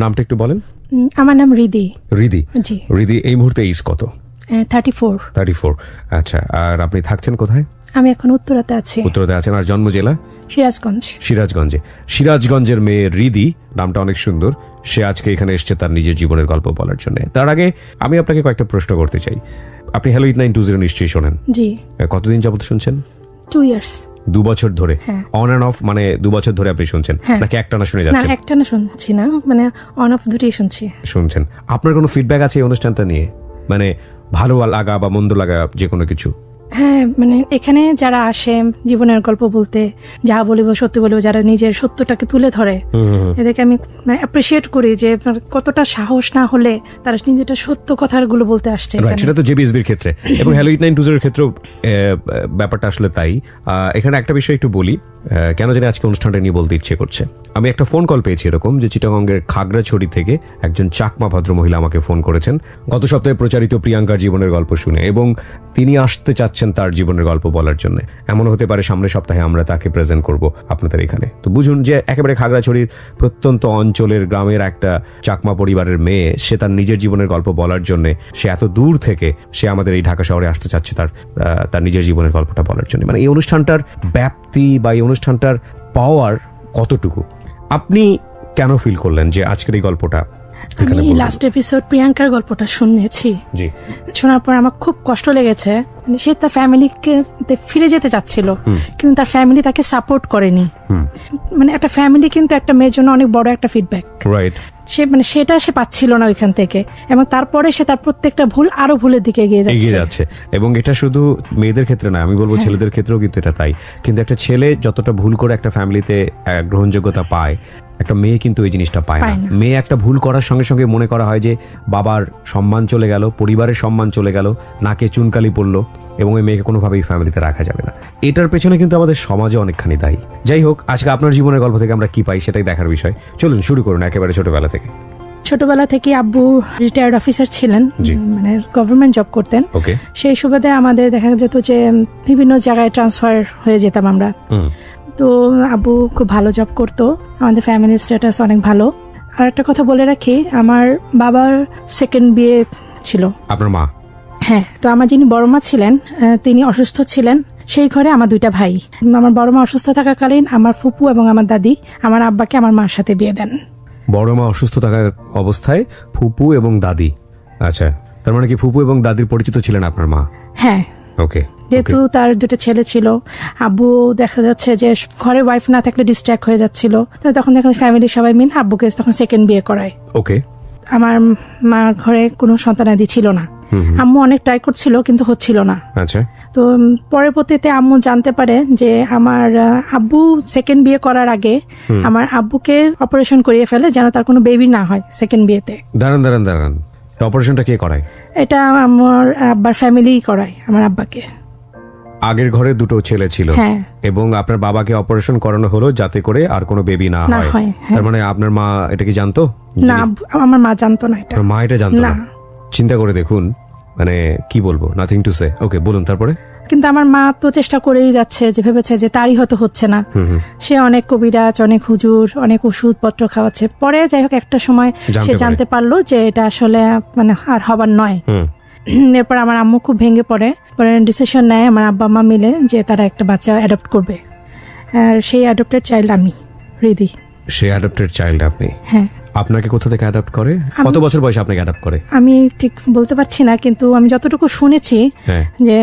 নামটা একটু বলেন। আমার নাম রিদি। রিদি। জি। রিদি, এই মুহূর্তে এজ কত? 34। আচ্ছা, আর আপনি থাকছেন কোথায়? আমি এখন উত্তরাতে আছি। উত্তরাতে আছেন। আর জন্ম জেলা? সিরাজগঞ্জ। সিরাজগঞ্জের মেয়ে রিদি, নামটা অনেক সুন্দর। সে আজকে এখানে এসছে তার নিজের জীবনের গল্প বলার জন্য। তার আগে আমি আপনাকে কয়েকটা প্রশ্ন করতে চাই। আপনি হ্যালো 8920 নিশ্চয়ই শোনেন? জি। কতদিন যাবত শুনছেন? 2 years। 2 বছর ধরে? অন এন্ড অফ, মানে 2 বছর ধরে আপনি শুনছেন নাকি একটানা শুনে যাচ্ছেন? না, একটানা শুনছি না, মানে অন অফ দুটোই শুনছেন। আপনার কোনো ফিডব্যাক আছে এই অনুষ্ঠানটা নিয়ে? মানে ভালো লাগা বা মন্দ লাগা, যে কোনো কিছু? হ্যাঁ, মানে এখানে যারা আসে জীবনের গল্প বলতে, যা বলিব সত্যি বলিব, যারা নিজের সত্যটাকে তুলে ধরে, এদেরকে আমি অ্যাপ্রিসিয়েট করি যে কতটা সাহস না হলে তারা নিজেটা সত্য কথাগুলো বলতে আসছে। সেটা তো জেবিএসবির ক্ষেত্রে এবং হ্যালো 8920 এর ক্ষেত্রেও ব্যাপারটা আসলে তাই। এখানে একটা বিষয় একটু বলি, কেন জানি আজকে অনুষ্ঠানটা নিয়ে বলতে ইচ্ছে করছে। আমি একটা ফোন কল পেয়েছি এরকম, যে চিটাগংয়ের খাগড়াছড়ি থেকে একজন চাকমা ভদ্রমহিলা আমাকে ফোন করেছেন গত সপ্তাহে প্রচারিত প্রিয়াঙ্কার জীবনের গল্প শুনে, এবং তিনি আসতে চাচ্ছেন তার জীবনের গল্প বলার জন্য। এমন হতে পারে সামনের সপ্তাহে আমরা তাকে প্রেজেন্ট করব আপনাদের এখানে। তো বুঝুন যে একেবারে খাগড়াছড়ির প্রত্যন্ত অঞ্চলের গ্রামের একটা চাকমা পরিবারের মেয়ে, সে তার নিজের জীবনের গল্প বলার জন্য সে এত দূর থেকে সে আমাদের এই ঢাকা শহরে আসতে চাচ্ছে তার নিজের জীবনের গল্পটা বলার জন্য। মানে এই অনুষ্ঠানটার ব্যাপ্তি বা এই অনুষ্ঠানটার পাওয়ার কতটুকু আপনি কেন ফিল করলেন যে আজকের এই গল্পটা? আমি লাস্ট এপিসোড প্রিয়াঙ্কার গল্পটা শুনেছি। জি। শোনার পর আমার খুব কষ্ট লেগেছে। সে তার ফ্যামিলিকে ফিরে যেতে চাচ্ছিল, কিন্তু তার ফ্যামিলি তাকে সাপোর্ট করেনি। মানে একটা ফ্যামিলি কিন্তু একটা মেয়ের জন্য অনেক বড় একটা ফিডব্যাক। রাইট। সেটা সে পাচ্ছিল না ওইখান থেকে, এবং তারপরে সে তার প্রত্যেকটা ভুল আরো ভুলের দিকে এগিয়ে যাচ্ছে। এবং এটা শুধু মেয়েদের ক্ষেত্রে না, আমি বলবো ছেলেদের ক্ষেত্রেও কিন্তু এটা তাই। কিন্তু একটা ছেলে যতটা ভুল করে একটা ফ্যামিলিতে গ্রহণযোগ্যতা পায়, একটা মেয়ে কিন্তু এই জিনিসটা পায় না। মেয়ে একটা ভুল করার সঙ্গে সঙ্গে মনে করা হয় যে বাবার সম্মান চলে গেল, পরিবারের সম্মান চলে গেল, নাকে চুনকালি পড়লো, এবং ওই মেয়েকে কোনোভাবেই ফ্যামিলিতে রাখা যাবে না। এটার পেছনে কিন্তু আমাদের সমাজে অনেকখানি দায়ী। যাই হোক, আজকে আপনার জীবনের গল্প থেকে আমরা কি পাই সেটাই দেখার বিষয়। চলুন শুরু করুন একেবারে ছোটবেলা থেকে। ছোটবেলা থেকে আব্বু রিটায়ার্ড অফিসার ছিলেন, মানে গভর্নমেন্ট জব করতেন। সেই সুবাদে আমাদের দেখা যেত যে বিভিন্ন জায়গায় ট্রান্সফার হয়ে যেতাম আমরা। তো আব্বু খুব ভালো জব করতো, আমাদের ফ্যামিলি স্ট্যাটাস অনেক ভালো। আর একটা কথা বলে রাখি, আমার বাবার সেকেন্ড বিয়ে ছিল। আপনার মা? হ্যাঁ। তো আমার যিনি বড় মা ছিলেন, তিনি অসুস্থ ছিলেন। সেই ঘরে আমার 2টা ভাই। আমার বড় মা অসুস্থ থাকাকালীন আমার ফুপু এবং আমার দাদি আমার আব্বাকে আমার মার সাথে বিয়ে দেন। বড় মা অসুস্থ থাকার অবস্থায় ফুপু এবং দাদি? আচ্ছা, তার মানে কি ফুপু এবং দাদির পরিচিত ছিলেন আপনার মা? হ্যাঁ। ওকে। যেহেতু তার 2টা ছেলে ছিল, আব্বু দেখা যাচ্ছে যে ঘরে ওয়াইফ না থাকলে ডিস্ট্র্যাক্ট হয়ে যাচ্ছিল, তখন দেখুন ফ্যামিলির সবাই মিলে আব্বুকে তখন সেকেন্ড বিয়ে করায়। ওকে। আমার মার ঘরে কোনো সন্তানাদি ছিল না। আম্মু অনেক ট্রাই করছিল কিন্তু হচ্ছিল না। আচ্ছা। তো পরবর্তীতে আম্মু জানতে পারে যে আমার আব্বু সেকেন্ড বিয়ে করার আগে আমার আব্বুকে অপারেশন করিয়ে ফেলে, যেন তার কোনো বেবি না হয় সেকেন্ড বিয়েতে। দাঁড়ান, অপারেশনটা কে করায়? এটা আমার আব্বার ফ্যামিলি করায় আমার আব্বাকে। আগের ঘরে 2টো ছেলে ছিল, এবং আপনার বাবাকে অপারেশন করানো হলো যাতে করে আর কোনো বেবি না হয়। তার মানে আপনার মা এটা কি জানতো? না, আমার মা জানতো না এটা। মা এটা জানতো না? চিন্তা করে দেখুন, মানে কি বলবো, নাথিং টু সে। ওকে, বলুন তারপরে। কিন্তু আমার মা তো চেষ্টা করেই যাচ্ছে, যে ভেবেছে যে তারই হয়তো হচ্ছে না। সে অনেক কবিরাজ, অনেক হুজুর, অনেক ওষুধপত্র খাওয়াচ্ছে। পরে যাই হোক একটা সময় সে জানতে পারলো যে এটা আসলে মানে আর হবার নয়। এরপর আমার আম্মু খুব ভেঙে পড়ে, পরে ডিসিশন নেয় আমার আব্বা মা মিলে যে তারা একটা বাচ্চা অ্যাডপ্ট করবে। আর সেই অ্যাডপ্টেড চাইল্ড আমি, রিদি। সেই অ্যাডপ্টেড চাইল্ড আপনি? হ্যাঁ। আপনাকে কোথা থেকে অ্যাডপ্ট করে? কত বছর বয়সে আপনাকে অ্যাডপ্ট করে? আমি ঠিক বলতে পারছি না, কিন্তু আমি যতটুকু শুনেছি যে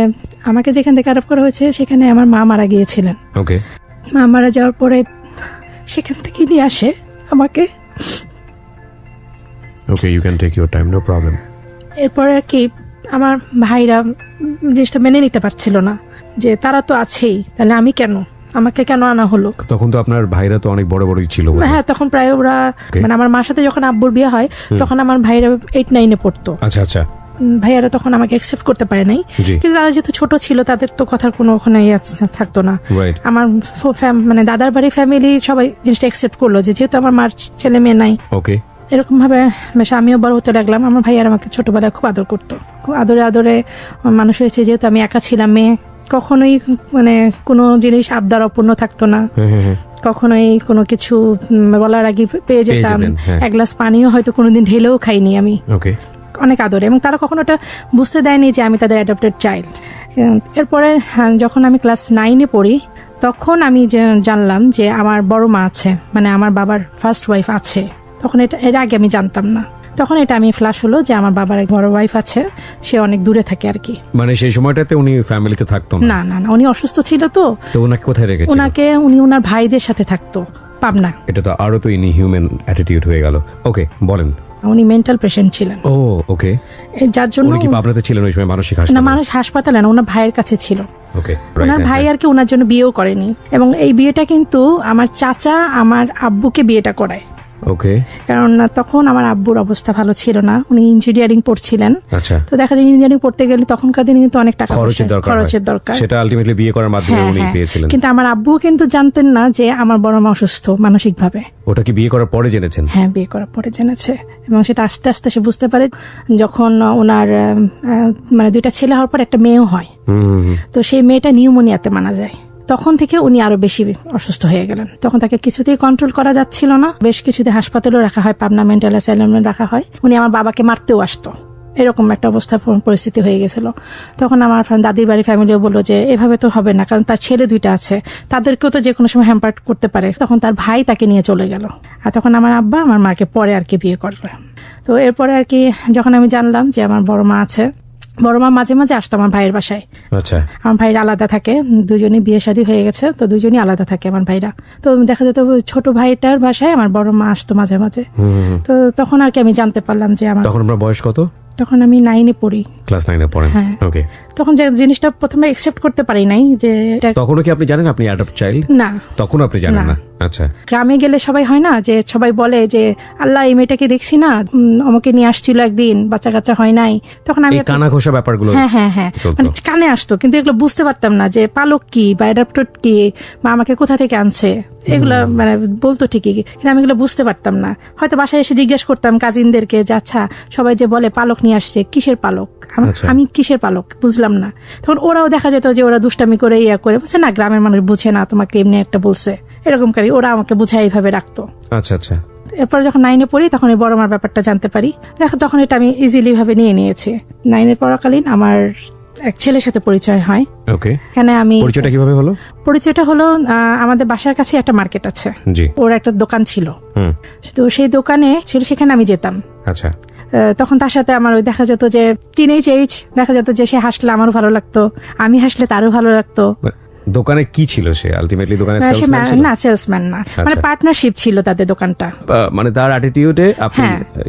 আমাকে যেখান থেকে অ্যাডপ্ট করা হয়েছে সেখানে আমার মা মারা গিয়েছিলেন। ওকে। মা মারা যাওয়ার পরে সেখান থেকে নিয়ে আসে আমাকে। Okay, you can take your time, no problem. এরপরে কি আমার ভাইরা জিনিসটা মেনে নিতে পারছিল না, যে তারা তো আছেই, তাহলে আমাকে কেন আনা হলো? তখন তো আপনার ভাইরা তো অনেক বড় বড়ই ছিল। হ্যাঁ, তখন প্রায় ওরা, মানে আমার মার সাথে যখন আব্বুর বিয়ে হয় তখন আমার ভাইরা 8-9-এ পড়তো। আচ্ছা। ভাইয়ারা তখন আমাকে অ্যাকসেপ্ট করতে পারে নাই, কিন্তু তারা যেহেতু ছোট ছিল তাদের তো কথার কোনো ওখানে থাকতো না। আমার মানে দাদার বাড়ির ফ্যামিলি সবাই জিনিসটা অ্যাকসেপ্ট করলো, যে যেহেতু আমার মার ছেলে মেয়ে নাই। ওকে। এরকম ভাবে বেশ আমিও বড় হতে লাগলাম। আমার ভাইয়ার আমাকে ছোটবেলায় খুব আদর করতো, খুব আদরে মানুষ হয়েছে। যেহেতু আমি একা ছিলাম মেয়ে, কখনোই মানে কোনো জিনিস আবদার অপূর্ণ থাকতো না। কখনোই কোনো কিছু বলার আগে পেয়ে যেতাম। যাবেন, হ্যাঁ। এক গ্লাস পানিও হয়তো কোনোদিন ঢেলেও খাইনি আমি, ওকে। অনেক আদরে, এবং তারা কখনো এটা বুঝতে দেয়নি যে আমি তাদের অ্যাডপ্টেড চাইল্ড। এরপরে যখন আমি ক্লাস 9-এ পড়ি, তখন আমি জানলাম যে আমার বড় মা আছে, মানে আমার বাবার ফার্স্ট ওয়াইফ আছে। তখন এর আগে আমি জানতাম না। তখন এটা আমি ফ্ল্যাশ হলো যে আমার বাবার এক বড় ওয়াইফ আছে, সে অনেক দূরে থাকে আর কি। মানে সেই সময়টাতে উনি ফ্যামিলিতে থাকতো না? না না না, উনি অসুস্থ ছিল। তো ওনাকে কোথায় রেখেছেন? উনি ওনার ভাইদের সাথে থাকতো পাবনা। এটা তো আরো তো ইনহিউম্যান অ্যাটিটিউড হয়ে গেল। ওকে, বলেন। উনি মেন্টাল পেশেন্ট ছিলেন। ও ওকে। যার জন্য উনি কি পাবনাতে ছিলেন ওই সময় মানসিক না, হাসপাতালে? মানুষ হাসপাতালে না, ওনার ভাইয়ের কাছে ছিল। ওকে, ওনার ভাই আর কি ওনার জন্য বিয়েও করেনি, এবং এই বিয়েটা কিন্তু আমার চাচা আমার আব্বুকে বিয়েটা করায়। ওকে। কারণ তখন আমার আব্বুর অবস্থা ভালো ছিল না, উনি ইঞ্জিনিয়ারিং পড়ছিলেন। আচ্ছা। তো দেখা যায় ইঞ্জিনিয়ারিং পড়তে গেলে তখনকার দিনে কিন্তু অনেক টাকা খরচের দরকার, সেটা আলটিমেটলি বিয়ে করার মাধ্যমে হ্যাঁ, উনি হ্যাঁ। পেয়েছিলেন। কিন্তু আমার আব্বু কিন্তু জানতেন না যে আমার বড় মা অসুস্থ মানসিক ভাবে। ওটা কি বিয়ে করার পরে জেনেছেন? হ্যাঁ, বিয়ে করার পরে জেনেছে, এবং সেটা আস্তে আস্তে সে বুঝতে পারে যখন ওনার মানে 2টা ছেলে হওয়ার পর একটা মেয়েও হয়। তো সেই মেয়েটা নিউমোনিয়াতে মারা যায়। তখন থেকে উনি আরো বেশি অসুস্থ হয়ে গেলেন। তখন তাকে কিছুতেই কন্ট্রোল করা যাচ্ছিল না, বেশ কিছুদিন হাসপাতালেও রাখা হয়, পাবনা মেন্টাল অ্যাসাইলামে রাখা হয়। উনি আমার বাবাকে মারতেও আসতো, এরকম একটা অবস্থা পরিস্থিতি হয়ে গেছিল। তখন আমার দাদির বাড়ি ফ্যামিলিও বললো যে এভাবে তো হবে না, কারণ তার ছেলে 2টা আছে, তাদেরকেও তো যে কোনো সময় হ্যাম্পার করতে পারে। তখন তার ভাই তাকে নিয়ে চলে গেল, আর তখন আমার আব্বা আমার মাকে পরে আর কি বিয়ে করলো। তো এরপরে আর কি যখন আমি জানলাম যে আমার বড় মা আছে, বড় মা মাঝে মাঝে আসতো আমার ভাইয়ের বাসায়। আচ্ছা। আমার ভাইরা আলাদা থাকে, দুজনই বিয়ে শাদী হয়ে গেছে, তো দুজনই আলাদা থাকে আমার ভাইরা। তো দেখা যেত ছোট ভাইটার বাসায় আমার বড় মা আসতো মাঝে মাঝে। তো তখন আর কি আমি জানতে পারলাম যে আমার, তখন আপনার বয়স কত? তখন আমি 9-এ পড়ি, ক্লাস 9-এ পড়েন। হ্যাঁ। ওকে। তখন যে জিনিসটা প্রথমে অ্যাকসেপ্ট করতে পারি নাই যে তখনও কি আপনি জানেন আপনি অ্যাডপ্ট চাইল্ড? না, তখন আপনি জানেন না। আচ্ছা। গ্রামে গেলে সবাই হয় না যে সবাই বলে যে আল্লাহ এই মেয়েটাকে দেখছি না, আমাকে নিয়ে আসছিল একদিন, বাচ্চা কাচ্চা হয় নাই। তখন আমি কানা ঘোষা ব্যাপারগুলো, হ্যাঁ হ্যাঁ হ্যাঁ, মানে কানে আসতো, কিন্তু এগুলো বুঝতে পারতাম না যে পালক কি বা অ্যাডাপ্টেড কি বা আমাকে কোথা থেকে আনছে, এগুলো মানে বলতো ঠিকই, কিন্তু আমি এগুলো বুঝতে পারতাম না। হয়তো বাসায় এসে জিজ্ঞেস করতাম কাজিনদেরকে যে আচ্ছা সবাই যে বলে পালক নিয়ে আসছে, কিসের পালক, আমি কিসের পালক বুঝলাম না। তখন ওরাও দেখা যেত যে ওরা দুষ্টামি করে ইয়া করে বলছে না, গ্রামের মানুষ বুঝে না, তোমাকে এমনি একটা বলছে, এরকম কারি ওরা আমাকে বুঝায় এইভাবে রাখতো। আচ্ছা আচ্ছা। এরপর যখন 9-এ পড়ি তখন এই বড় মার ব্যাপারটা জানতে পারি, তখন এটা আমি ইজিলি ভাবে নিয়ে নিয়েছি। 9-এ পড়াকালীন আমার এক ছেলের সাথে পরিচয় হয়। ওকে। এখানে আমি পরিচয়টা কিভাবে হলো? পরিচয়টা হলো আমাদের বাসার কাছে একটা মার্কেট আছে, জি, ওর একটা দোকান ছিল। তো সেই দোকানে ছিল, সেখানে আমি যেতাম। আচ্ছা। তখন তার সাথে আমার ওই দেখা যেত যে টিনেজ এজ, দেখা যেত যে সে হাসলে আমারও ভালো লাগতো, আমি হাসলে তারও ভালো লাগতো। দোকানে কি ছিল সে? আলটিমেটলি দোকানে সেলসম্যান ছিল? না, সেলসম্যান না, মানে পার্টনারশিপ ছিল তাদের দোকানটা। মানে তার অ্যাটিটিউডে আপনি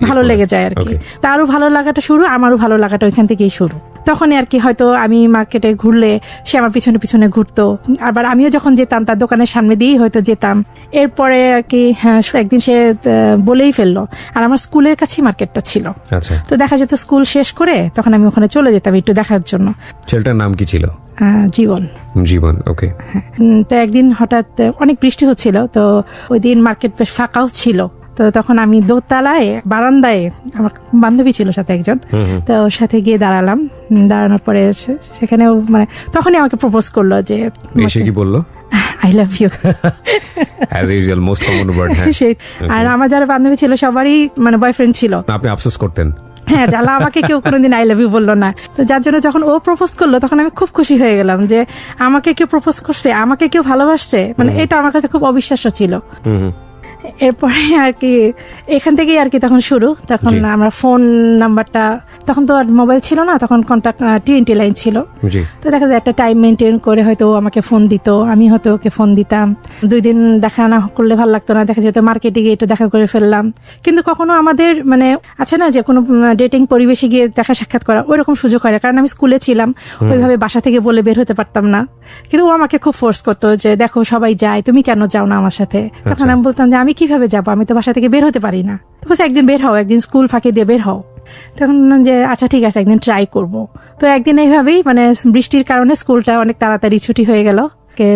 ভালো লেগে যায় আর কি। তারও ভালো লাগাটা শুরু, আমারও ভালো লাগাটা ওইখান থেকেই শুরু। তখনই আর কি হয়তো আমি মার্কেটে ঘুরলে সে আমার পিছনে পিছনে ঘুরতো, আবার আমিও যখন যেতাম তার দোকানের সামনে দিয়েই হয়তো যেতাম। এরপরে আর কি একদিন সে বলেই ফেললো, আর আমার স্কুলের কাছেই মার্কেটটা ছিল। আচ্ছা। তো দেখা যেত স্কুল শেষ করে তখন আমি ওখানে চলে যেতাম একটু দেখার জন্য। ছেলেটার নাম কি ছিল? জীবন। জীবন, ওকে। তো একদিন হঠাৎ অনেক বৃষ্টি হচ্ছিল, তো ওই দিন মার্কেট বেশ ফাঁকাও ছিল। তো তখন আমি দোতলায় বারান্দায়, আমার বান্ধবী ছিল সাথে একজন, তো ওর সাথে গিয়ে দাঁড়ালাম। দাঁড়ানোর পরে সেখানে মানে তখনই আমাকে প্রপোজ করলো যে, এসে কি বললো? I love you, as usual, most common word. আর আমার যারা বান্ধবী ছিল সবারই মানে বয়ফ্রেন্ড ছিল। আপনি আফসোস করতেন? হ্যাঁ, জ্বালা আমাকে কেউ কোনোদিন আই লাভ ইউ বললো না। তো যার জন্য যখন ও প্রপোজ করলো তখন আমি খুব খুশি হয়ে গেলাম যে আমাকে কেউ প্রপোজ করছে, আমাকে কেউ ভালোবাসছে, মানে এটা আমার কাছে খুব অবিশ্বাস্য ছিল। এরপরে আর কি এখান থেকেই আর কি তখন শুরু। তখন আমরা ফোন নাম্বারটা, তখন তো আর মোবাইল ছিল না, তখন কন্ট্যাক্ট TNT লাইন ছিল। তো দেখা যায় একটা টাইম মেনটেন করে হয়তো আমাকে ফোন দিত, আমি হয়তো ওকে ফোন দিতাম। 2 দিন দেখা না করলে ভালো লাগতো না, দেখা যেত মার্কেটে গিয়ে একটু দেখা করে ফেললাম। কিন্তু কখনো আমাদের মানে আছে না যে কোনো ডেটিং পরিবেশে গিয়ে দেখা সাক্ষাৎ করা, ওইরকম সুযোগ হয় না, কারণ আমি স্কুলে ছিলাম, ওইভাবে বাসা থেকে বলে বের হতে পারতাম না। কিন্তু ও আমাকে খুব ফোর্স করতো যে দেখো সবাই যায়, তুমি কেন যাও না আমার সাথে? তখন আমি বলতাম যে আমি কিভাবে যাবো, আমি তো বাসা থেকে বের হতে পারি না। তো একদিন বের হও, একদিন স্কুল ফাঁকি দিয়ে বের হও। তখন যে আচ্ছা ঠিক আছে, একদিন ট্রাই করব। তো একদিন এইভাবেই মানে বৃষ্টির কারণে স্কুলটা অনেক তাড়াতাড়ি ছুটি হয়ে গেল।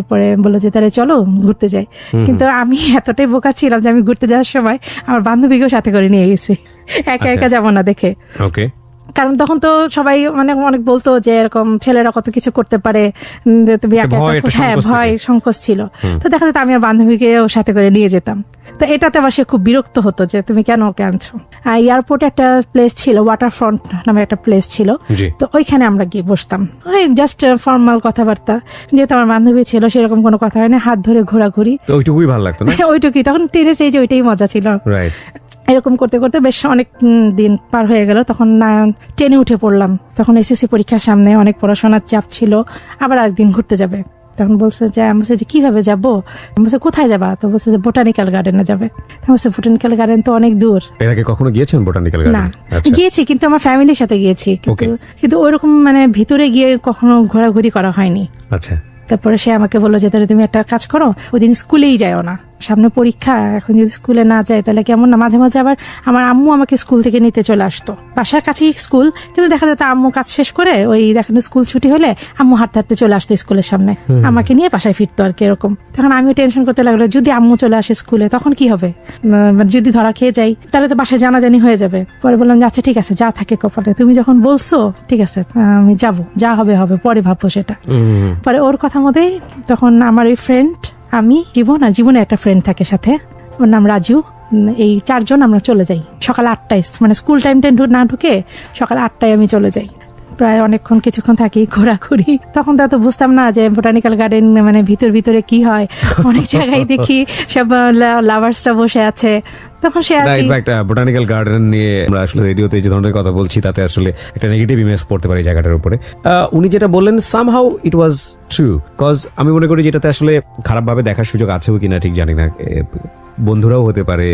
পরে বললো যে তাহলে চলো ঘুরতে যাই। কিন্তু আমি এতটাই বোকা ছিলাম যে আমি ঘুরতে যাওয়ার সময় আমার বান্ধবীকেও সাথে করে নিয়ে গেছি, একা একা যাবো না দেখে। ওকে। কারণ তখন তো সবাই মানে অনেক বলতো যে এরকম ছেলেরা কত কিছু করতে পারে, যে তুমি একা একা, হ্যাঁ ভয় সংকোচ ছিল। তো দেখা যেত আমি আর বান্ধবীকে ওর সাথে করে নিয়ে যেতাম। তো এটাতে আবার সে খুব বিরক্ত হতো যে তুমি কেন ওকে আনছো। এয়ারপোর্টে একটা প্লেস ছিল, ওয়াটারফ্রন্ট নামে একটা প্লেস ছিল, তো ওইখানে আমরা গিয়ে বসতাম, জাস্ট ফর্মাল কথাবার্তা। যেহেতু আমার বান্ধবী ছিল সেরকম কোনো কথা হয় না, হাত ধরে ঘোরাঘুরি, ওইটুকুই ভালো লাগতো না? ওইটুকুই, তখন টেনিস এই যে ওইটাই মজা ছিল। এরকম করতে করতে বেশ অনেক দিন পার হয়ে গেল। তখন 10-এ উঠে পড়লাম, তখন এসএসসি পরীক্ষার সামনে, অনেক পড়াশোনার চাপ ছিল, আবার একদিন ঘুরতে যাবে। তখন বলছে যে, আমি বলছি যে কিভাবে যাবো, বলছে কোথায় যাবা, তো বলছে যে বোটানিক্যাল গার্ডেনে যাবে। বলছে বোটানিক্যাল গার্ডেন তো অনেক দূর। এর আগে কখনো গিয়েছেন বোটানিক্যাল গার্ডেন? না, গিয়েছি কিন্তু আমার ফ্যামিলির সাথে গিয়েছি, কিন্তু ওইরকম মানে ভিতরে গিয়ে কখনো ঘোরাঘুরি করা হয়নি। আচ্ছা। তারপরে সে আমাকে বললো যে তাহলে তুমি একটা কাজ করো, ওই দিন স্কুলেই যাও না, সামনে পরীক্ষা, এখন যদি স্কুলে না যায় তাহলে কেমন না। মাঝে মাঝে আবার আমার আম্মু আমাকে স্কুল থেকে নিতে চলে আসতো, বাসার কাছেই স্কুল, কিন্তু দেখা যেত আম্মু কাজ শেষ করে ওই দেখেন স্কুল ছুটি হলে আম্মু হাঁটতে হাঁটতে চলে আসতো স্কুলের সামনে, আমাকে নিয়ে বাসায় ফিরতো আর কি এরকম। তখন আমিও টেনশন করতে লাগলো, যদি আম্মু চলে আসে স্কুলে তখন কি হবে, যদি ধরা খেয়ে যাই তাহলে তো বাসায় জানাজানি হয়ে যাবে। পরে বললাম যে আচ্ছা ঠিক আছে, যা থাকে কপালে, তুমি যখন বলছো ঠিক আছে আমি যাবো, যা হবে হবে, পরে ভাববো সেটা। পরে ওর কথা মতোই তখন আমার ওই ফ্রেন্ড, আমি, জীবন, আর জীবনে একটা ফ্রেন্ড থাকে সাথে, ওর নাম রাজু, এই 4 জন আমরা চলে যাই সকাল 8টায়, মানে স্কুল টাইমটা না ঢুকে সকাল 8টায় আমি চলে যাই। প্রায় অনেকক্ষণ কিছুক্ষণ থাকি, ঘোরাঘুরি। তখন তো এত বুঝতাম না যে বোটানিক্যাল গার্ডেন মানে ভিতরে কি হয়। অনেক জায়গায় দেখি সব লাভার্সরা বসে আছে, তখন সে বোটানিক্যাল গার্ডেন নিয়ে আমরা আসলে রেডিওতে যে ধরনের কথা বলছি তাতে আসলে একটা নেগেটিভ ইমেজ পড়তে পারে জায়গাটার উপরে। উনি যেটা বললেন somehow it was true, cause আমি মনে করি যেটাতে আসলে খারাপ ভাবে দেখার সুযোগ আছেও কিনা ঠিক জানি না, বন্ধুরাও হতে পারে,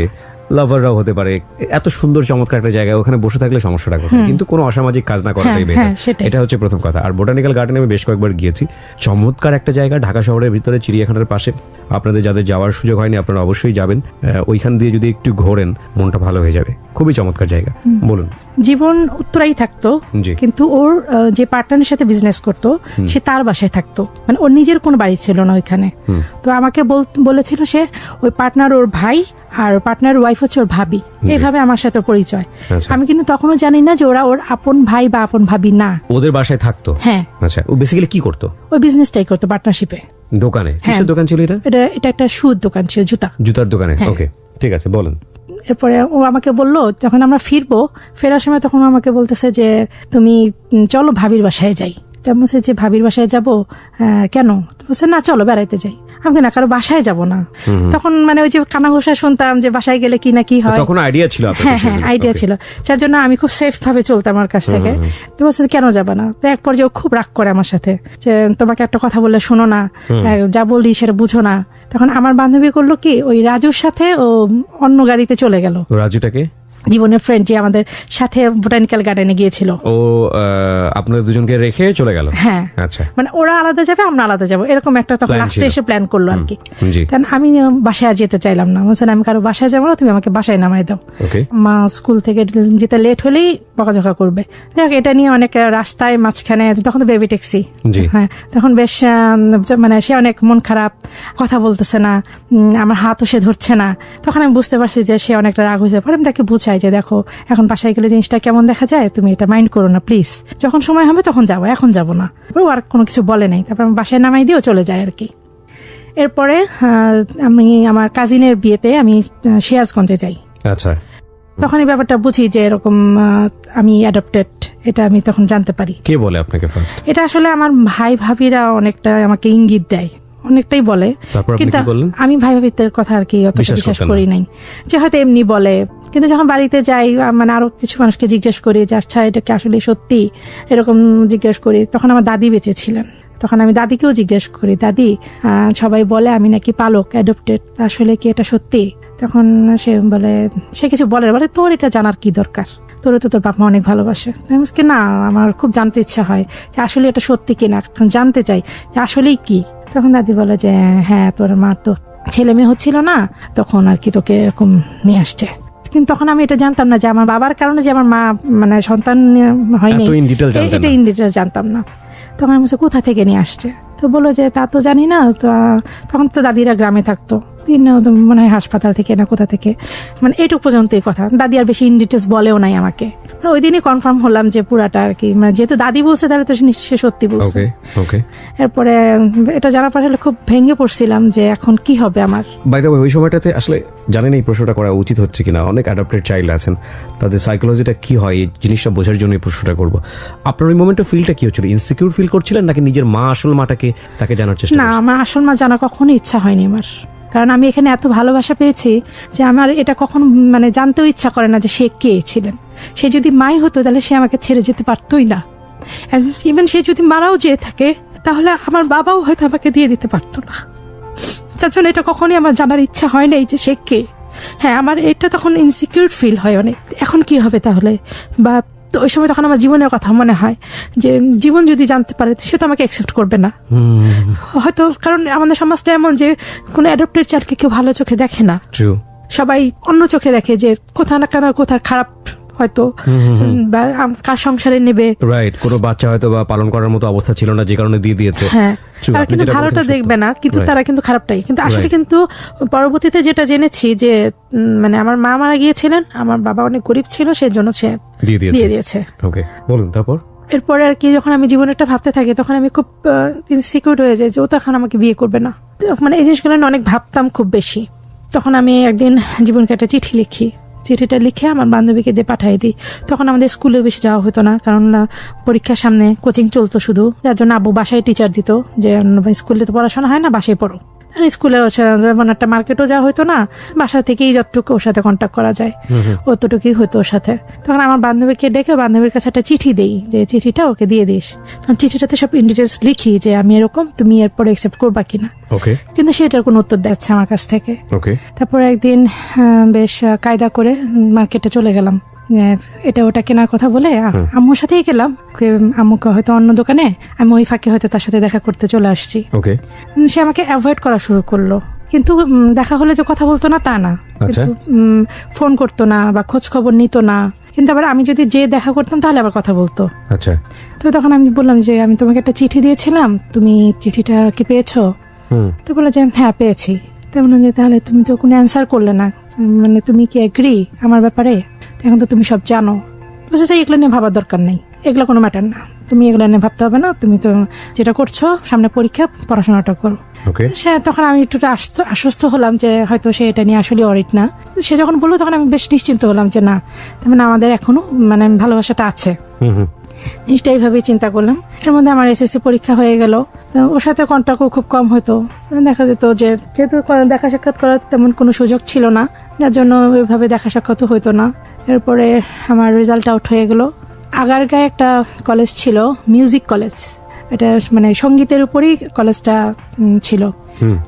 লাভাররাও হতে পারে, এত সুন্দর চমৎকার একটা জায়গা, ওখানে বসে থাকলে সমস্যাটা কোথায়, কিন্তু কোনো অসামাজিক কাজ না করাটাই বেটার, এটা হচ্ছে প্রথম কথা। আর বোটানিক্যাল গার্ডেনে আমি বেশ কয়েকবার গিয়েছি, চমৎকার একটা জায়গা, ঢাকা শহরের ভিতরে, চিড়িয়াখানার পাশে। আপনাদের যাদের যাওয়ার সুযোগ হয়নি আপনারা অবশ্যই যাবেন, ওইখান দিয়ে যদি একটু ঘোরেন মনটা ভালো হয়ে যাবে, খুবই চমৎকার জায়গা। বলুন। জীবন উত্তরাই থাকতো, কিন্তু ওর যে পার্টনারের সাথে বিজনেস করতো সে তার বাসায় থাকতো, মানে ওর নিজের কোনো বাড়ি ছিল না ওইখানে। তো আমাকে বলেছিল সে ওই পার্টনার ওর ভাই, আর পার্টনার ওয়াইফ হচ্ছে ওর ভাবি, এইভাবে আমার সাথে পরিচয়। আমি কিন্তু তখনও জানি না যে ওরা ওর আপন ভাই বা আপন ভাবি না। ওদের বাসায় থাকতো? হ্যাঁ। আচ্ছা, ও বেসিক্যালি কি করতো? ওই বিজনেসটাই করতো পার্টনারশিপে। দোকানে? কিসের দোকান ছিল এটা? এটা একটা শুর দোকান ছিল, জুতার দোকানে। ওকে, ঠিক আছে, বলেন। এরপরে ও আমাকে বললো যখন আমরা ফেরার সময়, তখন আমাকে বলতেছে যে তুমি চলো ভাবির বাসায় যাই। বলছে যে ভাবির বাসায় যাবো, কেন? বলছে না চলো বেড়াইতে যাই। আমি না কারো বাসায় যাব না। তখন মানে ওই যে কানাঘোষা শুনতাম যে বাসায় গেলে কি না কি হয়, তখন আইডিয়া ছিল। হ্যাঁ, আইডিয়া ছিল, যার জন্য আমি খুব সেফ ভাবে চলতাম আমার কাছ থেকে। তো বলছে কেন যাবা না? তো এক পর্যায়ে খুব রাগ করে আমার সাথে, যে তোমাকে একটা কথা বললে শোনো না, যা বলি সেটা বুঝো না। তখন আমার বান্ধবী করলো কি, ওই রাজুর সাথে ও অন্য গাড়িতে চলে গেল। রাজুটাকে? জীবনের ফ্রেন্ড, যে আমাদের সাথে বোটানিক্যাল গার্ডেনে গিয়েছিল। ও আপনাদের দুজনকে রেখে চলে গেল? হ্যাঁ। আচ্ছা, মানে ওরা আলাদা যাবে, আমরা আলাদা যাবো, এরকম একটা তখন লাস্টে এসে প্ল্যান করলো আর কি। কারণ আমি বাসায় আর যেতে চাইলাম না, বলছেন আমি কারো বাসায় যাবো না, তুমি আমাকে বাসায় নামাই দাও। মা স্কুল থেকে যেতে লেট হলেই বকাঝকা করবে। দেখ, এটা নিয়ে অনেক রাস্তায় মাঝখানে, তখন তো বেবি ট্যাক্সি, হ্যাঁ, তখন বেশ মানে সে অনেক মন খারাপ, কথা বলতেছে না, আমার হাতও সে ধরছে না। তখন আমি বুঝতে পারছি যে সে অনেকটা রাগ হয়েছে। পরে আমি তাকে বুঝাই যে দেখো এখন বাসায় গেলে জিনিসটা কেমন দেখা যায়, তুমি এটা মাইন্ড করো না প্লিজ, যখন সময় হবে তখন যাবো, এখন যাবো না। আর কোনো কিছু বলে নাই। তারপর আমি বাসায় নামাই দিয়েও চলে যায় আর কি। এরপরে আমি আমার কাজিনের বিয়েতে আমি সিরাজগঞ্জে যাই। আচ্ছা, তখন এই ব্যাপারটা বুঝি যে এরকম আমি অ্যাডপ্টেড, এটা আমি তখন জানতে পারি। কে বলে আপনাকে ফার্স্ট? এটা আসলে আমার ভাই ভাবিরা অনেকটা আমাকে ইঙ্গিত দেয়, অনেকটাই বলে, কিন্তু আমি ভাই ভাবিদের কথা আর কি অত বিশ্বাস করি নাই, যে হয়তো এমনি বলে। কিন্তু যখন বাড়িতে যাই, মানে আরো কিছু মানুষকে জিজ্ঞেস করি যে আচ্ছা এটা কি আসলে সত্যি, এরকম জিজ্ঞেস করি। তখন আমার দাদি বেঁচে ছিলেন, তখন আমি দাদিকেও জিজ্ঞেস করি, দাদি সবাই বলে আমি নাকি পালক, অ্যাডপ্টেড, আসলে কি এটা সত্যি? তখন সে কিছু বলে তোর এটা জানার কি দরকার, তোর তো তোর বাপ মা অনেক ভালোবাসে। না, আমার খুব জানতে ইচ্ছা হয় যে আসলে এটা সত্যি কিনা, জানতে চাই যে আসলেই কি। তখন দাদি বলে যে হ্যাঁ, তোর মা তো ছেলে মেয়ে হচ্ছিল না, তখন আর কি তোকে এরকম নিয়ে আসছে। কিন্তু তখন আমি এটা জানতাম না যে আমার বাবার কারণে যে আমার মা মানে সন্তান হয়নি, এটা ইন ডিটেল জানতাম না। তখন আমি কোথা থেকে নিয়ে আসছে, তো বললো যে তা তো জানি না। তো তখন তো দাদিরা গ্রামে থাকতো, মনে হয় হাসপাতাল থেকে না কোথা থেকে, মানে এইটুকু পর্যন্তই কথা। দাদি আর বেশি ইন ডিটেলস বলেও নাই আমাকে। ওই দিনই কনফার্ম হলাম যে পুরাটা আর কি, মানে যেহেতু দাদি বলছে তাহলে তো নিশ্চয়ই সত্যি বলছে। এরপরে এটা জানার পরে খুব ভেঙে পড়ছিলাম যে এখন কি হবে আমার। বাই দ্য ওয়ে, ওই সময়টাতে আসলে জানেন এই প্রশ্নটা করা উচিত হচ্ছে কিনা, অনেক অ্যাডাপ্টেড চাইল্ড আছেন, তাদের সাইকোলজিটা কি হয় এই জিনিসটা বোঝার জন্য এই প্রশ্নটা করবো। আপনার ওই মোমেন্টে ফিলটা কি হচ্ছিল? ইনসিকিউর ফিল করছিলেন নাকি নিজের মা, আসল মাটাকে তাকে জানার চেষ্টা? না, আমার আসল মা জানা কখনো ইচ্ছা হয়নি আমার, কারণ আমি এখানে এত ভালোবাসা পেয়েছি যে আমার এটা কখনো মানে জানতেও ইচ্ছা করে না যে সে কে ছিলেন। সে যদি মাই হতো তাহলে সে আমাকে ছেড়ে যেতে পারতোই না। ইভেন সে যদি মারাও যেয়ে থাকে তাহলে আমার বাবাও হয়তো আমাকে দিয়ে দিতে পারতো না। তার জন্য এটা কখনোই আমার জানার ইচ্ছা হয় নাই যে সে কে। হ্যাঁ, আমার এটা তখন ইনসিকিউর ফিল হয় অনেক, এখন কি হবে তাহলে, বা তো ওই সময় তখন আমার জীবনের কথা মনে হয় যে জীবন যদি জানতে পারে সে তো আমাকে অ্যাকসেপ্ট করবে না হয়তো, কারণ আমাদের সমাজটা এমন যে কোনো অ্যাডপ্টেড চাইল্ডকে কেউ ভালো চোখে দেখে না, সবাই অন্য চোখে দেখে যে কোথা না কেন কোথার খারাপ হয়তো বা কার সংসারে নেবে, রাইট, কোনো বাচ্চা হয়তো বা পালন করার মতো অবস্থা ছিল না যে কারণে দিয়ে দিয়েছে। হ্যাঁ, তারা কিন্তু ভালোটা দেখবে না, কিন্তু তারা কিন্তু খারাপটাই। কিন্তু আসলে কিন্তু পরবর্তীতে যেটা জেনেছি যে মানে আমার মা মারা গিয়েছিলেন, আমার বাবা অনেক গরিব ছিল, সেজন্য সে দিয়ে দিয়েছে। ওকে, বলুন তারপর। এরপরে আর কি যখন আমি জীবনেরটা ভাবতে থাকি তখন আমি খুব ইনসিকিউর হয়ে যাই যে ও তো এখন আমাকে বিয়ে করবে না। মানে এই জিনিসগুলো অনেক ভাবতাম খুব বেশি। তখন আমি একদিন জীবনকে একটা চিঠি লিখি, চিঠিটা লিখে আমার বান্ধবীকে দিয়ে পাঠিয়ে দিই। তখন আমাদের স্কুলে বেশি যাওয়া হতো না, কারণ পরীক্ষার সামনে কোচিং চলতো শুধু, যার জন্য আব্বু বাসায় টিচার দিত যে স্কুলে তো পড়াশোনা হয় না, বাসায় পড়ো। স্কুলে যেমন একটা মার্কেটও যাওয়া হতো না, বাসা থেকেই যতটুকু ওর সাথে কন্ট্যাক্ট করা যায় অতটুকুই হতো ওর সাথে। তখন আমার বান্ধবীকে ডেকে বান্ধবীর কাছে একটা চিঠি দেই যে চিঠিটা ওকে দিয়ে দিস। তখন চিঠিটাতে সব ইন ডিটেলস লিখি যে আমি এরকম, তুমি এরপরে অ্যাকসেপ্ট করবা কিনা। কিন্তু সেটার কোনো উত্তর দিচ্ছে আমার কাছ থেকে। তারপরে একদিন বেশ কায়দা করে মার্কেটে চলে গেলাম, এটা ওটা কেনার কথা বলে আম্মুর সাথেই গেলাম। আম্মুকে হয়তো অন্য দোকানে, আমি ওই ফাঁকে হয়তো তার সাথে দেখা করতে চলে আসছি। সে আমাকে অ্যাভয়েড করা শুরু করলো, কিন্তু দেখা হলে যে কথা বলতো না তা না, ফোন করতো না বা খোঁজ খবর নিত না। কিন্তু আবার আমি যদি যে দেখা করতাম তাহলে আবার কথা বলতো। তো তখন আমি বললাম যে আমি তোমাকে একটা চিঠি দিয়েছিলাম, তুমি চিঠিটা কি পেয়েছো? তো বলে যে হ্যাঁ পেয়েছি। তেমন যে তাহলে তুমি তো কোনো অ্যান্সার করলে না, মানে তুমি কি এগ্রি আমার ব্যাপারে? এখন তো তুমি সব জানো, বুঝেছো, এগুলো নিয়ে ভাবার দরকার নেই, এগুলো কোনো ম্যাটার না, তুমি এগুলো নিয়ে ভাবতে হবে না, তুমি তো যেটা করছো সামনে পরীক্ষা, পড়াশোনাটা করো। সে তখন আমি একটু আশ্বস্ত হলাম যে হয়তো সে এটা নিয়ে আসলে অরিট না। সে যখন বললো তখন আমি বেশ নিশ্চিন্ত হলাম যে না, তার মানে আমাদের এখনো মানে ভালোবাসাটা আছে। জিনিসটা এইভাবেই চিন্তা করলাম। এর মধ্যে আমার এসএসসি পরীক্ষা হয়ে গেল, ওর সাথে কন্ট্যাক্টও খুব কম হতো। দেখা যেত যে যেহেতু দেখা সাক্ষাৎ করার তেমন কোনো সুযোগ ছিল না, যার জন্য ওইভাবে দেখা সাক্ষাৎও হতো না। এরপরে আমার রেজাল্ট আউট হয়ে গেল। আগারগাঁয়ে একটা কলেজ ছিল, মিউজিক কলেজ, এটা মানে সঙ্গীতের উপরই কলেজটা ছিল।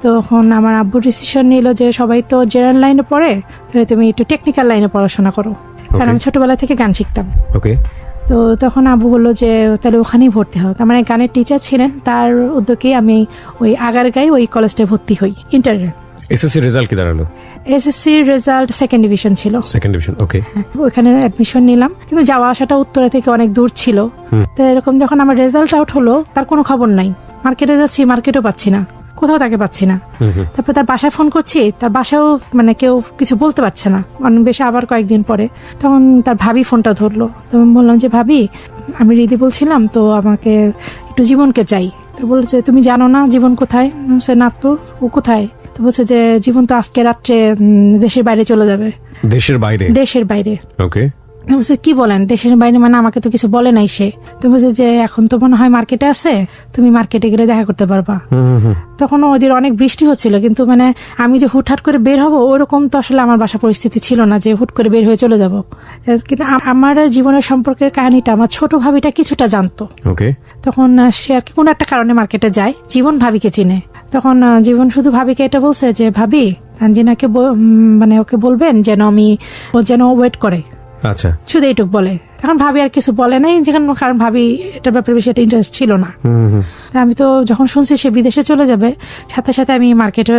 তখন আমার আব্বু ডিসিশন নিল যে সবাই তো জেনারেল লাইনে পড়ে, তাহলে তুমি একটু টেকনিক্যাল লাইনে পড়াশোনা করো, কারণ আমি ছোটবেলা থেকে গান শিখতাম। তো তখন আব্বু বললো যে তাহলে ওখানেই ভর্তি হও। তার মানে গানের টিচার ছিলেন, তার উদ্যোগে আমি ওই আগারগাঁয়ে ওই কলেজটায় ভর্তি হই। ইন্টারে এসএসসি রেজাল্ট কি দাঁড়ালো? এসএসসির রেজাল্ট সেকেন্ড ডিভিশন ছিল। ওকে, ওখানে অ্যাডমিশন নিলাম, কিন্তু যাওয়া আসাটা উত্তরা থেকে অনেক দূর ছিল। তো এরকম যখন আমার রেজাল্ট আউট হলো, তার কোনো খবর নাই। মার্কেটে যাচ্ছি, মার্কেটও পাচ্ছি না, কোথাও তাকে পাচ্ছি না। তারপর তার বাসায় ফোন করছি, তার বাসায়ও মানে কেউ কিছু বলতে পারছে না। অনেক বেশি আবার কয়েকদিন পরে তখন তার ভাবি ফোনটা ধরলো। তখন বললাম যে ভাবি, আমি রিদি বলছিলাম, তো আমাকে একটু জীবনকে চাই। তো বলছে তুমি জানো না জীবন কোথায়? সে না, তো ও কোথায়? তো বলছে যে জীবন তো আজকে রাত্রে দেশের বাইরে চলে যাবে। দেশের বাইরে? দেশের বাইরে। ওকে। বলছে কি বলেন দেশের বাইরে? মানে আমাকে তো কিছু বলে নাই সে। তো বলছে যে এখন তো মনে হয় মার্কেটে আছে, তুমি মার্কেটে গেলে দেখা করতে পারবা। তখন ওদের অনেক বৃষ্টি হচ্ছিল, কিন্তু মানে আমি যে হুটহাট করে বের হবো ওরকম তো আসলে আমার বাসা পরিস্থিতি ছিল না যে হুট করে বের হয়ে চলে যাব। কিন্তু আমার জীবনের সম্পর্কের কাহিনীটা আমার ছোট ভাবিটা কিছুটা জানতো। তখন সে আর কি কোনো একটা কারণে মার্কেটে যায়, জীবন ভাবিকে চিনে। তখন জীবন শুধু ভাবিকে এটা বলছে যে ভাবি তানজিনাকে মানে ওকে বলবেন যেন ও যেন ওয়েট করে। আচ্ছা, শুধু এইটুক বলে। এখন ভাবি আর কিছু বলে নাই, যেখানে কারণ ভাবি এটার ব্যাপারে বেশি একটা ইন্টারেস্ট ছিল না। আমি তো যখন শুনছি সে বিদেশে চলে যাবে, সাথে সাথে আমি মার্কেটে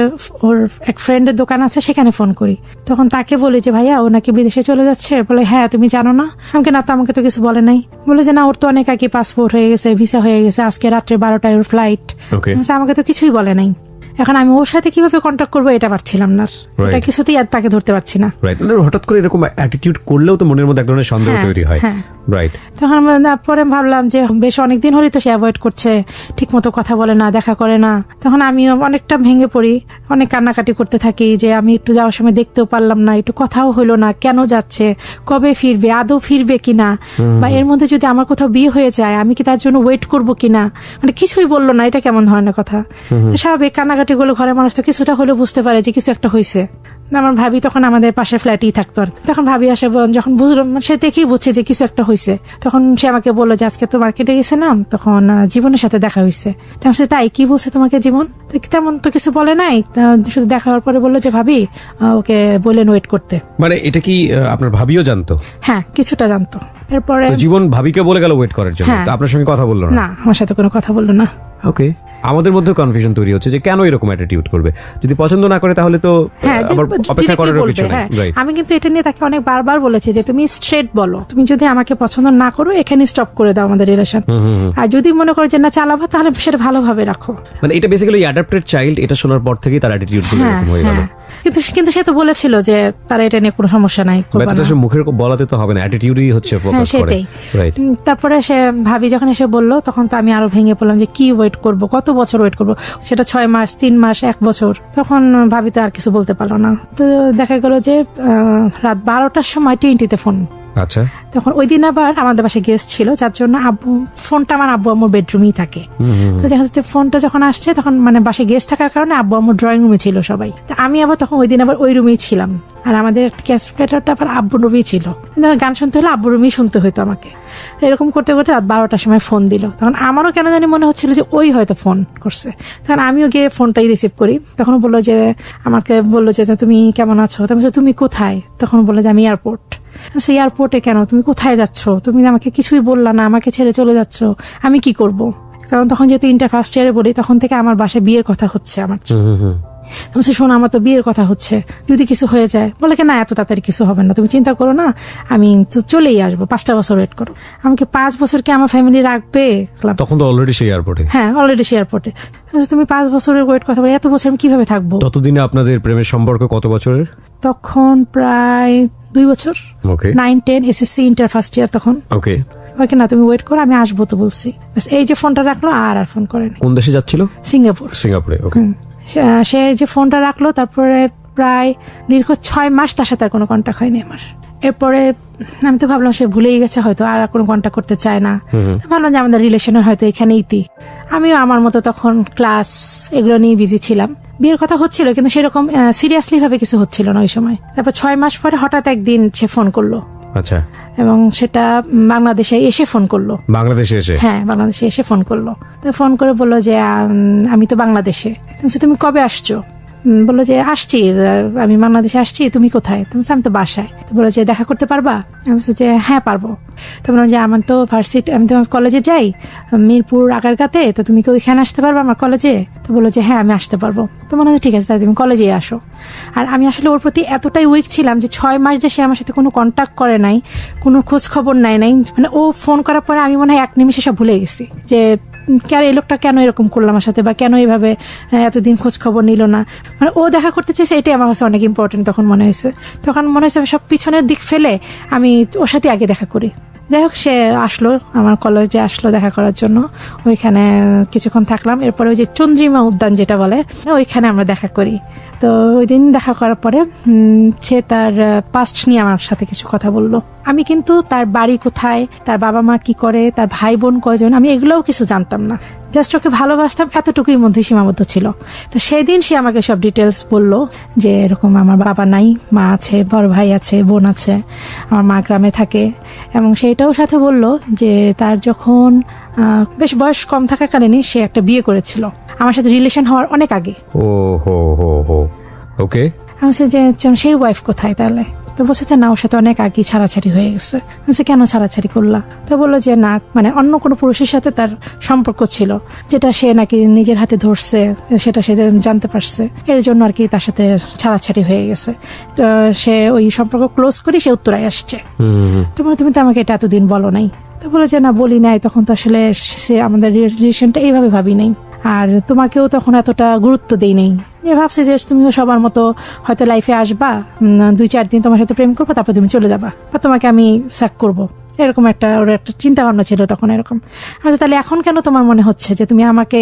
ওর এক ফ্রেন্ডের দোকান আছে সেখানে ফোন করি। তখন তাকে বলি যে ভাইয়া ও নাকি বিদেশে চলে যাচ্ছে। বলে হ্যাঁ তুমি জানো না? আমাকে না, তো আমাকে তো কিছু বলে নাই। বলে যে না, ওর তো অনেক আগে পাসপোর্ট হয়ে গেছে, ভিসা হয়ে গেছে, আজকে রাত্রে 12টায় ওর ফ্লাইট। আমাকে তো কিছুই বলে নাই। এখন আমি ওর সাথে কিভাবে কন্ট্যাক্ট করবো এটা পারছিলাম না, এটা কিছুতেই আর তাকে ধরতে পারছি না। হঠাৎ করে এরকম অ্যাটিটিউড করলেও তো মনের মধ্যে এক ধরনের সন্দেহ তৈরি হয়। রাইট। তখন পরে ভাবলাম যে বেশ অনেকদিন হলেই তো সে অ্যাভয়েড করছে, ঠিক মতো কথা বলে না, দেখা করে না। তখন আমি অনেকটা ভেঙে পড়ি, অনেক কান্নাকাটি করতে থাকি যে আমি একটু যাওয়ার সময় দেখতেও পারলাম না, একটু কথাও হলো না, কেন যাচ্ছে, কবে ফিরবে, আদৌ ফিরবে কিনা, বা এর মধ্যে যদি আমার কোথাও বিয়ে হয়ে যায় আমি কি তার জন্য ওয়েট করবো কিনা, মানে কিছুই বললো না, এটা কেমন ধরনের কথা। স্বাভাবিক কান্নাকাটি গুলো ঘরের মানুষ তো কিছুটা হলেও বুঝতে পারে যে কিছু একটা হয়েছে। আমার ভাবি তখন আমাদের পাশে ফ্ল্যাটেই থাকতো, আর তখন ভাবি আসে, যখন বুঝলাম সে দেখেই বুঝছে যে কিছু একটা হয়েছে, তখন সে আমাকে বললো যে আজকে তো মার্কেটে গেছিলাম, তখন জীবনের সাথে দেখা হয়েছে। তাই কি বলছে তোমাকে জীবন? তেমন তো কিছু বলে নাই, শুধু দেখা হওয়ার পরে বললো যে ভাবি ওকে বললেন ওয়েট করতে। মানে এটা কি আপনার ভাবিও জানতো? হ্যাঁ, কিছুটা জানতো। এরপরে জীবন ভাবিকে বলে গেল ওয়েট করার জন্য, আপনার সঙ্গে কথা বললো না? আমার সাথে কোনো কথা বললো না। ওকে। আমাদের মধ্যে কনফিউশন তৈরি হচ্ছে যে কেন এরকম অ্যাটিটিউড করবে, যদি পছন্দ না করে তাহলে তো আবার অপেক্ষা করার কিছু নেই। আমি কিন্তু এটা নিয়ে তাকে অনেক বারবার বলেছি যে তুমি স্ট্রেট বলো, তুমি যদি আমাকে পছন্দ না করো এখানে স্টপ করে দাও আমাদের রিলেশন, আর যদি মনে করো যে না চালাবা তাহলে সেটা ভালোভাবে রাখো। মানে এটা বেসিক্যালি অ্যাডাপ্টেড চাইল্ড, এটা শোনার পর থেকেই তার অ্যাটিটিউড গুলো এরকম হয়ে গেল। কিন্তু সে তো বলেছিল যে তার এটা নিয়ে কোনো সমস্যা নাই, মুখের বলাতে তো হবে না, অ্যাটিটিউডই হচ্ছে ফোকাস করে। তারপরে সে ভাবি যখন এসে বললো তখন তো আমি আরো ভেঙে পড়লাম যে কি ওয়েট করব, কত বছর ওয়েট করব, সেটা 6 মাস, 3 মাস, 1 বছর। তখন ভাবি তো আর কিছু বলতে পারলো না। তো দেখা গেল যে রাত 12টার সময় টিএনটিতে ফোন। আচ্ছা। তখন ওই দিন আবার আমাদের বাসায় গেস্ট ছিল, যার জন্য ফোনটা আমার আব্বু আম্মুর বেডরুমেই থাকে। তো দেখা যাচ্ছে ফোনটা যখন আসছে তখন মানে বাসায় গেস্ট থাকার কারণে আব্বু আম্মুর ড্রয়িং রুমে ছিল সবাই, আমি আবার তখন ওই দিন আবার ওই রুমেই ছিলাম, আর আমাদের ক্যাসেট প্লেয়ারটা আবার আব্বুর রুমেই ছিল। গান শুনতে হলে আব্বুর রুমেই শুনতে হতো আমাকে। এরকম করতে করতে রাত 12টার সময় ফোন দিল। তখন আমারও কেন জানি মনে হচ্ছিল যে ওই হয়তো ফোন করছে। তখন আমিও গিয়ে ফোনটাই রিসিভ করি। তখন বললো যে আমাকে বললো যে তুমি কেমন আছো, তুমি কোথায়? তখন বললো যে আমি এয়ারপোর্ট। সেই এয়ারপোর্টে কেন, তুমি কোথায় যাচ্ছ? তুমি আমাকে কিছুই বললা না, আমাকে ছেড়ে চলে যাচ্ছ, আমি কি করব? কারণ তখন যেহেতু ইন্টার ফার্স্ট ইয়ারে বলি, তখন থেকে আমার বাসায় বিয়ের কথা হচ্ছে আমার। শোনো, আমার তো বিয়ের কথা হচ্ছে, যদি কিছু হয়ে যায়। বলে কি না, এত তাড়াতাড়ি কিছু হবে না, তুমি চিন্তা করো না, আমি তো চলেই আসবো, 5টা বছর ওয়েট করো। আমাকে 5 বছর কি আমার ফ্যামিলি রাখবে? তখন তো অলরেডি সেই এয়ারপোর্টে। হ্যাঁ, অলরেডি সেই এয়ারপোর্টে। তুমি 5 বছরের ওয়েট কথা বলে, এত বছর আমি কিভাবে থাকবো? ততদিনে আপনাদের প্রেমের সম্পর্ক কত বছরের? তখন প্রায় 2 বছর। 9, 10 এসএসসি ইন্টার ফার্স্ট ইয়ার তখন। ওকে। ওকে, না তুমি ওয়েট করো, আমি আসবো তো বলছি। এই যে ফোনটা রাখলো, আর ফোন করেনি। কোন দেশে যাচ্ছিল? সিঙ্গাপুরে। ওকে। সে যে ফোনটা রাখলো, তারপরে প্রায় দীর্ঘ 6 মাস তার সাথে আর কোনো কন্ট্যাক্ট হয়নি আমার। এরপরে আমি তো ভাবলাম সে ভুলেই গেছে, হয়তো আর কোনো কন্ট্যাক্ট করতে চায় না। ভাবলাম যে আমাদের রিলেশনের হয়তো এখানেই ইতি। আমিও আমার মতো তখন ক্লাস এগুলো নিয়ে বিজি ছিলাম। বিয়ের কথা হচ্ছিল কিন্তু সেরকম সিরিয়াসলি ভাবে কিছু হচ্ছিল না ওই সময়। তারপর 6 মাস পরে হঠাৎ একদিন সে ফোন করলো। আচ্ছা। এবং সেটা বাংলাদেশে এসে ফোন করলো। বাংলাদেশে এসে? হ্যাঁ, বাংলাদেশে এসে ফোন করলো। তো ফোন করে বললো যে আমি তো বাংলাদেশে। তুমি কবে আসছো? বললো যে আসছি, আমি বাংলাদেশে আসছি, তুমি কোথায়? আমি তো বাসায়। তো বললো যে দেখা করতে পারবা? আমি বলছি যে হ্যাঁ পারবো। তো বললাম যে আমার তো ভার্সিটি, আমি তো কলেজে যাই মিরপুর আগারগাঁতে, তো তুমি কি ওইখানে আসতে পারবা আমার কলেজে? তো বললো যে হ্যাঁ আমি আসতে পারবো। তো মনে হয় ঠিক আছে, তাই তুমি কলেজেই আসো। আর আমি আসলে ওর প্রতি এতটাই উইক ছিলাম যে 6 মাস যে সে আমার সাথে কোনো কন্ট্যাক্ট করে নাই, কোনো খোঁজ খবর নাই, মানে ও ফোন করার পরে আমি মনে হয় 1 নিমিষে সব ভুলে গেছি যে এই লোকটা কেন এরকম করলো আমার সাথে, বা কেন এইভাবে এতদিন খোঁজ খবর নিল না। মানে ও দেখা করতে চেয়েছে, এটাই আমার কাছে অনেক ইম্পর্টেন্ট তখন মনে হয়েছে। তখন মনে হয়েছে সব পিছনের দিক ফেলে আমি ওর সাথে আগে দেখা করি। যাই হোক, সে আসলো আমার কলেজে, আসলো দেখা করার জন্য। ওইখানে কিছুক্ষণ থাকলাম। এরপরে ওই যে চন্দ্রিমা উদ্যান যেটা বলে, ওইখানে আমরা দেখা করি। তো ওই দিন দেখা করার পরে সে তার পাস্ট নিয়ে আমার সাথে কিছু কথা বললো। আমি কিন্তু তার বাড়ি কোথায়, তার বাবা মা কি করে, তার ভাই বোন কয়জন, আমি এগুলোও কিছু জানতাম না। জাস্ট ওকে ভালোবাসতাম, এতটুকুই মধ্যে সীমাবদ্ধ ছিল। তো সেদিন সে আমাকে সব ডিটেলস বললো যে এরকম আমার বাবা নাই, মা আছে, বড় ভাই আছে, বোন আছে, আমার মা গ্রামে থাকে। এবং সেইটাও সাথে বললো যে তার যখন বেশ বয়স কম থাকাকালীনই সে একটা বিয়ে করেছিল আমার সাথে রিলেশন হওয়ার অনেক আগে। ও হো হো হো। ওকে। আমি বলছি যে সেই ওয়াইফ কোথায় তাহলে? তো বলছে না, ওর সাথে অনেক আগে ছাড়াছাড়ি হয়ে গেছে। বলছে কেন ছাড়াছাড়ি করলা? তো বললো যে না, মানে অন্য কোনো পুরুষের সাথে তার সম্পর্ক ছিল, যেটা সে নাকি নিজের হাতে ধরছে, সেটা সে জানতে পারছে, এর জন্য আর কি তার সাথে ছাড়াছাড়ি হয়ে গেছে। তো সে ওই সম্পর্ক ক্লোজ করে সে উত্তরায় আসছে। তুমি তো আমাকে এটা এতদিন বলো নাই। তো বলে যে না, বলি নাই, তখন তো আসলে সে আমাদের রিলেশনটা এইভাবে ভাবি নাই। আর তোমাকেও তখন এতটা গুরুত্ব দেই নেই, ভাবছি যে তুমিও সবার মতো হয়তো লাইফে আসবা, 2-4 দিন তোমার সাথে প্রেম করবো, তারপর তুমি চলে যাবা, বা তোমাকে আমি স্যাক করবো, এরকম একটা ওর একটা চিন্তা ভাবনা ছিল তখন এরকম। আচ্ছা, তাহলে এখন কেন তোমার মনে হচ্ছে যে তুমি আমাকে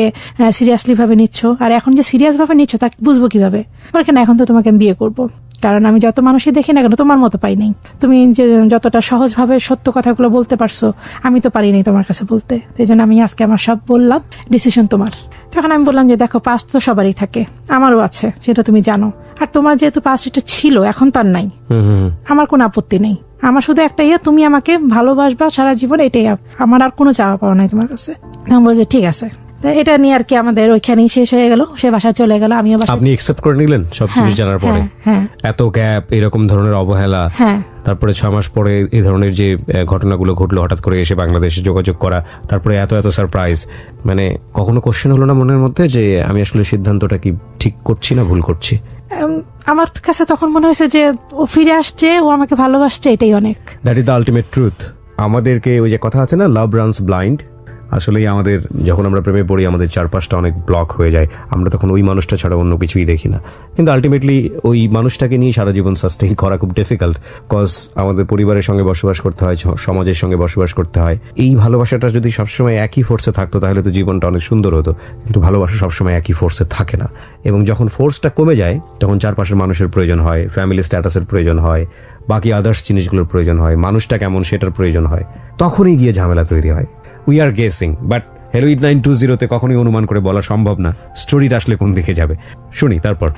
সিরিয়াসলি ভাবে নিচ্ছ, আর এখন যে সিরিয়াস ভাবে নিচ্ছ তা বুঝবো কিভাবে? বলে কেন, এখন তো তোমাকে আমি বিয়ে করবো, কারণ আমি যত মানুষই দেখি না কেন তোমার মতো পাই নাই, তুমি যে যতটা সহজভাবে সত্য কথাগুলো বলতে পারছো আমি তো পারি নাই তোমার কাছে বলতে, এই জন্য আমি আজকে আমার সব বললাম, ডিসিশন তোমার। তখন আমি বললাম যে দেখো, পাস্ট তো সবারই থাকে, আমারও আছে, সেটা তুমি জানো, আর তোমার যেহেতু পাস্ট এটা ছিল, এখন তো আর নাই, আমার কোনো আপত্তি নেই, আমার শুধু একটা তুমি আমাকে ভালোবাসবা সারা জীবন, এটাই আমার, আর কোনো চাওয়া পাওয়া নাই তোমার কাছে। আমি বলছি ঠিক আছে। এটা নিয়ে আর কি আমাদের ওইখানেই শেষ হয়ে গেল, সে বাসায় চলে গেল, আমিও বাসায়। আপনি একসেপ্ট করে নিলেন সব জিনিস জানার পরে? হ্যাঁ। এত গ্যাপ, এরকম ধরনের অবহেলা, তারপরে 6 মাস পরে এই ধরনের যে ঘটনাগুলো ঘটলো, হঠাৎ করে এসে বাংলাদেশে যোগাযোগ করা, তারপরে এত সারপ্রাইজ, মানে কখনো কোশ্চেন হলো না মনের মধ্যে যে আমি আসলে সিদ্ধান্তটা কি ঠিক করছি না ভুল করছি? আমার কাছে তখন মনে হয়েছে যে ও ফিরে আসছে, ও আমাকে ভালোবাসছে, এটাই অনেক। That is the ultimate truth. আমাদেরকে ওই যে কথা আছে না, লাভ রানস ব্লাইন্ড, আসলেই আমাদের যখন আমরা প্রেমে পড়ি আমাদের চারপাশটা অনেক ব্লক হয়ে যায়, আমরা তখন ওই মানুষটা ছাড়া অন্য কিছুই দেখি না। কিন্তু আলটিমেটলি ওই মানুষটাকে নিয়ে সারা জীবন সাস্টেইন করা খুব ডিফিকাল্ট, কজ আমাদের পরিবারের সঙ্গে বসবাস করতে হয়, সমাজের সঙ্গে বসবাস করতে হয়। এই ভালোবাসাটা যদি সবসময় একই ফোর্সে থাকতো তাহলে তো জীবনটা অনেক সুন্দর হতো, কিন্তু ভালোবাসা সবসময় একই ফোর্সে থাকে না, এবং যখন ফোর্সটা কমে যায় তখন চারপাশের মানুষের প্রয়োজন হয়, ফ্যামিলি স্ট্যাটাসের প্রয়োজন হয়, বাকি আদার্স জিনিসগুলোর প্রয়োজন হয়, মানুষটা কেমন সেটার প্রয়োজন হয়, তখনই গিয়ে ঝামেলা তৈরি হয়। We are guessing, but hello 8920 কখনোই অনুমান করে বলা সম্ভব না স্টোরিটা আসলে কোন দিকে যাবে। শুনি তারপর।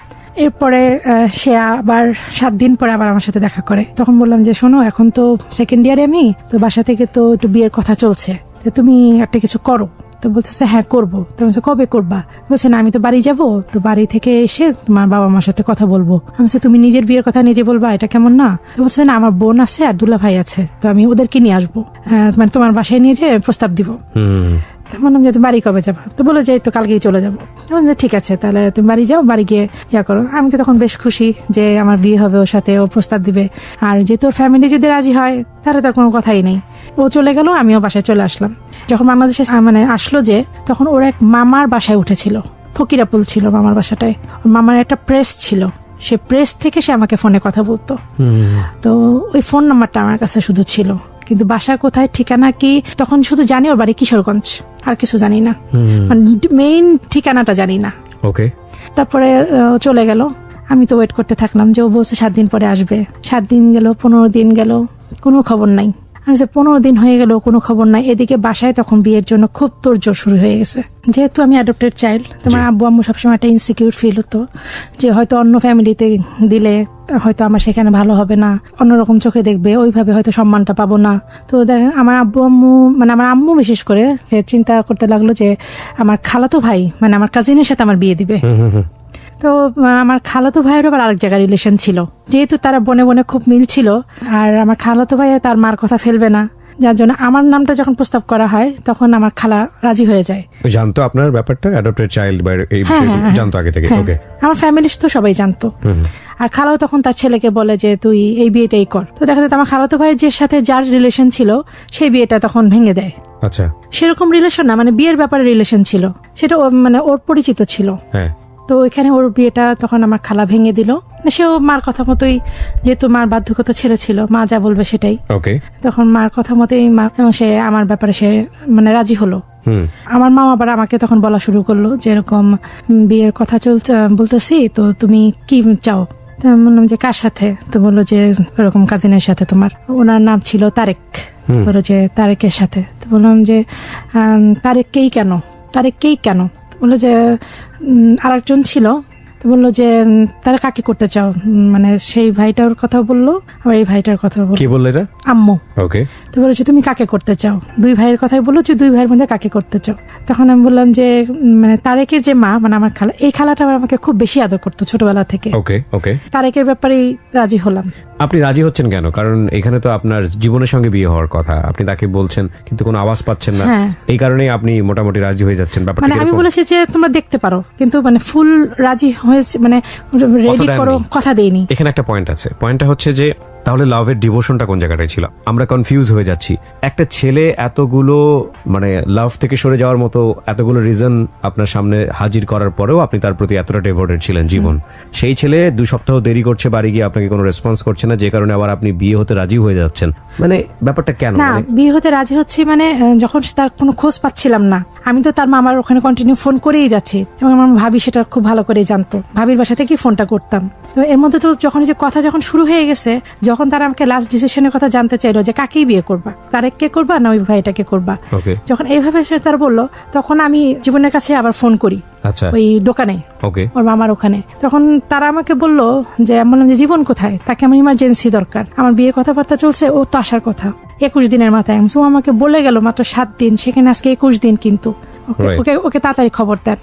এরপরে সে আবার 7 দিন পরে আবার আমার সাথে দেখা করে। তখন বললাম যে শোনো, এখন তো 2nd ইয়ারে আমি, তো বাসা থেকে তো একটু বিয়ের কথা চলছে, তো তুমি একটা কিছু করো। তো বলতেছে হ্যাঁ করবো। তো বলছে কবে করবা? বলছে না, আমি তো বাড়ি যাব, তো বাড়ি থেকে এসে তোমার বাবা মার সাথে কথা বলবো। আমি বলছি তুমি নিজের বিয়ের কথা নিজে বলবা, এটা কেমন না? তো বলছে না, আমার বোন আছে আর দুলা ভাই আছে, তো আমি ওদেরকে নিয়ে আসবো, মানে তোমার বাসায় নিয়ে যেয়ে প্রস্তাব দিব। বললাম যে তুমি বাড়ি কবে যাবা? তো বলো যে তো কালকেই চলে যাবো। ঠিক আছে, তাহলে তুমি বাড়ি যাও, বাড়ি গিয়ে ইয়া করো। আমি তো তখন বেশ খুশি যে আমার বিয়ে হবে, ওর সাথে ও প্রস্তাব দিবে, আর যেহেতু ওর ফ্যামিলি যদি রাজি হয় তাহলে তার কোনো কথাই নেই। ও চলে গেল, আমিও বাসায় চলে আসলাম। যখন বাংলাদেশে মানে আসলো যে, তখন ওর এক মামার বাসায় উঠেছিল, ফকিরাপুল ছিল মামার বাসাটায়। ওর মামার একটা প্রেস ছিল, সে প্রেস থেকে সে আমাকে ফোনে কথা বলতো। তো ওই ফোন নাম্বারটা আমার কাছে শুধু ছিল, কিন্তু বাসা কোথায়, ঠিকানা কি, তখন শুধু জানি ওর বাড়ি কিশোরগঞ্জ, আর কিছু জানি না, মানে মেইন ঠিকানাটা জানি না। ওকে। তারপরে চলে গেল, আমি তো ওয়েট করতে থাকলাম যে ও বলছে 7 দিন পরে আসবে। 7 দিন গেল, 15 দিন গেল, কোনো খবর নাই। আমি 15 দিন হয়ে গেল, কোনো খবর নাই। এদিকে বাসায় তখন বিয়ের জন্য খুব তোড়জোড় শুরু হয়ে গেছে। যেহেতু আমি অ্যাডপ্টেড চাইল্ড, তোমার আব্বু আম্মু সবসময় একটা ইনসিকিউর ফিল হতো যে হয়তো অন্য ফ্যামিলিতে দিলে হয়তো আমার সেখানে ভালো হবে না, অন্যরকম চোখে দেখবে, ওইভাবে হয়তো সম্মানটা পাবো না। তো আমার আব্বু আম্মু, মানে আমার আম্মু বিশেষ করে চিন্তা করতে লাগলো যে আমার খালাতো ভাই, মানে আমার কাজিনের সাথে আমার বিয়ে দিবে। তো আমার খালাতো ভাইয়ের আবার আরেক জায়গায় রিলেশন ছিল, যেহেতু তারা বনে বনে খুব মিল ছিল, আর আমার খালাতো ভাই তার মার কথা ফেলবে না, যার জন্য আমার নামটা যখন প্রস্তাব করা হয় তখন আমার খালা রাজি হয়ে যায়। জানতো আপনার ব্যাপারটা, অ্যাডপ্টেড চাইল্ড বা এই বিষয়ে জানতো আগে থেকে? ওকে। আমার ফ্যামিলি তো সবাই জানতো, আর খালাও তখন তার ছেলেকে বলে যে তুই এই বিয়েটাই কর। তো দেখা যাচ্ছে আমার খালাতো ভাইয়ের যে সাথে যার রিলেশন ছিল সেই বিয়েটা তখন ভেঙে দেয়। আচ্ছা। সেরকম রিলেশন না, মানে বিয়ের ব্যাপারে রিলেশন ছিল, সেটা মানে ওর পরিচিত ছিল। হ্যাঁ। তো ওইখানে ওর বিয়েটা তখন আমার খালা ভেঙে দিল। সেও মার কথা মতোই, যেহেতু মার বাধ্যগত ছেলে ছিল, মা যা বলবে সেটাই। তখন মার কথা মতোই মা, এবং সে আমার ব্যাপারে সে মানে রাজি হলো। আমার মা আবার আমাকে তখন বলা শুরু করলো যে এরকম বিয়ের কথা চলছে, বলতেছি, তো তুমি কি চাও? বললাম যে কার সাথে? তো বললো যে এরকম কাজিনের সাথে তোমার। ওনার নাম ছিল তারেক। বললো যে তারেকের সাথে। তো বললাম যে তারেককেই কেন? তারেককেই কেন? বললো যে আরেকজন ছিল। তো বললো যে তারা কাকে করতে চাও? মানে সেই ভাইটার কথা বললো, আবার এই ভাইটার কথা বললো। কি বললো এটা? আম্মু। ওকে। তো বললো যে তুমি কাকে করতে চাও? 2 ভাইয়ের কথাই বললো যে 2 ভাইয়ের মধ্যে কাকে করতে চাও? তখন আমি বললাম যে মানে তারেকের যে মা, মানে আমার খালা, এই খালাটা আমাকে খুব বেশি আদর করতো ছোটবেলা থেকে। ওকে ওকে। তারেকের ব্যাপারেই রাজি হলাম। আপনি রাজি হচ্ছেন কেন? কারণ এখানে তো আপনার জীবনের সঙ্গে বিয়ে হওয়ার কথা, আপনি তাকে বলছেন কিন্তু কোনো আওয়াজ পাচ্ছেন না, এই কারণেই আপনি মোটামুটি রাজি হয়ে যাচ্ছেন। ব্যাপারটা মানে আমি বলেছি যে তোমরা দেখতে পারো, কিন্তু মানে ফুল রাজি হয়েছে, মানে রেডি করো কথা দেইনি। এখানে একটা পয়েন্ট আছে। পয়েন্টটা হচ্ছে যে তাহলে লাভের ডিভোশনটা কোন জায়গাটায় ছিল? আমরা কনফিউজ হয়ে যাচ্ছি। একটা ছেলে এতগুলো মানে লাভ থেকে সরে যাওয়ার মতো এতগুলো রিজন আপনার সামনে হাজির করার পরেও আপনি তার প্রতি এতটা ডেভোটেড ছিলেন জীবন, সেই ছেলে 2 সপ্তাহ দেরি করছে বাড়ি গিয়ে, আপনাকে কোনো রেসপন্স করছে না, যে কারণে আবার আপনি বিয়ে হতে রাজি হয়ে যাচ্ছেন, মানে ব্যাপারটা কেন? না, বিয়ে হতে রাজি হচ্ছি মানে যখন তার কোনো খোঁজ পাচ্ছিলাম না, আমি তো তার মামার ওখানে কন্টিনিউ ফোন করেই যাচ্ছি এবং আমার ভাবি সেটা খুব ভালো করে জানতো, ভাবির বাসা থেকেই ফোনটা করতাম। তো এর মধ্যে তো যখন যে কথা যখন শুরু হয়ে গেছে, যখন তারা আমাকে লাস্ট ডিসিশনের কথা জানতে চাইলো যে কাকেই বিয়ে করবা, তারেককে করবা না ওই ভাইটাকে করবা, যখন এইভাবে সে তার বললো, তখন আমি জীবনের কাছে আবার ফোন করি ওই দোকানে ওর মামার ওখানে। তখন তারা আমাকে বললো যে, আমি বললাম যে জীবন কোথায়, তাকে আমার ইমার্জেন্সি দরকার, আমার বিয়ের কথাবার্তা চলছে, ও তো আসার কথা 21 দিনের মাথায়। ও আমাকে বলে গেল মাত্র 7 দিন, সেখানে আজকে 21 দিন, কিন্তু ওকে তাড়াতাড়ি খবর দেন।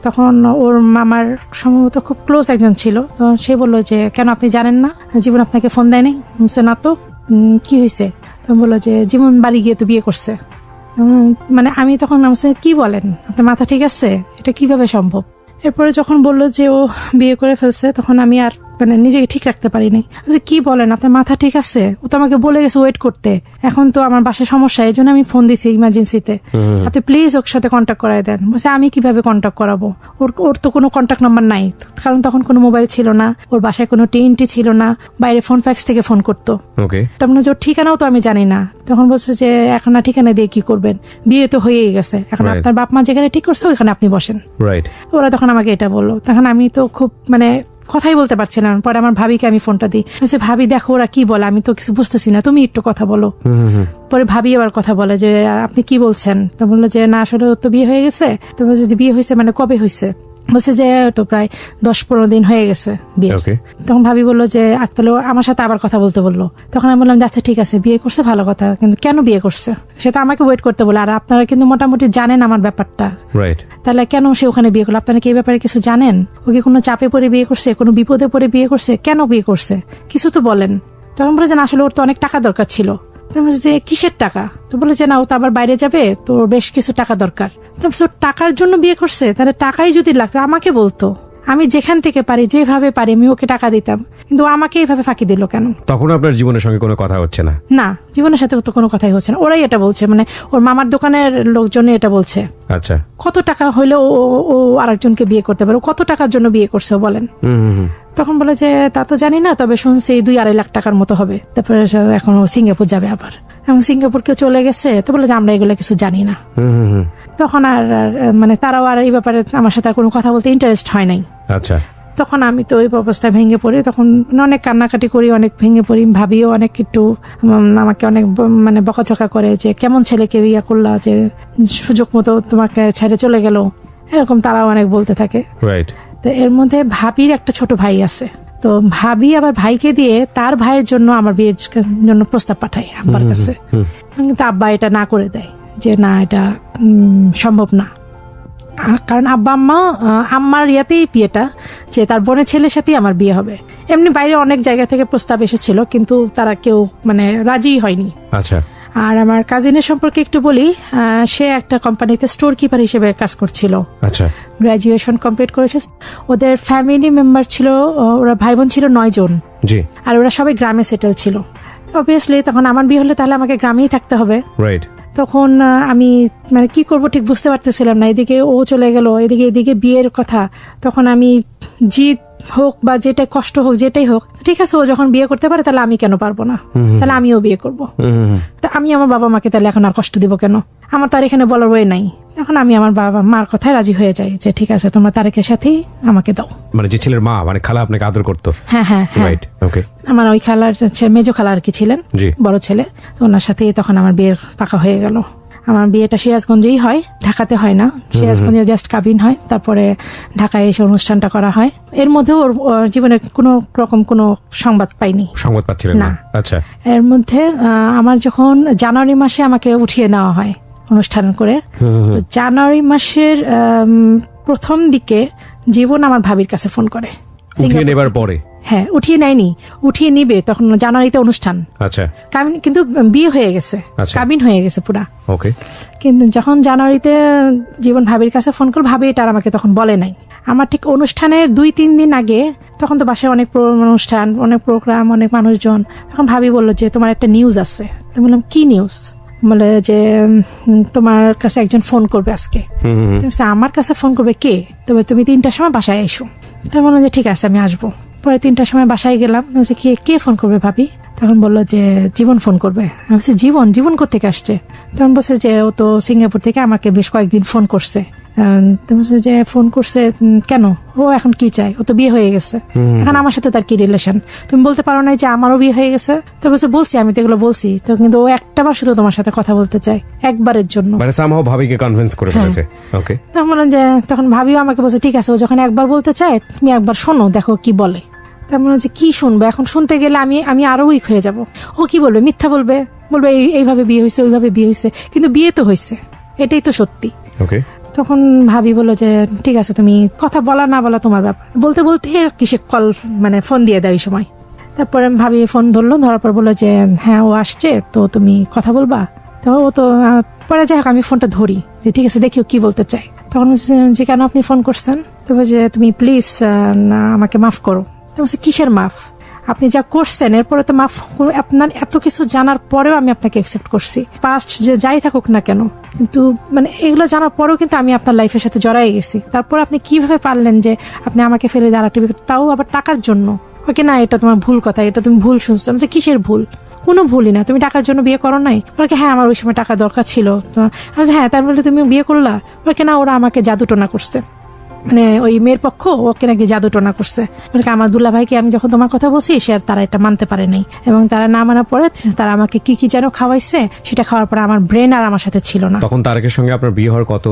তখন ওর মামার সম্ভবত খুব ক্লোজ একজন ছিল, তো সে বললো যে কেন আপনি জানেন না, জীবন আপনাকে ফোন দেয়নি? না তো, কি হয়েছে? তো বললো যে জীবন বাড়ি গিয়ে তো বিয়ে করছে। মানে আমি তখন কি বলেন, আপনার মাথা ঠিক আছে? এটা কিভাবে সম্ভব? এরপরে যখন বললো যে ও বিয়ে করে ফেলছে, তখন আমি আর মানে নিজেকে ঠিক রাখতে পারিনি। কি বলেন, আপনার মাথা ঠিক আছে? ও তো আমাকে বলে গেছে ওয়েট করতে, এখন তো আমার বাসায় সমস্যা, এই জন্য আমি ফোন দিছি ইমার্জেন্সিতে, আপনি প্লিজ ওর সাথে কন্ট্যাক্ট করাই দেন। বলছে আমি কিভাবে কন্ট্যাক্ট করাবো, ওর তো কোনো কন্ট্যাক্ট নাম্বার নাই, কারণ তখন কোনো মোবাইল ছিল না, ওর বাসায় কোনো টিএনটি ছিল না, বাইরে ফোন ফ্যাক্স থেকে ফোন করতো। তার মানে ওর ঠিকানাও তো আমি জানি না। তখন বলছে যে এখন না ঠিকানা দিয়ে কি করবেন, বিয়ে তো হয়েই গেছে, এখন আপনার বাপ মা যেখানে ঠিক করছে ওইখানে আপনি বসেন। ওরা তখন আমাকে এটা বললো, তখন আমি তো খুব মানে কথাই বলতে পারছিলাম। পরে আমার ভাবিকে আমি ফোনটা দিই, ভাবি দেখো ওরা কি বলে, আমি তো কিছু বুঝতেছি না, তুমি একটু কথা বলো। পরে ভাবি আবার কথা বলে যে আপনি কি বলছেন? তো বললো যে না আসলে তো বিয়ে হয়ে গেছে। তো যদি বিয়ে হয়েছে মানে কবে হয়েছে? বলছে যে তো প্রায় 10-15 দিন হয়ে গেছে বিয়ে। তখন ভাবি বললো যে তাহলে আমার সাথে আবার কথা বলতে বললো। তখন আমি বললাম যে আচ্ছা ঠিক আছে, বিয়ে করছে ভালো কথা, কিন্তু কেন বিয়ে করছে সেটা আমাকে ওয়েট করতে বলে, আর আপনারা কিন্তু মোটামুটি জানেন আমার ব্যাপারটা, তাহলে কেন সে ওখানে বিয়ে করলো? আপনারা কি এই ব্যাপারে কিছু জানেন? ওকে কোনো চাপে পড়ে বিয়ে করছে, কোনো বিপদে পড়ে বিয়ে করছে? কেন বিয়ে করছে কিছু তো বলেন। তখন বলে যে আসলে ওর তো অনেক টাকা দরকার ছিল। যে কিসের টাকা? তো বলে যে না ও তো আবার বাইরে যাবে, তো বেশ কিছু টাকা দরকার। টাকার জন্য বিয়ে করছে? তাহলে টাকাই যদি লাগতো আমাকে বলতো, আমি যেখান থেকে পারি যেভাবে পারি আমি ওকে টাকা দিতাম, কিন্তু আমাকে এইভাবে ফাঁকি দিল কেন? তখন আপনার জীবনের সঙ্গে কোনো কথা হচ্ছে না? না, জীবনের সাথে তো কোনো কথাই হচ্ছে না। ওরাই এটা বলছে, মানে ওর মামার দোকানের লোকজন এটা বলছে। আচ্ছা, কত টাকা হইলে ও আরেকজনকে বিয়ে করতে পারে? কত টাকার জন্য বিয়ে করছে বলেন? তখন বলে যে তা তো জানি না, তবে শুনছি 2-2.5 লাখ টাকার মতো হবে। তারপরে এখন ও সিঙ্গাপুর যাবে, আবার এখন সিঙ্গাপুর কেউ চলে গেছে। তো বলে যে আমরা এগুলো কিছু জানি না। তখন আর মানে তারাও আর এই ব্যাপারে আমার সাথে কোনো কথা বলতে ইন্টারেস্ট হয় নাই। আচ্ছা, তখন আমি তো ওই অবস্থায় ভেঙে পড়ি, তখন অনেক কান্নাকাটি করি, অনেক ভেঙে পড়ি। ভাবিও অনেক একটু আমাকে অনেক মানে বকাঝকা করে যে কেমন ছেলেকে বিয়ে করলা, যে সুযোগ মতো তোমাকে ছেড়ে চলে গেল, এরকম তারাও অনেক বলতে থাকে। তো এর মধ্যে ভাবির একটা ছোট ভাই আছে, তো ভাবি আবার ভাইকে দিয়ে তার ভাইয়ের জন্য আমার বিয়ের জন্য প্রস্তাব পাঠায় আব্বার কাছে, কিন্তু আব্বা এটা না করে দেয় যে না এটা সম্ভব না, কারণ আব্বা আম্মার ইয়াতেই বিয়েটা, যে তার বোনের ছেলের সাথেই আমার বিয়ে হবে। এমনি বাইরে অনেক জায়গা থেকে প্রস্তাব এসেছিল, কিন্তু তারা কেউ মানে রাজি হয়নি। আচ্ছা, আর আমার কাজিনের সম্পর্কে একটু বলি, সে একটা কোম্পানিতে স্টোর কিপার হিসেবে কাজ করছিল। আচ্ছা, গ্রাজুয়েশন কমপ্লিট করেছে। ওদের ফ্যামিলি মেম্বার ছিল, ওরা ভাই বোন ছিল 9 জন, আর ওরা সবাই গ্রামে সেটেল ছিল। অবভিয়াসলি তখন আমার বিয়ে হলে তাহলে আমাকে গ্রামেই থাকতে হবে। তখন আমি মানে কি করব ঠিক বুঝতে পারতেছিলাম না। এদিকে ও চলে গেল, এদিকে বিয়ের কথা। তখন আমি জিদ হোক বা যেটাই কষ্ট হোক যেটাই হোক, ঠিক আছে ও যখন বিয়ে করতে পারে তাহলে আমি কেন পারবো না, তাহলে আমিও বিয়ে করবো। তা আমি আমার বাবা মাকে তাহলে এখন আর কষ্ট দিব কেন? আমার তো আর এখানে বলার ওয়ে নাই। এখন আমি আমার বাবা মার কথায় রাজি হয়ে যাই যে ঠিক আছে তোমরা তারেকের সাথেই আমাকে দাও। মানে যে ছেলের মা মানে খালা আপনাকে আদর করতো? হ্যাঁ হ্যাঁ, আমার ওই খালার মেজো খালা আর কি ছিলেন, বড় ছেলে, তো ওনার সাথেই তখন আমার বিয়ের পাকা হয়ে গেল। আমার বিয়েটা সিরাজগঞ্জেই হয়, ঢাকাতে হয় না। সিরাজগঞ্জে জাস্ট কাবিন হয়, তারপরে ঢাকায় এসে অনুষ্ঠানটা করা হয়। এর মধ্যে ওর জীবনে কোনো রকম কোনো সংবাদ পাইনি। সংবাদ পাচ্ছিলেন না? আচ্ছা, এর মধ্যে আমার যখন জানুয়ারি মাসে আমাকে উঠিয়ে নেওয়া হয় অনুষ্ঠান করে, জানুয়ারি মাসের প্রথম দিকে জীবন আমার ভাবির কাছে ফোন করে। উঠিয়ে নেবার পরে? হ্যাঁ, উঠিয়ে নেয়নি, উঠিয়ে নিবে তখন জানুয়ারিতে অনুষ্ঠান। আচ্ছা, কিন্তু বিয়ে হয়ে গেছে, কাবিন হয়ে গেছে পুরা। ওকে, কিন্তু যখন জানুয়ারিতে জীবন ভাবির কাছে ফোন করে, ভাবি এটা আমাকে তখন বলে নাই। আমার ঠিক অনুষ্ঠানের 2-3 দিন আগে তখন তো বাসায় অনেক অনুষ্ঠান, অনেক প্রোগ্রাম, অনেক মানুষজন। তখন ভাবি বললো যে তোমার একটা নিউজ আছে। তো বললাম কি নিউজ? বলে যে তোমার কাছে একজন ফোন করবে আজকে। আমার কাছে ফোন করবে কে? তবে তুমি 3টার সময় বাসায় এসো। তো বললাম যে ঠিক আছে আমি আসবো। পরে 3টার সময় বাসায় গেলাম। কে ফোন করবে ভাবি? তখন বললো যে জীবন ফোন করবে। আমি বলছি জীবন কোথেকে আসছে? তখন বলছে যে ও তো সিঙ্গাপুর থেকে আমাকে বেশ কয়েকদিন ফোন করছে। যে ফোন করছে কেন? ও এখন কি চায়? ও তো বিয়ে হয়ে গেছে, এখন আমার সাথে তার কি রিলেশন? তুমি বলতে পারো না যে আমারও বিয়ে হয়ে গেছে? তো বলছি আমি তো এগুলো বলছি তো, কিন্তু ও একটাবার শুধু তোমার সাথে কথা বলতে চায়, একবারের জন্য। মানে সামহাও ভাবিকে কনভিন্স করে ফেলেছে। ওকে, তখন বললাম যে তখন ভাবিও আমাকে বলছে ঠিক আছে, ও যখন একবার বলতে চায় তুমি একবার শোনো, দেখো কি বলে। তার মনে হচ্ছে কি শুনবো এখন? শুনতে গেলে আমি আরো উইক হয়ে যাব। ও কি বলবে? মিথ্যা বলবে এইভাবে বিয়ে হয়েছে, ওইভাবে বিয়ে হয়েছে, কিন্তু বিয়ে তো হয়েছে, এটাই তো সত্যি। ওকে, তখন ভাবি বললো যে ঠিক আছে, তুমি কথা বলা না বলা তোমার ব্যাপার। বলতে বলতে কিসে কল মানে ফোন দিয়ে দেয় ওই সময়। তারপরে ভাবি ফোন ধরলো, ধরার পর বললো যে হ্যাঁ ও আসছে, তো তুমি কথা বলবা। তো ও তো পরে যাই হোক আমি ফোনটা ধরি যে ঠিক আছে দেখিও কি বলতে চাই। তখন যে কেন আপনি ফোন করছেন? তো যে তুমি প্লিজ আমাকে মাফ করো। তো কিসের মাফ? আপনি যা করছেন এরপরে তো মাফ। আপনার এত কিছু জানার পরেও আমি আপনাকে অ্যাকসেপ্ট করছি, পাস্ট যে যাই থাকুক না কেন, কিন্তু মানে এগুলো জানার পরেও কিন্তু আমি আপনার লাইফের সাথে জড়াই গেছি। তারপর আপনি কিভাবে পারলেন যে আপনি আমাকে ফেলে দিয়ে আরেকটা, তাও আবার টাকার জন্য? ওকে না, এটা তোমার ভুল কথা, এটা তুমি ভুল শুনছো। আমি কিসের ভুল? কোনো ভুলই না, তুমি টাকার জন্য বিয়ে করো নাই? বলকে হ্যাঁ আমার ওই সময় টাকা দরকার ছিল। হ্যাঁ তার বলে তুমি বিয়ে করলা? বলকে না, ওরা আমাকে জাদুটোনা করছে, মানে ওই মেয়ের পক্ষ ওকে নাকি জাদুটোনা করছে। আমার দুলা ভাইকে আমি যখন তোমার কথা বলছি সে আর তারা এটা মানতে পারে নাই, এবং তারা না মানার পরে তারা আমাকে কি যেন খাওয়াইছে, সেটা খাওয়ার পরে আমার ব্রেন আর আমার সাথে ছিল না। তখন তারেকের সঙ্গে আপনার বিয়ে হওয়ার কত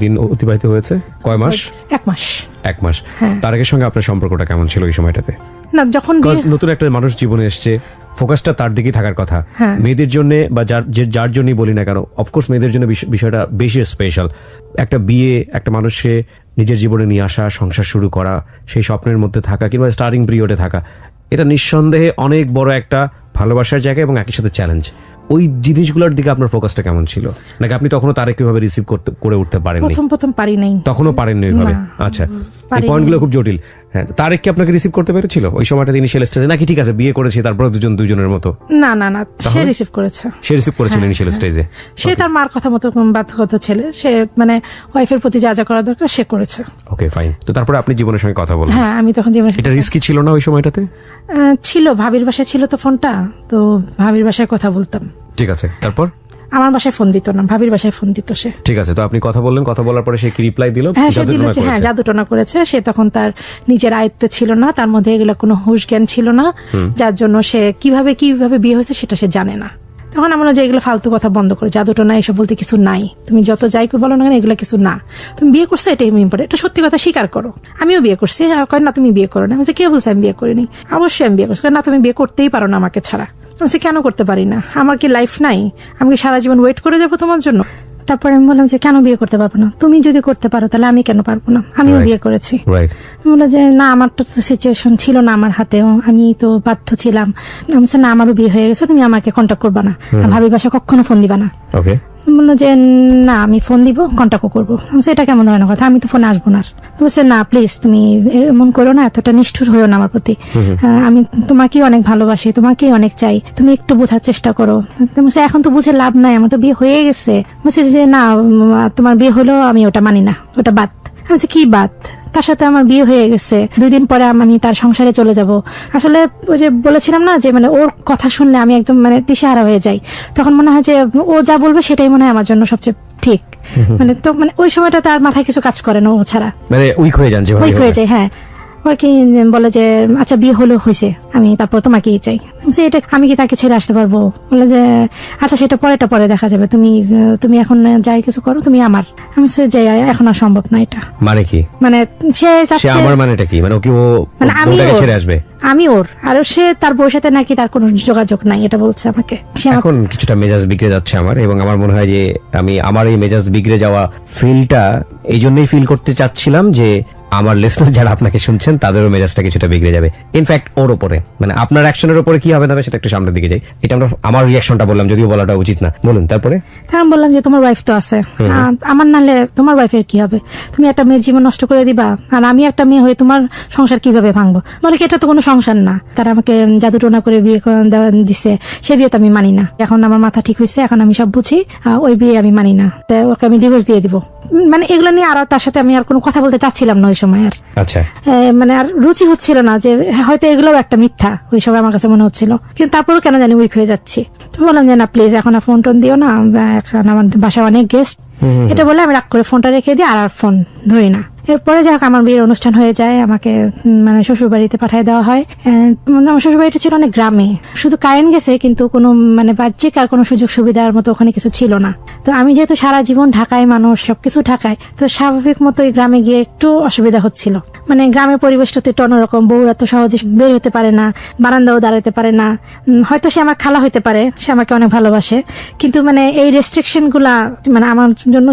দিন অতিবাহিত হয়েছে? কয় মাস? 1 মাস। 1 মাস। তারেকের সঙ্গে আপনার সম্পর্কটা কেমন ছিল ওই সময়টাতে? না, যখন নতুন একটা মানুষ জীবনে এসছে, ফোকাসটা তার দিকেই থাকার কথা। মেয়েদের জন্য বা যার জন্যই বলি না কেন, অফকোর্স মেয়েদের জন্য বিষয়টা বেশি স্পেশাল। একটা বিয়ে, একটা মানুষকে নিজের জীবনে নিয়ে আসা, সংসার শুরু করা, সেই স্বপ্নের মধ্যে থাকা কিংবা স্টার্টিং পিরিয়ডে থাকা, এটা নিঃসন্দেহে অনেক বড় একটা ভালোবাসার জায়গা এবং একই সাথে চ্যালেঞ্জ। ওই জিনিসগুলোর দিকে আপনার ফোকাসটা কেমন ছিল? নাকি আপনি তখনও তারে কিভাবে রিসিভ করে উঠতে পারেননি? প্রথম পারি নাই। তখনও পারেননি ওইভাবে? আচ্ছা, এই পয়েন্টগুলো খুব জটিল। হ্যাঁ, তারেক কি আপনাকে রিসিভ করতে পেরেছিল ওই সময়টা ইনিশিয়াল স্টেজে, নাকি ঠিক আছে বিয়ে করেছে তারপর দুজনের মতো? না, সে রিসিভ করেছে। সে রিসিভ করেছিল ইনিশিয়াল স্টেজে। সে তার মার কথা মতো বাধ্যগত ছেলে, সে মানে ওয়াইফের প্রতি যা যা করা দরকার সে করেছে। ওকে, ফাইন। তো তারপরে আপনি জীবনের সঙ্গে কথা বললেন? হ্যাঁ, আমি তখন জীবনের। এটা রিস্কি ছিল না ওই সময়টাতে? ছিল, ভাবির বাসায় ছিল তো ফোনটা, তো ভাবির বাসায় কথা বলতাম। ঠিক আছে, তারপর? আমার বাসায় ফোন দিত না, ভাবির বাসায় ফোন দিত সে। ঠিক আছে, তো আপনি কথা বললেন, কথা বলার পরে সে কি রিপ্লাই দিল? হ্যাঁ, জাদুটোনা করেছে। সে তখন তার নিজের আয়ত্ত ছিল না, তার মধ্যে এগুলো কোনো হুঁশ জ্ঞান ছিল না, যার জন্য সে কিভাবে বিয়ে হয়েছে সেটা সে জানে না। তখন আমরা যে এগুলো ফালতু কথা বন্ধ করে, জাদুটোনা এসব বলতে কিছু নাই, তুমি যত যাই বলো না কেন এগুলো কিছু না, তুমি বিয়ে করছো এটাই ইম্পর্টেন্ট, এটা সত্যি কথা স্বীকার করো। আমিও বিয়ে করছি। কয় না তুমি বিয়ে করো না। আমি কে বলছি আমি বিয়ে করিনি? অবশ্যই আমি বিয়ে করছি। না তুমি বিয়ে করতেই পারো না আমাকে ছাড়া। কেন করতে পারি না? আমার কি লাইফ নাই? আমি কি সারা জীবন ওয়েট করে যাবো তোমার জন্য? তারপরে আমি বললাম যে কেন বিয়ে করতে পারবো না? তুমি যদি করতে পারো তাহলে আমি কেন পারবো না? আমিও বিয়ে করেছি। বললো যে না, আমার তো সিচুয়েশন ছিল না আমার হাতে, আমি তো বাধ্য ছিলাম। আমি না, আমারও বিয়ে হয়ে গেছে, তুমি আমাকে কন্ট্যাক্ট করবা না, ভাবির বাসা কখনো ফোন দিবা না। বললো যে না, আমি ফোন দিব, কন্ট্যাক্ট করবো। এটা কেমন ধরনের কথা? আমি তো ফোনে আসবো না। বলছে না প্লিজ তুমি এমন করো না, এতটা নিষ্ঠুর হয়েও না আমার প্রতি। আমি তোমাকেই অনেক ভালোবাসি, তোমাকেই অনেক চাই, তুমি একটু বোঝার চেষ্টা করো। এখন তো বুঝে লাভ নাই, আমার তো বিয়ে হয়ে গেছে। বলছে যে না, তোমার বিয়ে হলো, আমি ওটা মানি না, ওটা বাদ। আমি কি বাদ? তার সাথে আমার বিয়ে হয়ে গেছে, 2 দিন পরে আমি তার সংসারে চলে যাব। আসলে ওই যে বলেছিলাম না যে মানে ওর কথা শুনলে আমি একদম মানে দিশেহারা হয়ে যাই। তখন মনে হয় যে ও যা বলবে সেটাই মনে হয় আমার জন্য সবচেয়ে ঠিক। মানে তো মানে ওই সময়টা তার মাথায় কিছু কাজ করে না, ও ছাড়া মানে উইক হয়ে যায়। হ্যাঁ, কি বলে যে আচ্ছা বিয়ে হলো হয়েছে, আমি তারপর তোমাকেই চাই। এটা আমি কি তাকে ছেড়ে আসতে পারবো? বলে যে আচ্ছা সেটা পরে দেখা যাবে, তুমি এখন যাই কিছু করো, তুমি আমার। আমি যাই, এখন আর সম্ভব না এটা। মানে কি? মানে সে আমার মানেটা কি? মানে ও কি ও ছেড়ে আসবে? আমি ওর, আর সে তার বউর সাথে নাকি তার কোনো যোগাযোগ নাই, এটা বলছে আমাকে। সে আমাকে- এখন কিছুটা মেজাজ বিগড়ে যাচ্ছে আমার, এবং আমার মনে হয় যে আমি আমার এই মেজাজ বিগড়ে যাওয়া ফিলটা এই জন্যই ফিল করতে চাচ্ছিলাম যে আমার লিসনার যারা আপনাকে শুনছেন তাদেরও মেজাজটা কিছুটা বিগড়ে যাবে। ইনফ্যাক্ট ওর উপরে, মানে আপনার অ্যাকশনের উপরে কি হবে না হবে সেটা একটু সামনের দিকে যাই। এটা আমরা আমার রিয়াকশনটা বললাম, যদিও বলাটা উচিত না। বলুন তারপরে। কারণ বললাম যে তোমার ওয়াইফ তো আছে, আমার নাহলে তোমার ওয়াইফের কি হবে? তুমি একটা মেয়ের জীবন নষ্ট করে দিবা, আর আমি একটা মেয়ে হয়ে তোমার সংসার কিভাবে ভাঙবো? বলে কি এটা তো কোনো সংসার না। তারা আমাকে জাদু টোনা করে বিয়ে দিছে, সে বিয়ে তো আমি মানি না। এখন আমার মাথা ঠিক হয়েছে, এখন আমি সব বুঝি, ওই বিয়ে আমি মানি না, তাই ওকে আমি ডিভোর্স দিয়ে দিব। মানে এগুলো নিয়ে আর তার সাথে আমি আর কোনো কথা বলতে চাচ্ছিলাম না ওই সময়। আর আচ্ছা, মানে আর রুচি হচ্ছিল না, যে হয়তো এগুলোও একটা মিথ্যা ওই সময় আমার কাছে মনে হচ্ছিল। কিন্তু তারপরেও কেন জানি উইক হয়ে যাচ্ছি। তো বললাম যে না প্লিজ এখন আর ফোন টোন দিও না, এখন আমার বাসায় অনেক গেস্ট। এটা বলে আমি রাগ করে ফোনটা রেখে দিই, আর ফোন ধরি না। এরপরে যাই হোক আমার বিয়ের অনুষ্ঠান হয়ে যায়, আমাকে মানে শ্বশুর বাড়িতে পাঠিয়ে দেওয়া হয়। আমার শ্বশুর বাড়িটা ছিল অনেক গ্রামে, শুধু কারেন্ট গেছে, কিন্তু কোনো মানে বাহ্যিক আর কোনো সুযোগ সুবিধার মতো ওখানে কিছু ছিল না। তো আমি যেহেতু সারা জীবন ঢাকায় মানুষ, সবকিছু ঢাকায়, তো স্বাভাবিক মতো ওই গ্রামে গিয়ে একটু অসুবিধা হচ্ছিল। মানে গ্রামের পরিবেশটা তো একটু অন্যরকম, বউরা তো সহজে বের হতে পারে না, বারান্দাও দাঁড়াতে পারে না। হয়তো সে আমার খালা হইতে পারে, সে আমাকে অনেক ভালোবাসে, কিন্তু মানে এই রেস্ট্রিকশন গুলা মানে আমার জন্য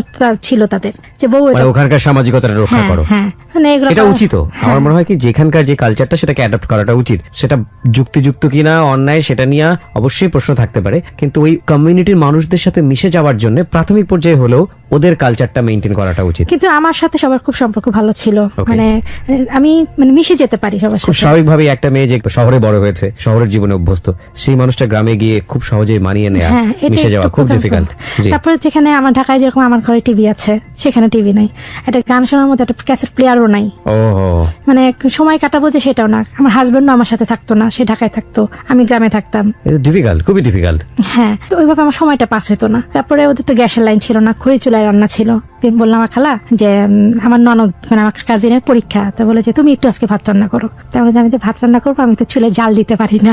ছিল তাদের, যে বউ মানে ওখানকার সামাজিকতাটা রক্ষা করো। হ্যাঁ, মানে এগুলো এটা উচিত। আমার মনে হয় কি যেখানকার যে কালচারটা সেটাকে অ্যাডাপ্ট করাটা উচিত। সেটা যুক্তিযুক্ত কিনা অন্যায় সেটা নিয়ে অবশ্যই প্রশ্ন থাকতে পারে, কিন্তু ওই কমিউনিটির মানুষদের সাথে মিশে যাওয়ার জন্য প্রাথমিক পর্যায়ে হলেও ওদের কালচারটা মেইনটেইন করাটা উচিত। কিন্তু আমার সাথে সবার খুব সম্পর্ক ভালো ছিল, Okay. মানে আমি মানে মিশে যেতে পারি সবার খুব সাথে। স্বাভাবিকভাবেই একটা মেয়ে যে শহরে বড় হয়েছে, শহরের জীবনে অভ্যস্ত, সেই মানুষটা গ্রামে গিয়ে খুব সহজে মানিয়ে নেওয়া, হ্যাঁ, এটা মিশে যাওয়া একটু খুব প্রথম ডিফিকাল্ট। জি, তারপরে যেখানে আমার ঢাকায় যেরকম আমার ঘরে টিভি আছে, সেখানে টিভি নাই, একটা গান শোনার মতো একটা ক্যাসেট প্লেয়ারও নাই। ও মানে সময় কাটাবো যে সেটাও না। আমার হাজবেন্ডও আমার সাথে থাকতো না, সে ঢাকায় থাকতো, আমি গ্রামে থাকতাম। এটা ডিফিকাল্ট, খুবই ডিফিকাল্ট। হ্যাঁ, তো ওইভাবে আমার সময়টা পাস হতো না। তারপরে ওদের তো গ্যাসের লাইন ছিল না, খড়ি চুলায় রান্না ছিল। আমি বললাম আমার খালা যে আমার ননদ মানে আমার কাজিনের পরীক্ষা, তা বলে যে তুমি একটু আজকে ভাত রান্না করো। তারপরে আমি তো ভাত রান্না করবো, আমি তো চুলে জাল দিতে পারি না,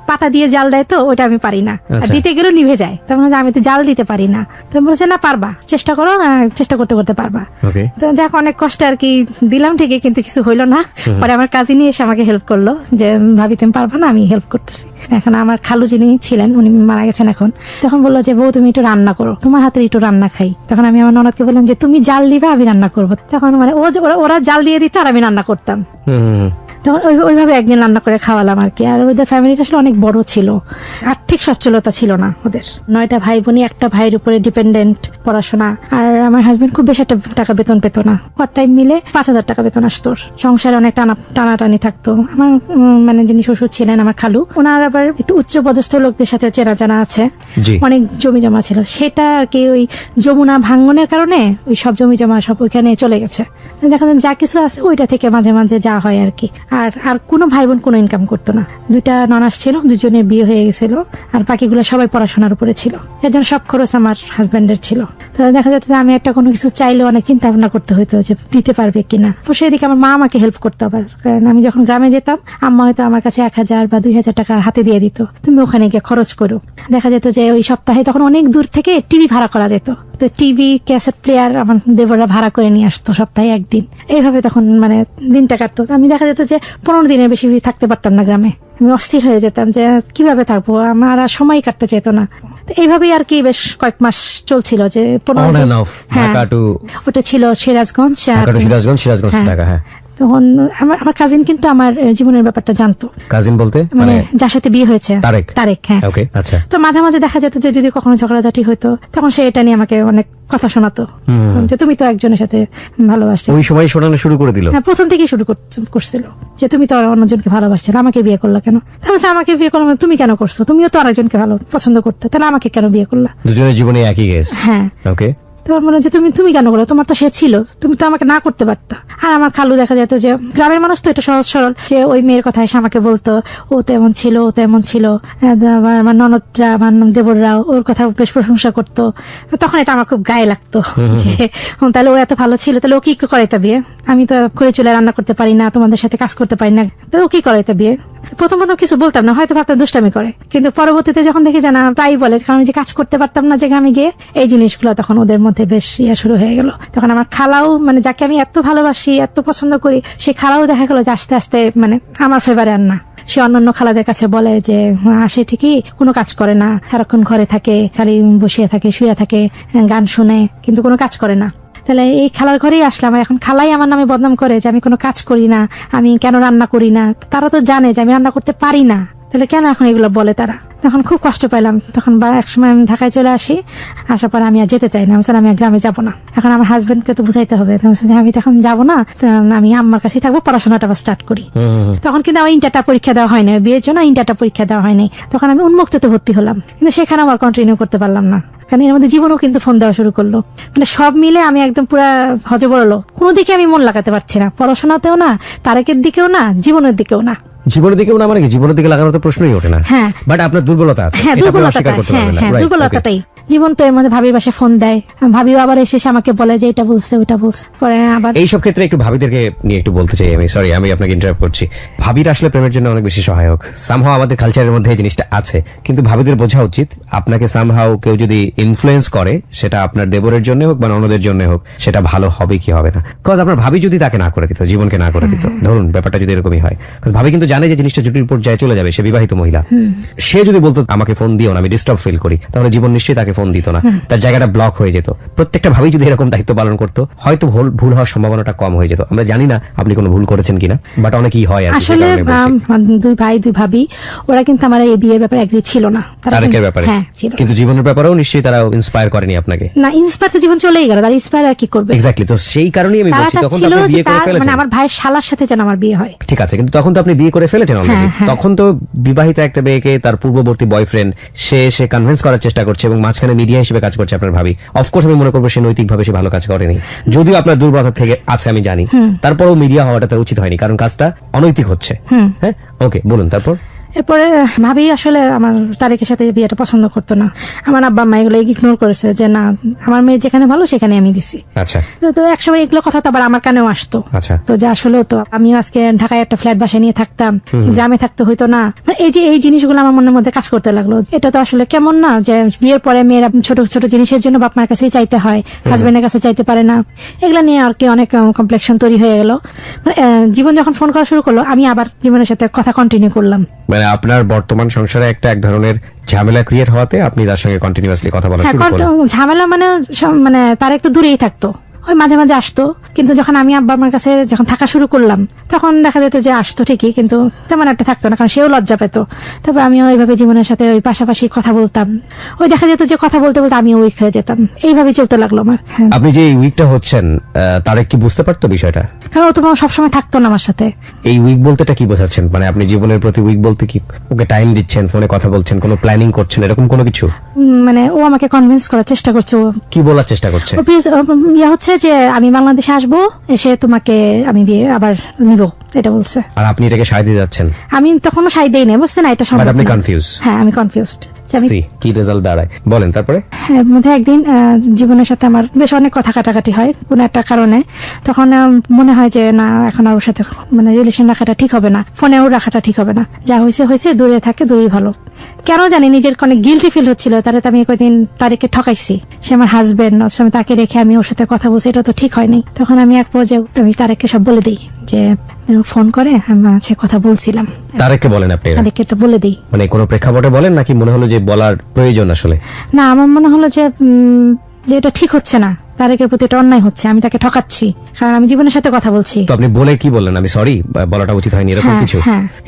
পাতা দিয়ে জাল দেয় তো ওটা আমি পারি না, আর আচ্ছা। দিতে গেলেও নিভে যায়। তার মানে আমি তো জাল দিতে পারি না। তো বলছে না পারবা, চেষ্টা করো, চেষ্টা করতে করতে পারবা। ওকে, তো যাক অনেক কষ্ট আর কি দিলাম ঠিকই, কিন্তু কিছু হইলো না। পরে আমার কাজিনই এসে আমাকে হেল্প করলো, যে ভাবি তুমি পারবা না, আমি হেল্প করতেছি। এখন আমার খালু যিনি ছিলেন, উনি মারা গেছেন এখন, তখন বললো যে বউ তুমি একটু রান্না করো, তোমার হাতের একটু রান্না খাই। তখন আমি আমার ননদকে বললাম যে তুমি জাল দিবা, আমি রান্না করবো। তখন মানে ওরা জাল দিয়ে দিত আর আমি রান্না করতাম। তখন ওইভাবে একদিন রান্না করে খাওয়ালাম আর কি। আর ওদের ফ্যামিলিটা আসলে অনেক বড় ছিল, আর্থিক সচ্ছলতা ছিল না ওদের। 9টা ভাই বোনই, একটা ভাইয়ের উপরে ডিপেন্ডেন্ট পড়াশোনা। আর আমার হাজবেন্ড খুব বেশি একটা টাকা বেতন পেত না, পার টাইম মিলে 5,000 টাকা বেতন আসতো। সংসারে অনেক টানাটানি থাকতো। আমার মানে যিনি শ্বশুর ছিলেন আমার খালু, ওনার আবার একটু উচ্চ পদস্থ লোকদের সাথে চেনা জানা আছে, জি। অনেক জমি জমা ছিল। সেটা আর কি ওই যমুনা ভাঙ্গনের কারণে ওই সব জমি জমা সব ওইখানে চলে গেছে। দেখা যায় যা কিছু আছে ওইটা থেকে মাঝে মাঝে যা হয় আর কি। আর কোনো ভাই বোন কোনো ইনকাম করতো না। 2টা ননাস ছিল, দুজনের বিয়ে হয়ে গেছিল, আর বাকিগুলো সবাই পড়াশোনার উপরে ছিল। এর জন্য সব খরচ আমার হাজবেন্ডের ছিল। তো দেখা যেত যে আমি একটা কোনো কিছু চাইলেও অনেক চিন্তা ভাবনা করতে হতো যে দিতে পারবে কিনা। তো সেদিকে আমার মা আমাকে হেল্প করতো আবার, কারণ আমি যখন গ্রামে যেতাম আম্মা হয়তো আমার কাছে 1,000 বা 2,000 টাকা হাতে দিয়ে দিত, তুমি ওখানে গিয়ে খরচ করো। দেখা যেত যে ওই সপ্তাহে তখন অনেক দূর থেকে টিভি ভাড়া করা যেত, তো টিভি ক্যাসেট প্লেয়ার আমার দেবররা ভাড়া করে নিয়ে আসতো সপ্তাহে একদিন। এইভাবে তখন মানে দিনটা কাটতো। আমি দেখা যেত যে 15 দিনের বেশি থাকতে পারতাম না গ্রামে। আমি অস্থির হয়ে যেতাম যে কিভাবে থাকবো, আমার আর সময় কাটতে যেত না। তো এইভাবেই আর কি বেশ কয়েক মাস চলছিল, যে 15 অন দিন। এন্ড অফ, হ্যাঁ, ঢাকা টু ওটা ছিল সিরাজগঞ্জ। ঢাকা টু সিরাজগঞ্জ, সিরাজগঞ্জ টু হ্যাঁ। ঢাকা। হ্যাঁ, তখন আমার কাজিন কিন্তু আমার জীবনের ব্যাপারটা জানতো, কাজিন বলতে মানে যার সাথে বিয়ে হয়েছে তারেক। হ্যাঁ। ওকে, আচ্ছা। তো মাঝে মাঝে দেখা যেত যে যদি কখনো ঝগড়াঝাটি হইতো, তখন সে এটা নিয়ে আমাকে অনেক কথা শোনাতো, যে তুমি তো একজনের সাথে ভালোবাসছো। ওই সময় শোনানো শুরু করে দিল। হ্যাঁ, প্রথম থেকেই শুরু করছিল যে তুমি তো আর অন্যজনকে ভালোবাসছিলে, আমাকে বিয়ে করলা কেন? তারপর আমাকে বিয়ে করলাম, তুমি কেন করছো? তুমিও তো আরেকজনকে ভালো পছন্দ করতে, তাহলে আমাকে কেন বিয়ে করলা? দুজনের জীবনে একই কেস। হ্যাঁ, ওকে। তোমার মনে হচ্ছে তুমি কেন করো? তোমার তো সে ছিল, তুমি তো আমাকে না করতে পারতা। আর আমার খালু দেখা যেত যে গ্রামের মানুষ তো এটা সহজ সরল, যে ওই মেয়ের কথা এসে আমাকে বলতো ও তো এমন ছিল, ও তো এমন ছিল। আমার ননদরা, আমার দেবররাও ওর কথা বেশ প্রশংসা করতো। তখন এটা আমার খুব গায়ে লাগতো, যে তাহলে ও এত ভালো ছিল, তাহলে ও কি করে তা বিয়ে? আমি তো করে চলে রান্না করতে পারি না, তোমাদের সাথে কাজ করতে পারি না, তাহলে ও কি করে তা বিয়ে? প্রথম কিছু বলতাম না, হয়তো ভাবতাম দুষ্টামি করে, কিন্তু পরবর্তীতে যখন দেখি যে না প্রায় বলে, কারণ আমি যে কাজ করতে পারতাম না যেখানে আমি গিয়ে, এই জিনিসগুলো তখন ওদের মধ্যে বেশ শুরু হয়ে গেল। তখন আমার খালাও, মানে যাকে আমি এত ভালোবাসি এত পছন্দ করি, সেই খালাও দেখা গেল যে আস্তে আস্তে মানে আমার ফেভারে আর না। সে অন্যান্য খালাদের কাছে বলে যে আসে ঠিকই, কোনো কাজ করে না, সারাক্ষণ ঘরে থাকে, খালি বসিয়ে থাকে, শুয়ে থাকে, গান শুনে, কিন্তু কোনো কাজ করে না। তাহলে এই খালার ঘরেই আসলাম, এখন খালাই আমার নামে বদনাম করে যে আমি কোনো কাজ করি না, আমি কেন রান্না করি না। তারা তো জানে যে আমি রান্না করতে পারি না, তাহলে কেন এখন এগুলো বলে তারা? তখন খুব কষ্ট পেলাম। তখন এক সময় আমি ঢাকায় চলে আসি, আসার পর আমি আর যেতে চাই না, আমি আর গ্রামে যাব না। এখন আমার হাজবেন্ডকে তো বুঝাইতে হবে, আমি তখন যাবো না, আমি আম্মার কাছেই থাকবো, পড়াশোনাটা স্টার্ট করি। তখন কিন্তু আমার ইন্টারটা পরীক্ষা দেওয়া হয় না, বিয়ের জন্য ইন্টারটা পরীক্ষা দেওয়া হয়নি। তখন আমি উন্মুক্ততে ভর্তি হলাম, কিন্তু সেখানে আমার কন্টিনিউ করতে পারলাম না, কারণ এর মধ্যে জীবনও কিন্তু ফোন দেওয়া শুরু করলো। মানে সব মিলে আমি একদম পুরা হজবরল, কোনো দিকে আমি মন লাগাতে পারছি না, পড়াশোনাতেও না, তারেকের দিকেও না, জীবনের দিকেও না। জীবনের দিকেও না মানে কি? জীবনের দিকে লাগানোর তো প্রশ্নই ওঠে না। হ্যাঁ, বাট আপনার দুর্বলতা আছে, হ্যাঁ, এটা আপনি অস্বীকার করতে পারবেন না। হ্যাঁ, Right, দুর্বলতাটাই। জীবন তো এর মধ্যে ভাবির বাসায় ফোন দেয়, ভাবিও আবার এসে আমাকে বলে যে এটা বলছে ওটা বলছে, পরে আবার এইসব ক্ষেত্রে একটু ভাবিদেরকে নিয়ে একটু বলতে চাই আমি। সরি, আমি আপনাকে ইন্টারাপ্ট করছি। ভাবিরা আসলে প্রেমের জন্য অনেক বেশি সহায়ক। সামহাও আমাদের কালচারের মধ্যে এই জিনিসটা আছে, কিন্তু ভাবিদের বোঝা উচিত আপনাকে সামহাও কেউ যদি ইনফ্লুয়েন্স করে, সেটা আপনার দেবরের জন্য হোক বা ননদের জন্য হোক, সেটা ভালো হবে কি হবে না। কজ আপনার ভাবি যদি তাকে না করে দিত, জীবনকে না করে দিত, ধরুন ব্যাপারটা যদি এরকমই হয়, কজ ভাবি কিন্তু জানে যে জিনিসটা জটিল পর্যায়ে চলে যাবে, সে বিবাহিত মহিলা, সে যদি বলতো আমাকে ফোন দিও না, আমি ডিস্টার্ব ফিল করি, তাহলে জীবন নিশ্চয়ই তাকে ফোন দিত না, তার জায়গাটা ব্লক হয়ে যেত। প্রত্যেকটা ভাবি যদি এরকম দায়িত্ব পালন করতো, হয়তো ভুল হওয়ার সম্ভাবনাটা কম হয়ে যেত। আমরা জানি না আপনি কোনো ভুল করেছেন কিনা, বাট অনেকই হয়। আসলে দুই ভাই দুই ভাবি, ওরা কিন্তু আমার এই বিয়ের ব্যাপারে এগ্রি ছিল না, তারেকের ব্যাপারে। হ্যাঁ, ছিল না। কিন্তু জীবনের ব্যাপারেও নিশ্চয়ই তারা ইন্সপায়ার করেনি আপনাকে। না, ইন্সপায়ার তো জীবন চলেই গেল, তার ইন্সপায়ার আর কি করবে? এক্স্যাক্টলি, তো সেই কারণেই আমি বলছি, তখন তো আপনি বিয়ে করে ফেলেছেন, মানে আমার ভাইয়ের শালার সাথে যেন আমার বিয়ে হয়। ঠিক আছে, কিন্তু তখন তো আপনি বিয়ে করে ফেলেছেন অলরেডি। তখন তো বিবাহিত একটা মেয়েকে তার পূর্ববর্তী বয়ফ্রেন্ড সে কনভিন্স করার চেষ্টা করছে, এবং মাঝখানে মিডিয়া হিসেবে কাজ করছে আপনার ভাবি। অফকোর্স আমি মনে করবো সে নৈতিকভাবে সে ভালো কাজ করেনি, যদিও আপনার দুর্বলতা থেকে আছে আমি জানি, তারপরেও মিডিয়া হওয়াটা তার উচিত হয়নি, কারণ কাজটা অনৈতিক হচ্ছে। হ্যাঁ, ওকে, বলুন তারপর। এরপরে ভাবি আসলে আমার তারেকের সাথে বিয়েটা পছন্দ করতো না। আমার আব্বা মা এগুলো ইগনোর করেছে যে না, আমার মেয়ে যেখানে ভালো সেখানে আমি দিছি। আচ্ছা, তো একসময় এগুলো কথা তো আবার আমার কানেও আসতো। আচ্ছা, তো যে আসলে তো আমি আজকে ঢাকায় একটা ফ্ল্যাট বাসায় নিয়ে থাকতাম, গ্রামে থাকতে হইতো না। মানে এই জিনিসগুলো আমার মনের মধ্যে কাজ করতে লাগলো। এটা তো আসলে কেমন না যে বিয়ের পরে মেয়েরা ছোট ছোট জিনিসের জন্য বাপ মার কাছেই চাইতে হয়, হাজবেন্ডের কাছে চাইতে পারে না। এগুলা নিয়ে আর কি অনেক কমপ্লেক্সন তৈরি হয়ে গেল। জীবন যখন ফোন করা শুরু করলো, আমি আবার জীবনের সাথে কথা কন্টিনিউ করলাম। মানে আপনার বর্তমান সংসারে এক ধরনের ঝামেলা ক্রিয়েট হওয়াতে আপনি তার সঙ্গে কন্টিনিউয়াসলি কথা বলা শুরু করলেন। ঝামেলা মানে তার একটু দূরেই থাকতো, ওই মাঝে মাঝে আসতো, কিন্তু যখন আমি আব্বা আমার কাছে যখন থাকা শুরু করলাম, তখন দেখা যেত যে আসতো ঠিকই, কিন্তু তেমন একটা থাকতো না, কারণ সেও লজ্জা পেত। তারপর আমিও ওইভাবে জীবনের সাথে ওই পাশাপাশি কথা বলতাম, ওই দেখা যেত যে কথা বলতে বলতে আমিও উইক হয়ে যেতাম। এইভাবে চলতে লাগলো আমার। আপনি যে উইকটা হচ্ছেন, তারেক কি বুঝতে পারতো বিষয়টা? কারণ ও তো সবসময় থাকতো না আমার সাথে। এই উইক বলতেটা কি বোঝাচ্ছেন? মানে আপনি জীবনের প্রতি উইক বলতে কি ওকে টাইম দিচ্ছেন, ফোনে কথা বলছেন, কোনো প্ল্যানিং করছেন, এরকম কোনো কিছু? মানে ও আমাকে কনভিন্স করার চেষ্টা করছে। ও কি বলার চেষ্টা করছে? হচ্ছে যে আমি বাংলাদেশে আসবো, এসে তোমাকে আমি বিয়ে আবার নিব, এটা বলছে। আর আপনি এটাকে সায় দিয়ে যাচ্ছেন? আমি তখনও সায় দেই না, বুঝতে না, এটা সম্ভব। আপনি কনফিউজ? হ্যাঁ, আমি কনফিউজড। কি রেজাল্ট দাঁড়ায় বলেন তারপরে? এর মধ্যে একদিন জীবনের সাথে আমার বেশ অনেক কথা কাটাকাটি হয় কোন একটা কারণে। তখন মনে হয় যে না, এখন আর ওর সাথে মানে রিলেশন রাখাটা ঠিক হবে না, ফোনেও রাখাটা ঠিক হবে না, যা হয়েছে হয়েছে, দূরে থাকে, দূরেই ভালো। কেন জানি নিজের অনেক গিল্টি ফিল হচ্ছিল, তারে আমি কয়েকদিন তারিখে ঠকাইছি। সে আমার হাজবেন্ড, আমি তাকে রেখে আমি ওর সাথে কথা বলছি, এটা তো ঠিক হয়নি। তখন আমি এক পর্যায়ে আমি তারেককে সব বলে দিই, যে ফোন করে আমি আছে কথা বলছিলাম। তারেককে বলেন আপনি? তারেককে এটা বলে দিই। মানে কোনো প্রেক্ষাপটে বলেন নাকি মনে হলো যে বলার প্রয়োজন আসলে? না, আমার মনে হলো যে এটা ঠিক হচ্ছে না, তারেকের প্রতি এটা অন্যায় হচ্ছে, আমি তাকে ঠকাচ্ছি, কারণ আমি জীবনের সাথে কথা বলছি। তো আপনি বলে কি বললেন? আমি সরি, বলাটা উচিত হয়নি, এরকম কিছু?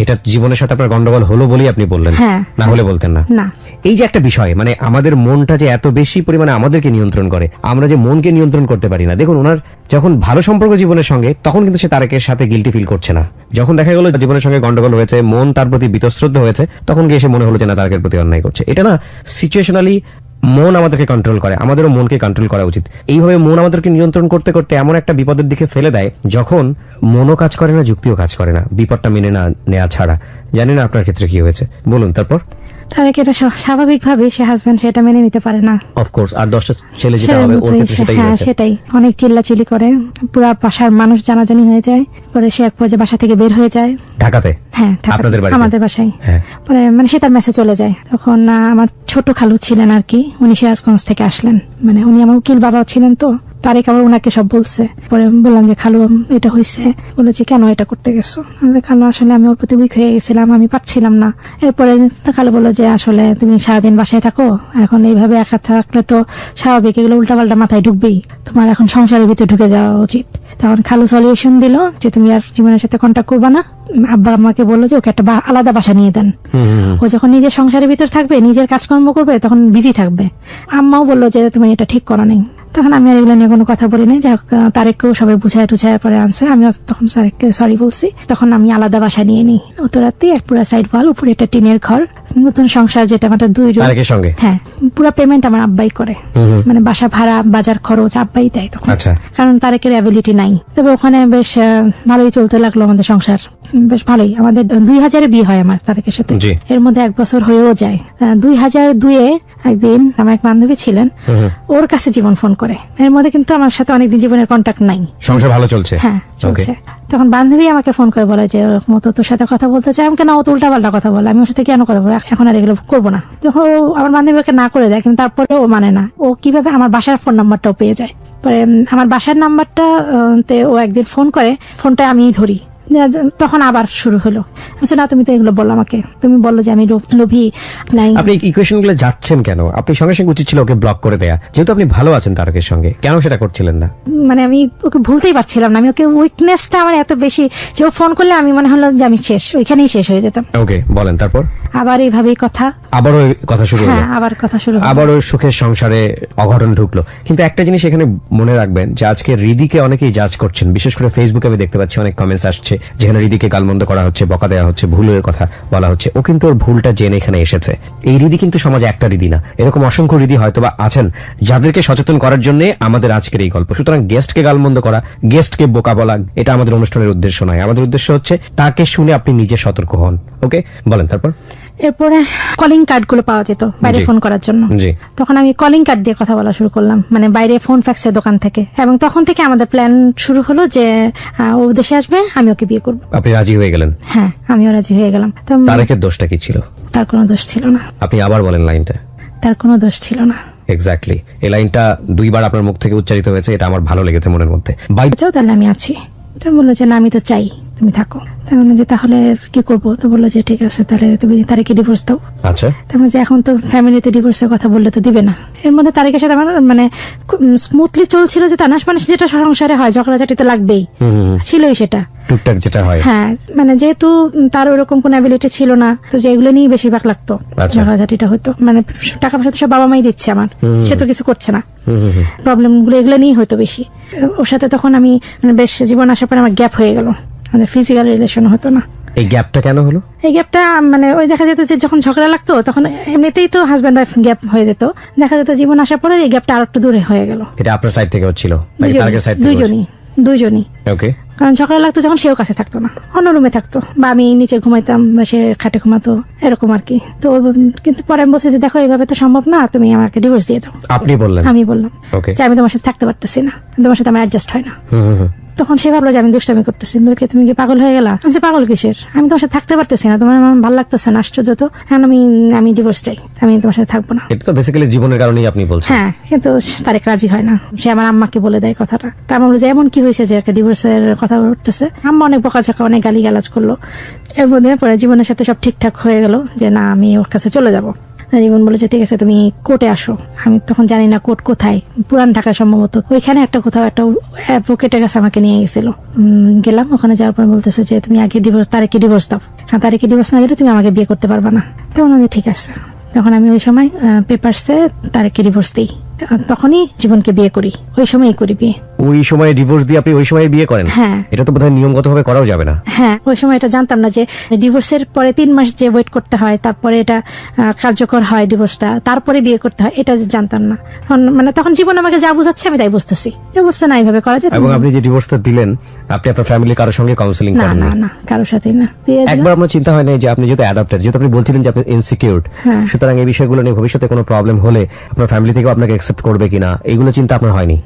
এটা জীবনের সাথে আপনার গন্ডগোল হলো বলেই আপনি বললেন, না হলে বলতেন না? না। এই যে একটা বিষয়, মানে আমাদের মনটা যে এত বেশি পরিমাণে আমাদেরকে নিয়ন্ত্রণ করে, আমরা যে মনকে নিয়ন্ত্রণ করতে পারি না। দেখুন, ওনার যখন ভালো সম্পর্ক জীবনের সঙ্গে, তখন কিন্তু সে তারেকের সাথে গিল্টি ফিল করছে না। যখন দেখা গেল জীবনের সঙ্গে গন্ডগোল হয়েছে, মন তার প্রতি বিতশ্রদ্ধ হয়েছে, তখন গিয়ে সে মনে হলো যে না, তারেকের প্রতি অন্যায় করছে। এটা না, সিচুয়েশনালি মন আমাদেরকে কন্ট্রোল করে, আমাদেরও মনকে কন্ট্রোল করা উচিত। এইভাবে মন আমাদেরকে নিয়ন্ত্রণ করতে করতে এমন একটা বিপদের দিকে ফেলে দেয়, যখন মনও কাজ করে না, যুক্তিও কাজ করে না, বিপদটা মেনে না নেওয়া ছাড়া। জানি না আপনার ক্ষেত্রে কি হয়েছে, বলুন তারপর। তারেক এটা স্বাভাবিকভাবে সে হাজবেন্ড সেটা মেনে নিতে পারে না। অফকোর্স, আর 10টা ছেলে যেটা হবে ওর ক্ষেত্রে সেটাই হ্যাঁ হয়েছে। সেটাই, অনেক চিল্লাচিল্লি করে, পুরো বাসার মানুষ জানাজানি হয়ে যায়। পরে সে এক পর্যায়ে বাসা থেকে বের হয়ে যায় ঢাকাতে। হ্যাঁ আপনাদের বাড়িতে? আমাদের বাসায়। হ্যাঁ। পরে মানে সে তার মেসে চলে যায়। তখন আমার ছোট খালু ছিলেন আর কি, উনি সিরাজগঞ্জ থেকে আসলেন, মানে উনি আমার উকিল বাবা ছিলেন, তো তারেক আবার ওনাকে সব বলছে। পরে বললাম যে খালু এটা হয়েছে, বলেছে কেন এটা করতে গেছো? খালু আসলে আমি ওর প্রতি উইক হয়ে গেছিলাম, আমি পারছিলাম না। এরপরে খালু বললো যে আসলে তুমি সারাদিন বাসায় থাকো, এখন এইভাবে একা থাকলে তো স্বাভাবিক এগুলো উল্টাপাল্টা মাথায় ঢুকবেই, তোমার এখন সংসারের ভিতরে ঢুকে যাওয়া উচিত। তখন খালু সলিউশন দিল যে তুমি আর জীবনের সাথে কন্ট্যাক্ট করবা না। আব্বা আমাকে বললো যে ওকে একটা আলাদা বাসা নিয়ে দেন, ও যখন নিজের সংসারের ভিতর থাকবে, নিজের কাজকর্ম করবে, তখন বিজি থাকবে। আম্মাও বললো যে তুমি এটা ঠিক করো নাই। তখন আমি আর এগুলো নিয়ে কোনো কথা বলি নাই। তারেককেও সবাই বুঝায় টুঝায় পরে আনছে, আমিও তখন তারেককে সরি বলছি। তখন আমি আলাদা বাসা নিয়ে নিই, উত্তরাতে এক পুরা সাইড ওয়াল, উপরে একটা টিনের ঘর, নতুন সংসার যেটা আমাদের 2 রুম। তারেকের সঙ্গে? হ্যাঁ, পুরো পেমেন্ট আমার আব্বাই করে, মানে বাসা ভাড়া বাজার খরচ আব্বাই দেয় তখন। আচ্ছা। কারণ তারেকের অ্যাবিলিটি নাই। তবে ওখানে বেশ ভালোই চলতে লাগলো আমাদের সংসার, বেশ ভালোই। আমাদের 2000-এ বিয়ে হয় আমার তারেকের সাথে, এর মধ্যে 1 বছর হয়েও যায়। 2002-এ একদিন আমার এক বান্ধবী ছিলেন, ওর কাছে জীবন ফোন করে। এর মধ্যে কিন্তু আমার সাথে অনেকদিন জীবনের কন্ট্যাক্ট নাই, সংসার ভালো চলছে। হ্যাঁ চলছে। তখন বান্ধবী আমাকে ফোন করে বলে যে ওরকম তোর সাথে কথা বলতে চাই। আমি কেন, ও তো উল্টাপাল্টা কথা বলে, আমি ওর সাথে কেন কথা বলবো, এখন আর এগুলো করবো না। যখন ও আমার বান্ধবী ওকে না করে দেয়, কিন্তু তারপরে ও মানে না। ও কিভাবে আমার বাসার ফোন নাম্বারটাও পেয়ে যায়। পরে আমার বাসার নাম্বারটা তে ও একদিন ফোন করে, ফোনটা আমি ধরি, তখন আবার শুরু হলো। না তুমি তো এগুলো বললো আমাকে, তুমি বললো যে আমি লোভী নাই। আপনি ইকুয়েশন গুলো যাচ্ছেন কেন? আপনি সঙ্গে সঙ্গে উচিত ছিল ওকে ব্লক করে দেয়া, যেহেতু আপনি ভালো আছেন তারকের সঙ্গে, কেন সেটা করছিলেন না? মানে আমি ওকে ভুলতেই পারছিলাম না, আমি ওকে উইকনেসটা আমার এত বেশি যে ও ফোন করলে আমি মনে হলো যে আমি শেষ, ওইখানেই শেষ হয়ে যেতাম। ওকে, বলেন তারপর। আবার এইভাবেই কথা, আবারও কথা শুরু হলো। হ্যাঁ আবার কথা শুরু হলো, আবার ওই সুখের সংসারে অঘটন ঢুকলো। কিন্তু একটা জিনিস এখানে মনে রাখবেন যে আজকে রিদিকে অনেকেই জাজ করছেন, বিশেষ করে ফেসবুকে আমি দেখতে পাচ্ছি অনেক কমেন্টস আসছে যেখানে রিদিকে গালমন্দ করা হচ্ছে, বকা দেওয়া হচ্ছে, ভুলের কথা বলা হচ্ছে। ও কিন্তু ওর ভুলটা জেনে এখানে এসেছে। এই রিদি কিন্তু সমাজে একটা রিদি না, এরকম অসংখ্য রিদি হয়তোবা আছেন যাদেরকে সচেতন করার জন্য আমাদের আজকের এই গল্প। সুতরাং গেস্টকে গালমন্দ করা, গেস্টকে বোকা বলা, এটা আমাদের অনুষ্ঠানের উদ্দেশ্য নয়। আমাদের উদ্দেশ্য হচ্ছে তাকে শুনে আপনি নিজে সতর্ক হন। ওকে, বলেন তারপর। এরপরে কলিং কার্ড গুলো পাওয়া যেত বাইরে ফোন করার জন্য। তখন আমি কলিং কার্ড দিয়ে কথা বলা শুরু করলাম, মানে বাইরে ফোন ফ্যাক্সের দোকান থেকে। এবং তখন থেকে আমাদের প্ল্যান শুরু হলো যে ও দেশে আসবে, আমি ওকে বিয়ে করবো। আপনি রাজি হয়ে গেলেন? হ্যাঁ, আমিও রাজি হয়ে গেলাম। তারেকের দোষটা কি ছিল? তার কোনো দোষ ছিল না। আপনি আবার বলেন লাইনটা। তার কোনো দোষ ছিল না। এক্স্যাক্টলি, এই লাইনটা 2 বার আপনার মুখ থেকে উচ্চারিত হয়েছে, এটা আমার ভালো লেগেছে মনের মধ্যে। তাহলে আমি আছি। তো বললো যে না, আমি তো চাই তুমি থাকো। তাহলে কি করবো? তো বললো যে ঠিক আছে, তাহলে তুমি তারেকে ডিভোর্স দাও। আচ্ছা। তারপরে যে এখন তো ফ্যামিলিতে ডিভোর্সের কথা বললে তো দিবে না। এর মধ্যে তারেকের সাথে আমার মানে স্মুথলি চলছিল, যে তা না মানে যেটা সংসারে হয়, ঝগড়াঝাটি তো লাগবেই, ছিলই সেটা টুকটাক যেটা হয়। হ্যাঁ, মানে যেহেতু তার ওরকম কোনো অ্যাবিলিটি ছিল না, তো যে এগুলো নিয়ে বেশিরভাগ লাগতো। ঝগড়াঝাটিটা হয়তো মানে টাকা পয়সা তো সব বাবা মাই দিচ্ছে আমার, সে তো কিছু করছে না, প্রবলেম গুলো এগুলো নিয়ে হয়তো বেশি। ওর সাথে তখন আমি মানে বেশ জীবন আসার পর আমার গ্যাপ হয়ে গেল, মানে ফিজিক্যাল রিলেশন হতো না। এই গ্যাপটা কেন হলো? এই গ্যাপটা মানে ওই দেখা যেত যে যখন ঝগড়া লাগতো তখন এমনিতেই তো হাজব্যান্ড ওয়াইফ গ্যাপ হয়ে যেত, দেখা যেত জীবন আসার পরে এই গ্যাপটা আর একটু দূরে হয়ে গেল। এটা আপনার সাইড থেকে হচ্ছিল নাকি তারেকের সাইড থেকে? দুইজনই। ওকে। কারণ ঝগড়া লাগতো যখন সেও কাছে থাকতো না, অন্য রুমে থাকতো, বা আমি নিচে ঘুমাইতাম বা সে খাটে ঘুমাতো, এরকম আর কি। তো কিন্তু পরে আমি বলছি যে দেখো এইভাবে তো সম্ভব না, তুমি আমাকে ডিভোর্স দিয়ে দাও। আপনি বললেন? আমি বললাম যে আমি তোমার সাথে থাকতে পারতেছি না, তোমার সাথে আমার অ্যাডজাস্ট হয় না। তখন সে ভাবলো যে আমি দুষ্টামি করতেছি, বলকে তুমি কি পাগল হয়ে গেলা? আমি পাগল কিসের, আমি তোমার সাথে থাকতে পারতেছি না, তোমার আমার ভালো লাগতেছে না, আশ্চর্য তো, এখন আমি ডিভোর্স চাই, আমি তোমার সাথে থাকবো না। এটা তো বেসিক্যালি জীবনের কারণেই আপনি বলছেন। হ্যাঁ, কিন্তু তারেক রাজি হয় না, সে আমার আম্মাকে বলে দেয় কথাটা। তা আমি বলছি এমন কি হয়েছে যে একটা ডিভোর্সের কথা উঠতেছে? আম্মা অনেক বকাঝকা, অনেক গালি গালাজ করলো। এর মধ্যে পরে জীবনের সাথে সব ঠিকঠাক হয়ে গেল যে না, আমি ওর কাছে চলে যাবো। জীবন বলেছে ঠিক আছে তুমি কোর্টে আসো। আমি তখন জানি না কোর্ট কোথায়, পুরান ঢাকা সম্ভবত, ওইখানে একটা কোথাও একটা অ্যাডভোকেটের কাছে আমাকে নিয়ে গেছিল। গেলাম, ওখানে যাওয়ার পর বলতেছে যে তুমি আগে তারেকে ডিভোর্স দাও, কারণ তারেকে ডিভোর্স না দিলে তুমি আমাকে বিয়ে করতে পারবা না। তখন আমি ঠিক আছে। তখন আমি ওই সময় পেপারসে তারেকে ডিভোর্স দিই, তখনই জীবনকে বিয়ে করি, ওই সময়ই করি বিয়ে। ওই সময় ডিভোর্স দিয়ে আপনি ওই সময় বিয়ে করেন? হ্যাঁ। এটা তো বোধহয় নিয়মগতভাবে করাও যাবে না। হ্যাঁ, ওই সময় এটা জানতাম না যে ডিভোর্সের পরে 3 মাস যে ওয়েট করতে হয়, তারপরে এটা কার্যকর হয় ডিভোর্সটা, তারপরে বিয়ে করতে হয়, এটা জানতাম না। মানে তখন জীবন আমাকে যা বুঝাচ্ছে আমি তাই বুঝতেছি, যে বুঝতে না এইভাবে করা যায়। এবং আপনি যে ডিভোর্সটা দিলেন, আপনি আপনার ফ্যামিলি কারোর সঙ্গে কাউন্সিলিং না করেন না না, কারোর সাথেই না। একবার আপনার চিন্তা হয় না যে আপনি যেহেতু অ্যাডাপ্টেড, যেহেতু আপনি বলছিলেন যে আপনি ইনসিকিউর, সুতরাং এই বিষয়গুলো নিয়ে ভবিষ্যতে কোনো প্রবলেম হলে আপনার ফ্যামিলি থেকে আপনাকে অ্যাকসেপ্ট করবে কিনা, এইগুলো চিন্তা আপনার হয়নি?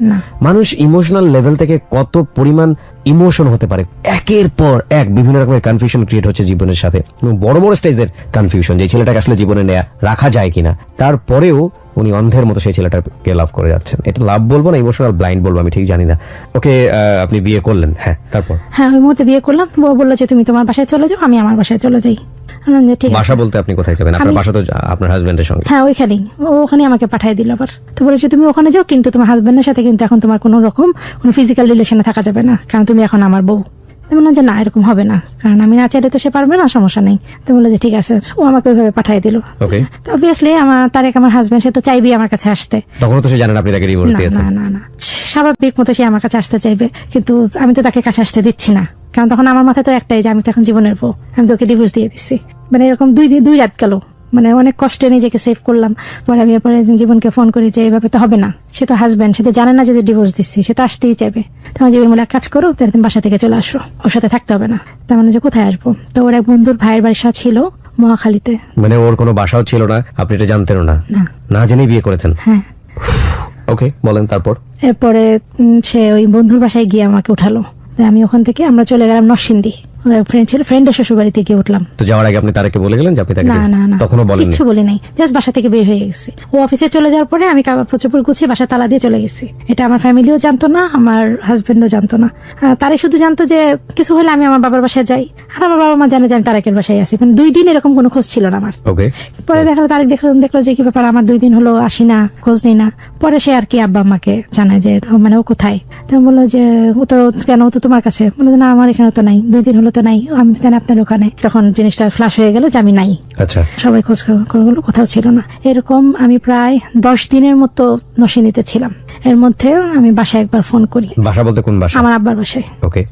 মানুষ ইমোশনাল লেভেল থেকে কত পরিমাণ ইমোশন হতে পারে, একের পর এক বিভিন্ন রকমের কনফিউশন ক্রিয়েট হচ্ছে জীবনের সাথে, বড় বড় স্টেজের কনফিউশন, যে ছেলেটাকে আসলে জীবনে নেয়া রাখা যায় কিনা। তারপরেও উনি অন্ধের মতো সেই ছেলেটাকে লাভ করে যাচ্ছেন। এটা লাভ বলবো না, ইমোশনাল ব্লাইন্ড বলবো, আমি ঠিক জানি না। ওকে, আপনি বিয়ে করলেন? হ্যাঁ, তারপর? হ্যাঁ, ওই মুহূর্তে বিয়ে করলাম। ও বললো যে তুমি তোমার বাসায় চলে যাও, আমি আমার বাসায় চলে যাই। ঠিক আছে। বাসা বলতে আপনি কোথায় যাবেন? আপনার বাসা তো আপনার হাজবেন্ডের সঙ্গে। হ্যাঁ, ওইখানেই। ও ওখানে আমাকে পাঠিয়ে দিল আবার। তো বলেছে তুমি ওখানে যাও, কিন্তু তোমার হাজবেন্ডের সাথে কিন্তু এখন তোমার কোনো রকম কোনো ফিজিক্যাল রিলেশনে থাকা যাবে না, কারণ তুমি এখন আমার বউ। তো বললাম যে না, এরকম হবে না, কারণ আমি না চাইলে তো সে পারবে না, সমস্যা নেই। তো বললো যে ঠিক আছে। ও আমাকে ওইভাবে পাঠিয়ে দিল। ওকে। তো অবভিয়াসলি তারেক আমার হাজবেন্ড, সে তো চাইবেই আমার কাছে আসতে। তখন তো সে জানেন আপনি তাকে ডিভোর্স না দিয়েছেন? না না না, স্বাভাবিক মতো সে আমার কাছে আসতে চাইবে, কিন্তু আমি তো তাকে কাছে আসতে দিচ্ছি না, কারণ তখন আমার মাথায় তো একটাই যে আমি তো এখন জীবনের বউ, আমি তোকে ডিভোর্স দিয়ে দিচ্ছি। মানে এরকম দুই রাত গেল, মানে অনেক কষ্টে নিজেকে সেভ করলাম। পরে আমি এরপরে জীবনকে ফোন করি যে এইভাবে তো হবে না, সে তো হাজবেন্ড, সে তো জানে না যে ডিভোর্স দিচ্ছি, সে তো আসতেই চাইবে। তোমার জীবন বলে এক কাজ করো, তাহলে তুমি বাসা থেকে চলে আসো, ওর সাথে থাকতে হবে না। তার মানে যে কোথায় আসবো? তো ওর এক বন্ধুর ভাইয়ের বাসা ছিল মহাখালীতে। মানে ওর কোনো বাসাও ছিল না, আপনি এটা জানতেনও না? না জেনেই বিয়ে করেছেন? হ্যাঁ। ওকে, বলেন তারপর? এরপরে সে ওই বন্ধুর বাসায় গিয়ে আমাকে উঠালো। আমি ওখান থেকে আমরা চলে গেলাম নরসিংদী। ফ্রেন্ড ছিল, ফ্রেন্ডের শ্বশুর বাড়িতে গিয়ে উঠলাম। তো যাওয়ার আগে আপনি তারকে বলে গেলেন যে আপনি তাকে? না না না, তখনও বলেননি? কিছু বলি নাই, জাস্ট বাসা থেকে বের হয়ে গেছি। ও অফিসে চলে যাওয়ার পরে আমি প্রচুর গুছিয়ে বাসা তালা দিয়ে চলে গেছি। এটা আমার ফ্যামিলিও জানতো না, আমার হাজবেন্ডও জানতো না। তারে শুধু জানতো যে কিছু হলে আমি আমার বাবার বাসায় যাই, আর আমার বাবা মা জানে যে আমি তারেকের বাসায় আসি। মানে 2 দিন এরকম কোনো খোঁজ ছিল না আমার। ওকে। পরে দেখলো তারেক দেখলো যে কি ব্যাপার, আমার 2 দিন হলো আসি না, খোঁজ নেই না। পরে সে আর কি আব্বা আম্মাকে জানায় যে মানে ও কোথায়। তো বললো যে ও তো কেন, ও তো তোমার কাছে। বলে না, আমার এখানে তো নাই, 2 দিন হলো তো নাই, আমি তো জানি আপনার ওখানে। তখন জিনিসটা ফ্ল্যাশ হয়ে গেল যে আমি নাই। আচ্ছা। সবাই খোঁজ করলো, কোথাও ছিল না। এরকম আমি প্রায় 10 দিনের মতো নরসিংদীতে ছিলাম। এর মধ্যে আমি বাসায় একবার ফোন করি। বাসা বলতে কোন বাসা? আমার আব্বার বাসায়। ওকে।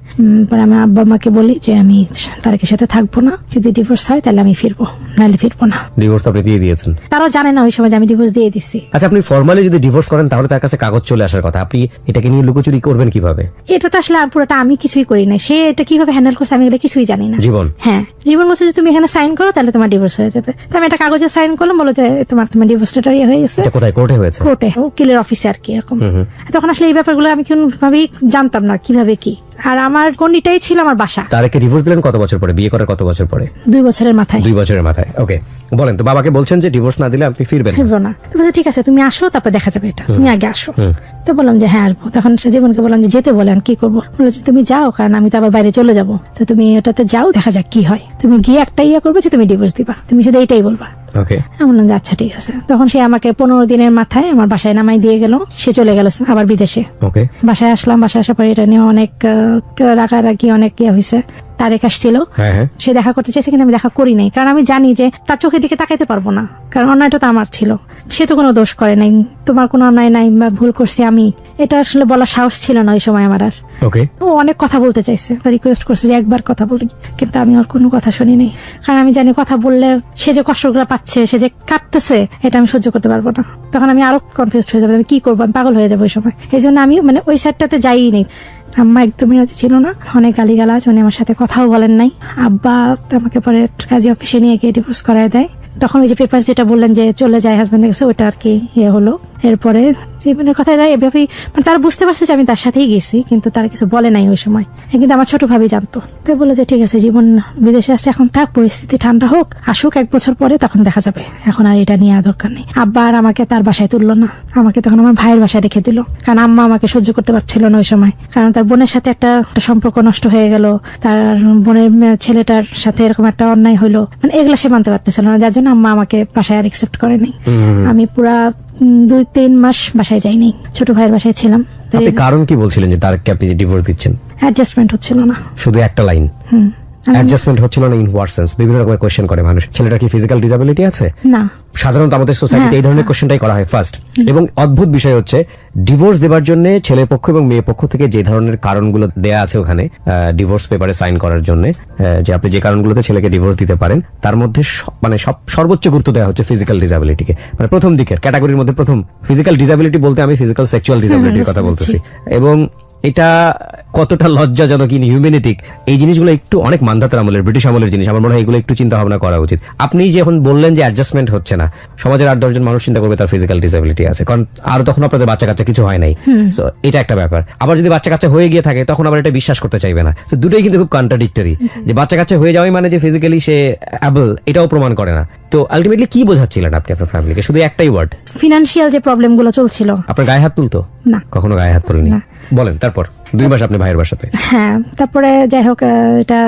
পরে আমি আব্বা মাকে বলি যে আমি তারেকের সাথে থাকবো না, যদি ডিভোর্স হয় তাহলে আমি ফিরবো, নাহলে ফিরবো না। ডিভোর্স তো আপনি দিয়ে দিয়েছেন? তারাও জানে না ওই সময় যে আমি ডিভোর্স দিয়ে দিচ্ছি। আচ্ছা, আপনি ফর্মালি যদি ডিভোর্স করেন তাহলে তার কাছে কাগজ চলে আসার কথা, আপনি এটাকে নিয়ে লুকোচুরি করবেন কিভাবে? এটা তো আসলে পুরোটা আমি কিছুই করি না, সে এটা কিভাবে হ্যান্ডেল করছে আমি এগুলো কিছুই জানি না। জীবন? হ্যাঁ, জীবন বলছে যে তুমি এখানে সাইন করো, তাহলে তোমার ডিভোর্স হয়ে যাবে। তো আমি একটা কাগজে সাইন করলাম, বলো যে তোমার ডিভোর্স লেটার হয়ে গেছে। এটা কোথায়? কোর্টে হয়েছে? কোর্টে, উকিলের অফিসে আর কি এরকম। তখন আসলে এই ব্যাপারগুলো আমি কোনোভাবেই জানতাম না কিভাবে কি। আর আমার কোনটাই ছিল আমার বাসা। তারেকে ডিভোর্স দিলেন কত বছর পরে? বিয়ে করার কত বছর পরে? 2 বছরের মাথায়। 2 বছরের মাথায়। ওকে, বলেন তো। বাবাকে বলছেন যে ডিভোর্স না দিলে আপনি ফিরবেন না? ফিরবো না। তো বলছে ঠিক আছে, তুমি আসো, তারপর দেখা যাবে, এটা তুমি আগে আসো। তো বললাম যে হ্যাঁ আসবো। তখন সে জীবনকে বললাম যে যেতে বলেন, কি করবো? বললো যে তুমি যাও, কারণ আমি তো আবার বাইরে চলে যাবো। তো তুমি ওটাতে যাও, দেখা যাক কি হয়। তুমি গিয়ে একটা করবে যে তুমি ডিভোর্স দিবা, তুমি শুধু এইটাই বলবা। ওকে। আমি বললাম যে আচ্ছা ঠিক আছে। তখন সে আমাকে 15 দিনের মাথায় আমার বাসায় নামাই দিয়ে গেল। সে চলে গেল আবার বিদেশে। ওকে। বাসায় আসলাম, বাসায় আসার পরে এটা নিয়ে অনেক রাগারাগি, অনেক হয়েছে। তারেক আসছিল, সে দেখা করতে চাইছে, কিন্তু আমি দেখা করি নাই, কারণ আমি জানি যে তার চোখের দিকে তাকাইতে পারবো না, কারণ অন্যায়টা তো আমার ছিল। সে তো কোনো দোষ করে নাই, তোমার কোনো অন্যায় নাই বা ভুল করছি আমি, এটা আসলে বলার সাহস ছিল না ওই সময় আমার। আর ওকে। ও অনেক কথা বলতে চাইছে, রিকোয়েস্ট করছে যে একবার কথা বলি, কিন্তু আমি ওর কোনো কথা শুনি নাই, কারণ আমি জানি কথা বললে সে যে কষ্টগুলো পাচ্ছে, সে যে কাঁদতেছে, এটা আমি সহ্য করতে পারবো না। তখন আমি আরো কনফিউজড হয়ে যাবো, আমি কি করবো, আমি পাগল হয়ে যাবো ওই সময়। এই জন্য আমি মানে ওই সাইডটাতে যাই নেই। আম্মা একদমই রাজি ছিল না, অনেক গালিগালাজ, উনি আমার সাথে কথাও বলেন নাই। আব্বা আমাকে পরে কাজী অফিসে নিয়ে গিয়ে ডিভোর্স করায় দেয়। তখন ওই যে পেপার যেটা বললেন যে চলে যায় হাজবেন্ডের কাছে, ওটা আর কি হলো। এরপরে জীবনের কথা এভাবেই মানে তারা বুঝতে পারছে যে আমি তার সাথেই গেছি, কিন্তু তারা কিছু বলে নাই ওই সময়। কিন্তু আমার ছোট ভাবি জানতো। তো বলে যে ঠিক আছে, জীবন বিদেশে আছে, এখন থাক, পরিস্থিতি ঠান্ডা হোক, আসুক 1 বছর পরে, তখন দেখা যাবে, এখন আর এটা নিয়ে দরকার নেই। আব্বা আর আমাকে তার বাসায় তুললো না, আমাকে তখন আমার ভাইয়ের বাসায় রেখে দিল, কারণ আম্মা আমাকে সহ্য করতে পারছিল না ওই সময়, কারণ তার বোনের সাথে একটা সম্পর্ক নষ্ট হয়ে গেল, তার বোনের ছেলেটার সাথে এরকম একটা অন্যায় হলো, মানে এগুলা সে মানতে পারতেছিল না, যার জন্য আম্মা আমাকে বাসায় আর একসেপ্ট করে নাই। আমি পুরা 2-3 মাস বাসায় যাইনি, ছোট ভাইয়ের বাসায় ছিলাম। আপনি কারণ কি বলছিলেন যে তারেককে আপনি যে ডিভোর্স দিচ্ছেন? অ্যাডজাস্টমেন্ট হচ্ছিল না, শুধু একটা লাইন। অ্যাডজাস্টমেন্ট হচ্ছিল না ইন হোয়াট সেন্স? বিভিন্ন রকমের কোশ্চেন করে মানুষ, ছেলেটা কি ফিজিক্যাল ডিসেবিলিটি আছে? না, সাধারণত আমাদের সোসাইটিতে এই ধরনের কোশ্চেনটাই করা হয় ফার্স্ট। এবং অদ্ভুত বিষয় হচ্ছে ডিভোর্স দেবার জন্য ছেলের পক্ষ এবং মেয়ের পক্ষ থেকে যে ধরনের কারণগুলো দেয়া আছে ওখানে ডিভোর্স পেপারে সাইন করার জন্য, যে আপনি যে কারণগুলোতে ছেলেকে ডিভোর্স দিতে পারেন, তার মধ্যে মানে সর্বোচ্চ গুরুত্ব দেওয়া হচ্ছে ফিজিক্যাল ডিসেবিলিটিকে। মানে প্রথম দিকের ক্যাটাগরির মধ্যে প্রথম ফিজিক্যাল ডিসেবিলিটি বলতে আমি ফিজিক্যাল সেক্সুয়াল ডিসেবিলিটির কথা বলতেছি। এবং এটা কতটা লজ্জাজনক, ইনহিউম্যানিটিক, এই জিনিসগুলো একটু অনেক মান্ধাতার আমলের, ব্রিটিশ আমলের জিনিস। আমার মনে হয় এগুলো একটু চিন্তা ভাবনা করা উচিত। আপনি যখন বললেন যে অ্যাডজাস্টমেন্ট হচ্ছে না, সমাজের 8-10 জন মানুষ চিন্তা করবে তার ফিজিক্যাল ডিসেবিলিটি আছে, কারণ আর তখন আপনাদের বাচ্চা কাচ্চা কিছু হয় নাই। সো এটা একটা ব্যাপার। আবার যদি বাচ্চা কাচ্চা হয়ে গিয়ে থাকে তখন আবার এটা বিশ্বাস করতে চাইবে না। সো দুটোই কিন্তু খুব কন্ট্রাডিক্টরি, যে বাচ্চা কাচ্চা হয়ে যাওয়াই মানে যে ফিজিক্যালি সে অ্যাবল, এটাও প্রমাণ করে না। তো আলটিমেটলি কি বোঝাচ্ছিলেন আপনি আপনার ফ্যামিলিকে? শুধু একটাই ওয়ার্ড, ফিনান্সিয়াল যে প্রবলেম গুলো চলছিল। আপনার গায়ে হাত তুলতো? না, কখনো গায়ে হাত তুলিনি। বলেন তারপর 2 মাস আপনি ভাইয়ের বাসাতে। হ্যাঁ, তারপরে যাই হোক, এটা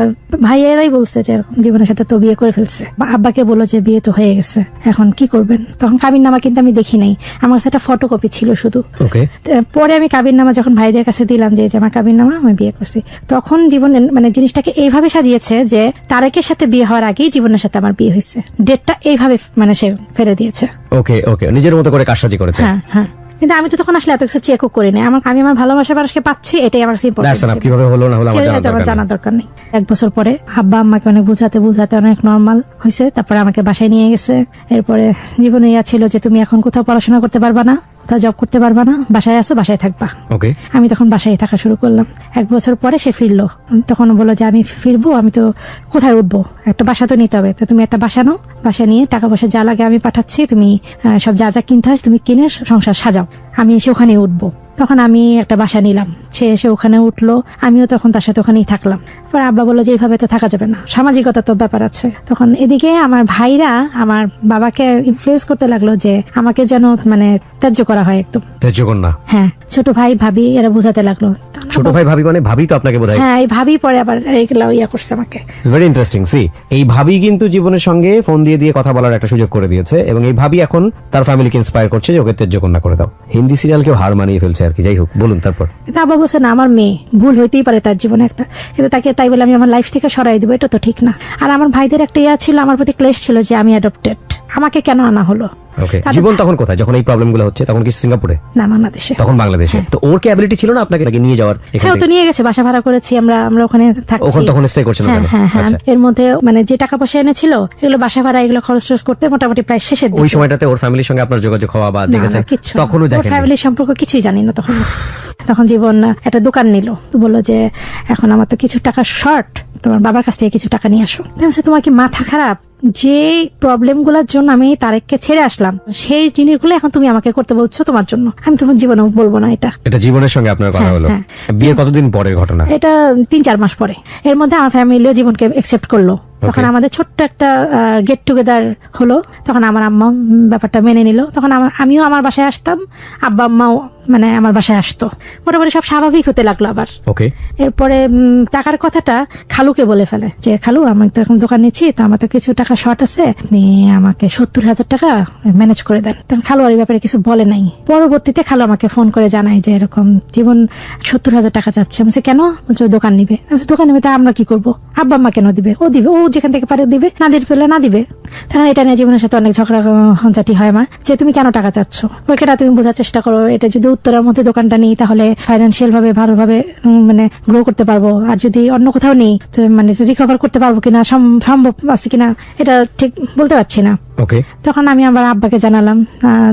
ভাইয়েরাই বলছে যে এরকম জীবনের সাথে তো বিয়ে করে ফেলছে। আব্বাকে বললো যে বিয়ে তো হয়ে গেছে, এখন কি করবেন? তখন কাবিননামা কিন্তু আমি দেখি নাই, আমার কাছে একটা ফটোকপি ছিল শুধু। ওকে। পরে আমি কাবিননামা যখন ভাইদের কাছে দিলাম যে আমার কাবিননামা, আমি বিয়ে করছি, তখন জীবনের মানে জিনিসটাকে এইভাবে সাজিয়েছে যে তারেকের সাথে বিয়ে হওয়ার আগেই জীবনের সাথে আমার বিয়ে হয়েছে। ডেটটা এইভাবে মানে সে ফেলে দিয়েছে। ওকে ওকে, নিজের মতো করে কারসাজি করেছে। হ্যাঁ হ্যাঁ, কিন্তু আমি তো তখন আসলে এত কিছু চেকও করি না। আমি আমার ভালোবাসার মানুষকে পাচ্ছি, এটাই আমার কাছে ইম্পর্টেন্ট ছিল। কিভাবে হলো না হলো আমার জানার দরকার নেই। 1 বছর পরে আব্বা আম্মাকে অনেক বুঝাতে অনেক নর্মাল হয়েছে। তারপরে আমাকে বাসায় নিয়ে গেছে। এরপরে জীবনে ইয়া ছিল যে তুমি এখন কোথাও পড়াশোনা করতে পারবা না, কোথাও জব করতে পারবা না, বাসায় আসো, বাসায় থাকবা। ওকে। আমি তখন বাসায় থাকা শুরু করলাম। 1 বছর পরে সে ফিরলো। তখন বললো যে আমি ফিরবো, আমি তো কোথায় উঠবো, একটা বাসা তো নিতে হবে। তো তুমি একটা বাসা নাও, বাসা নিয়ে টাকা পয়সা যা লাগে আমি পাঠাচ্ছি, তুমি সব যা যা কিনতে হয় তুমি কিনে সংসার সাজাও, আমি এসে ওখানে উঠবো। তখন আমি একটা বাসা নিলাম, সে এসে ওখানে উঠলো, আমিও তখন তার সাথে ওখানেই থাকলাম। পর আব্বা বললো যে এইভাবে তো থাকা যাবে না, সামাজিকতা তো ব্যাপার আছে। তখন এদিকে আমার ভাইরা আমার বাবাকে ইনফ্লুয়েন্স করতে লাগলো যে আমাকে যেন মানে ত্যায্য করা হয় একদম। ত্যায্য কন্যা? হ্যাঁ, ছোট ভাই ভাবি এরা বোঝাতে লাগলো। ছোট ভাই ভাবি মানে ভাবি তো আপনাকে বোঝায়? হ্যাঁ, এই ভাবি পরে আবার এগুলা ইয়া করছে আমাকে। It's very interesting. সি, এই ভাবি কিন্তু জীবনের সঙ্গে ফোন দিয়ে কথা বলার একটা সুযোগ করে দিয়েছে, এবং এই ভাবি এখন তার ফ্যামিলিকে ইন্সপায়ার করছে যে ওকে ত্যায্য কন্যা করে দাও। হিন্দি সিরিয়ালকেও হার মানিয়ে ফেলছে আর কি। যাই হোক, বলুন তারপর। কিন্তু আব্বা বলছে না, আমার মেয়ে, ভুল হইতেই পারে তার জীবনে একটা, কিন্তু তাকে তাই বলে আমি আমার লাইফ থেকে সরাই দেবো, এটা তো ঠিক না। আর আমার ভাইদের একটা ইয়া ছিল, আমার প্রতি ক্লেশ ছিল যে আমি অ্যাডপ্টেড, আমাকে কেন আনা হলো। ওকে। জীবন তখন কোথায় যখন এই প্রবলেম গুলো হচ্ছে? তখন কি সিঙ্গাপুরে? না, বাংলাদেশে। তখন বাংলাদেশে। তো ওর কি অ্যাবিলিটি ছিল না আপনাকে নিয়ে যাওয়ার? হ্যাঁ, তো নিয়ে গেছে, বাসা ভাড়া করেছি আমরা ওখানে থাকছি। ওখানে তখন স্টে করছেন? হ্যাঁ, এর মধ্যে মানে যে টাকা পয়সা এনেছিল এগুলো বাসা ভাড়া এগুলো খরচ করতে মোটামুটি প্রায় শেষের দিকে। ওই সময়টাতে ওর ফ্যামিলির সঙ্গে আপনার যোগাযোগ হওয়া বা দেখেছেন? তখনও দেখেন? ওর ফ্যামিলির সম্পর্ক কিছুই জানি না তখন। তখন জীবন একটা দোকান নিল, তো বললো যে এখন আমার তো কিছু টাকা শর্ট, তোমার বাবার কাছ থেকে কিছু টাকা নিয়ে আসো। তোমার কি মাথা খারাপ? যে প্রবলেম গুলোর জন্য আমি তারেককে ছেড়ে আসলাম, সেই জিনিসগুলো এখন তুমি আমাকে করতে বলছো তোমার জন্য। আমি তখন জীবনে বলবো না এটা। এটা জীবনের সঙ্গে আপনার কথা হলো? বিয়ের কতদিন পরের ঘটনা এটা? 3-4 মাস পরে। এর মধ্যে আমার ফ্যামিলিও জীবনকে একসেপ্ট করলো। তখন আমাদের ছোট্ট একটা গেট টুগেদার হলো। তখন আমার আম্মা ব্যাপারটা মেনে নিল। তখন আমিও আমার বাসায় আসতাম, আব্বা আম্মাও মানে আমার বাসায় আসতো। মোটামুটি সব স্বাভাবিক হতে লাগলো আবার। ওকে। এরপরে টাকার কথাটা খালুকে বলে ফেলে যে খালু, আমি তো এখন দোকান নিচ্ছি, তো আমার তো কিছু টাকা শর্ট আছে, আপনি আমাকে 70,000 টাকা ম্যানেজ করে দেন। তখন খালু আর এই ব্যাপারে কিছু বলে নাই। পরবর্তীতে খালু আমাকে ফোন করে জানায় যে এরকম জীবন 70,000 টাকা চাচ্ছে। আমি কেন? দোকান নিবে। দোকান নিবে, তা আমরা কি করবো? আব্বা আম্মা কেন দিবে? ও দিবে, ও যেখান থেকে পারে দিবে, না দিতে পেলে না দিবে। তখন এটা নিয়ে জীবনের সাথে অনেক ঝগড়া ঝঞ্ঝাটি হয় আমার, যে তুমি কেন টাকা চাচ্ছ, ওইটা তুমি বোঝার চেষ্টা করো। এটা যদি উত্তরের মধ্যে দোকানটা নিই তাহলে ফাইন্যান্সিয়াল ভাবে ভালোভাবে মানে গ্রো করতে পারবো, আর যদি অন্য কোথাও নেই তো মানে রিকভার করতে পারবো কিনা, সম্ভব আছে কিনা এটা ঠিক বলতে পারছি না। ওকে। তখন আমি আমার আব্বাকে জানালাম,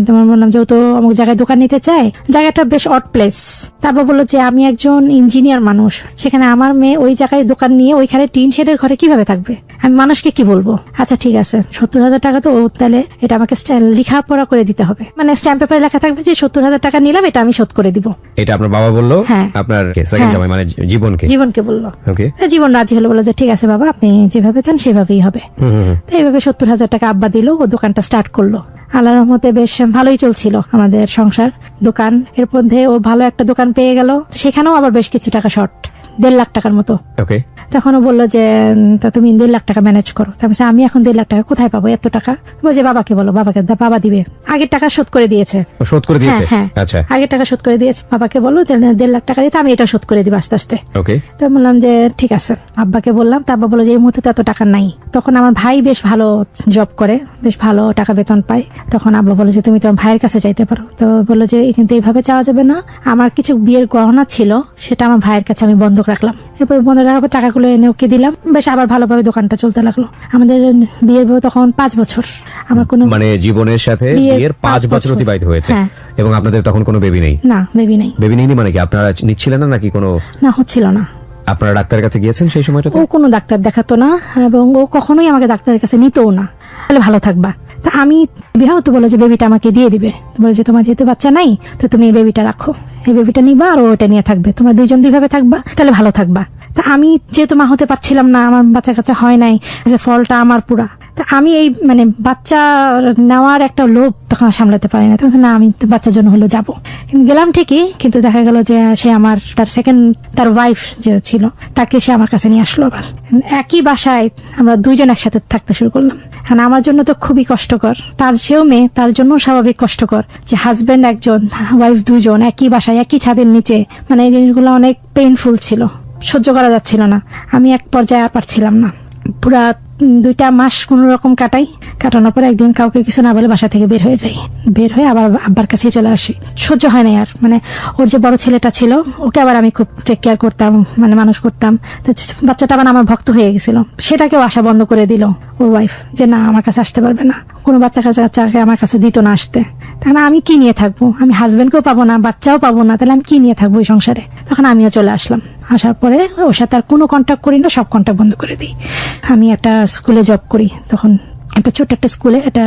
তোমার বললাম যেহেতু অমুক জায়গায় দোকান নিতে চাই, জায়গাটা বেশ অড প্লেস। তারপর বললো যে আমি একজন ইঞ্জিনিয়ার মানুষ, সেখানে আমার মেয়ে ওই জায়গায় দোকান নিয়ে ওইখানে টিন শেডের ঘরে কিভাবে থাকবে, আমি মানুষকে কি বলবো। আচ্ছা ঠিক আছে, 70,000 টাকা তো তাহলে এটা আমাকে লেখাপড়া করে দিতে হবে, মানে স্ট্যাম্প পেপারে লেখা থাকবে যে 70,000 টাকা নিলাম, এটা আমি শোধ করে দিব। এটা আপনার বাবা বললো? হ্যাঁ। আপনার সেকেন্ড জামাই মানে জীবনকে বললো? ওকে। জীবন রাজি হলো, বললো যে ঠিক আছে বাবা, আপনি যেভাবে চান সেভাবেই হবে। তো এইভাবে 70,000 টাকা আব্বা দিল, ও দোকানটা স্টার্ট করলো। আল্লাহর রহমতে বেশ ভালোই চলছিল আমাদের সংসার, দোকান। এর মধ্যে ও ভালো একটা দোকান পেয়ে গেল, সেখানেও আবার বেশ কিছু টাকা শর্ট, 1.5 লাখ টাকার মতো। ওকে। তখনও বললো যে তা তুমি 1.5 লাখ টাকা ম্যানেজ করো। তারপরে আমি এখন 1.5 লাখ টাকা কোথায় পাবো এত টাকা? বলছে বাবাকে বলো, বাবা দিবে, আগের টাকা শোধ করে দিয়েছে। শোধ করে দিয়েছে? হ্যাঁ, আচ্ছা, আগের টাকা শোধ করে দিয়েছে। বাবাকে বলো 1.5 লাখ টাকা দিতে, আমি এটা শোধ করে দিব আস্তে আস্তে। ওকে। তো বললাম যে ঠিক আছে। আব্বাকে বললাম, তা আব্বা বললো যে এই মুহূর্তে তো এত টাকা নাই। তখন আমার ভাই বেশ ভালো জব করে, বেশ ভালো টাকা বেতন পায়। তখন আব্বা বললো যে তুমি তোমার ভাইয়ের কাছে যাইতে পারো। তো বললো যে কিন্তু এইভাবে চাওয়া যাবে না, আমার কিছু বিয়ের গহনা ছিল সেটা আমার ভাইয়ের কাছে আমি বন্ধক রাখলাম। এরপর বন্ধক রাখার টাকাগুলো এনে ওকে দিলাম, বেশ আবার ভালোভাবে দোকানটা চলতে লাগলো। আমাদের বিয়ের বয়স তখন 5 বছর। আমার কোনো মানে জীবনের সাথে বিয়ের 5 বছর অতিবাহিত হয়েছে। হ্যাঁ। এবং আপনাদের তখন কোনো বেবি নেই? না, বেবি নেই। বেবি নেই মানে কি আপনারা নিচ্ছিলেন না নাকি কোনো? না, হচ্ছিল না। আপনারা ডাক্তারের কাছে গিয়েছেন সেই সময়টাতে? ও কোনো ডাক্তার দেখাতো না এবং ও কখনোই আমাকে ডাক্তারের কাছে নিতও না। তাহলে ভালো থাকবা। তা আমি বিবাহ তো বলো যে বেবিটা আমাকে দিয়ে দিবে। বলে যে তোমার যেহেতু বাচ্চা নাই, তো তুমি এই বেবিটা রাখো, এই বেবিটা নিবা আর ওটা নিয়ে থাকবে, তোমরা 2 জন 2 ভাবে থাকবা, তাহলে ভালো থাকবা। তা আমি যেহেতু মা হতে পারছিলাম না, আমার বাচ্চা কাচ্চা হয় নাই, যে ফলটা আমার পুরা, তা আমি এই মানে বাচ্চা নেওয়ার একটা লোভ তখন আর সামলাতে পারি না। তখন না, আমি তো বাচ্চার জন্য হলো যাবো। গেলাম ঠিকই, কিন্তু দেখা গেল যে সে আমার তার ওয়াইফ যে ছিল তাকে সে আমার কাছে নিয়ে আসলো। আবার একই বাসায় আমরা 2 জন একসাথে থাকতে শুরু করলাম। কারণ আমার জন্য তো খুবই কষ্টকর, সেও মেয়ে, তার জন্য স্বাভাবিক কষ্টকর যে হাজবেন্ড একজন, ওয়াইফ 2 জন একই বাসায় একই ছাদের নিচে। মানে এই জিনিসগুলো অনেক পেইনফুল ছিল, সহ্য করা যাচ্ছিল না। আমি এক পর্যায়ে আর পারছিলাম না। পুরা 2টা মাস কোন রকম কাটানোর পরে একদিন কাউকে কিছু না বলে বাসা থেকে বের হয়ে যাই। বের হয়ে আবার আব্বার কাছে চলে আসি। সহ্য হয় না আর, মানে ওর যে বড় ছেলেটা ছিল ওকে আবার আমি খুব টেক কেয়ার করতাম, মানে মানুষ করতাম। তো বাচ্চাটা আবার আমার ভক্ত হয়ে গেছিল, সেটাকেও আসা বন্ধ করে দিল ওর ওয়াইফ, যে না আমার কাছে আসতে পারবে না, কোনো বাচ্চাকে আমার কাছে দিত না আসতে। তখন আমি কি নিয়ে থাকবো? আমি হাজবেন্ডকেও পাবো না, বাচ্চাও পাবো না, তাহলে আমি কি নিয়ে থাকবো ওই সংসারে? তখন আমিও চলে আসলাম। আসার পরে ওর সাথে আর কোনো কন্ট্যাক্ট করি না, সব কন্ট্যাক্ট বন্ধ করে দিই। আমি একটা স্কুলে জব করি, তখন একটা ছোট্ট একটা স্কুলে, একটা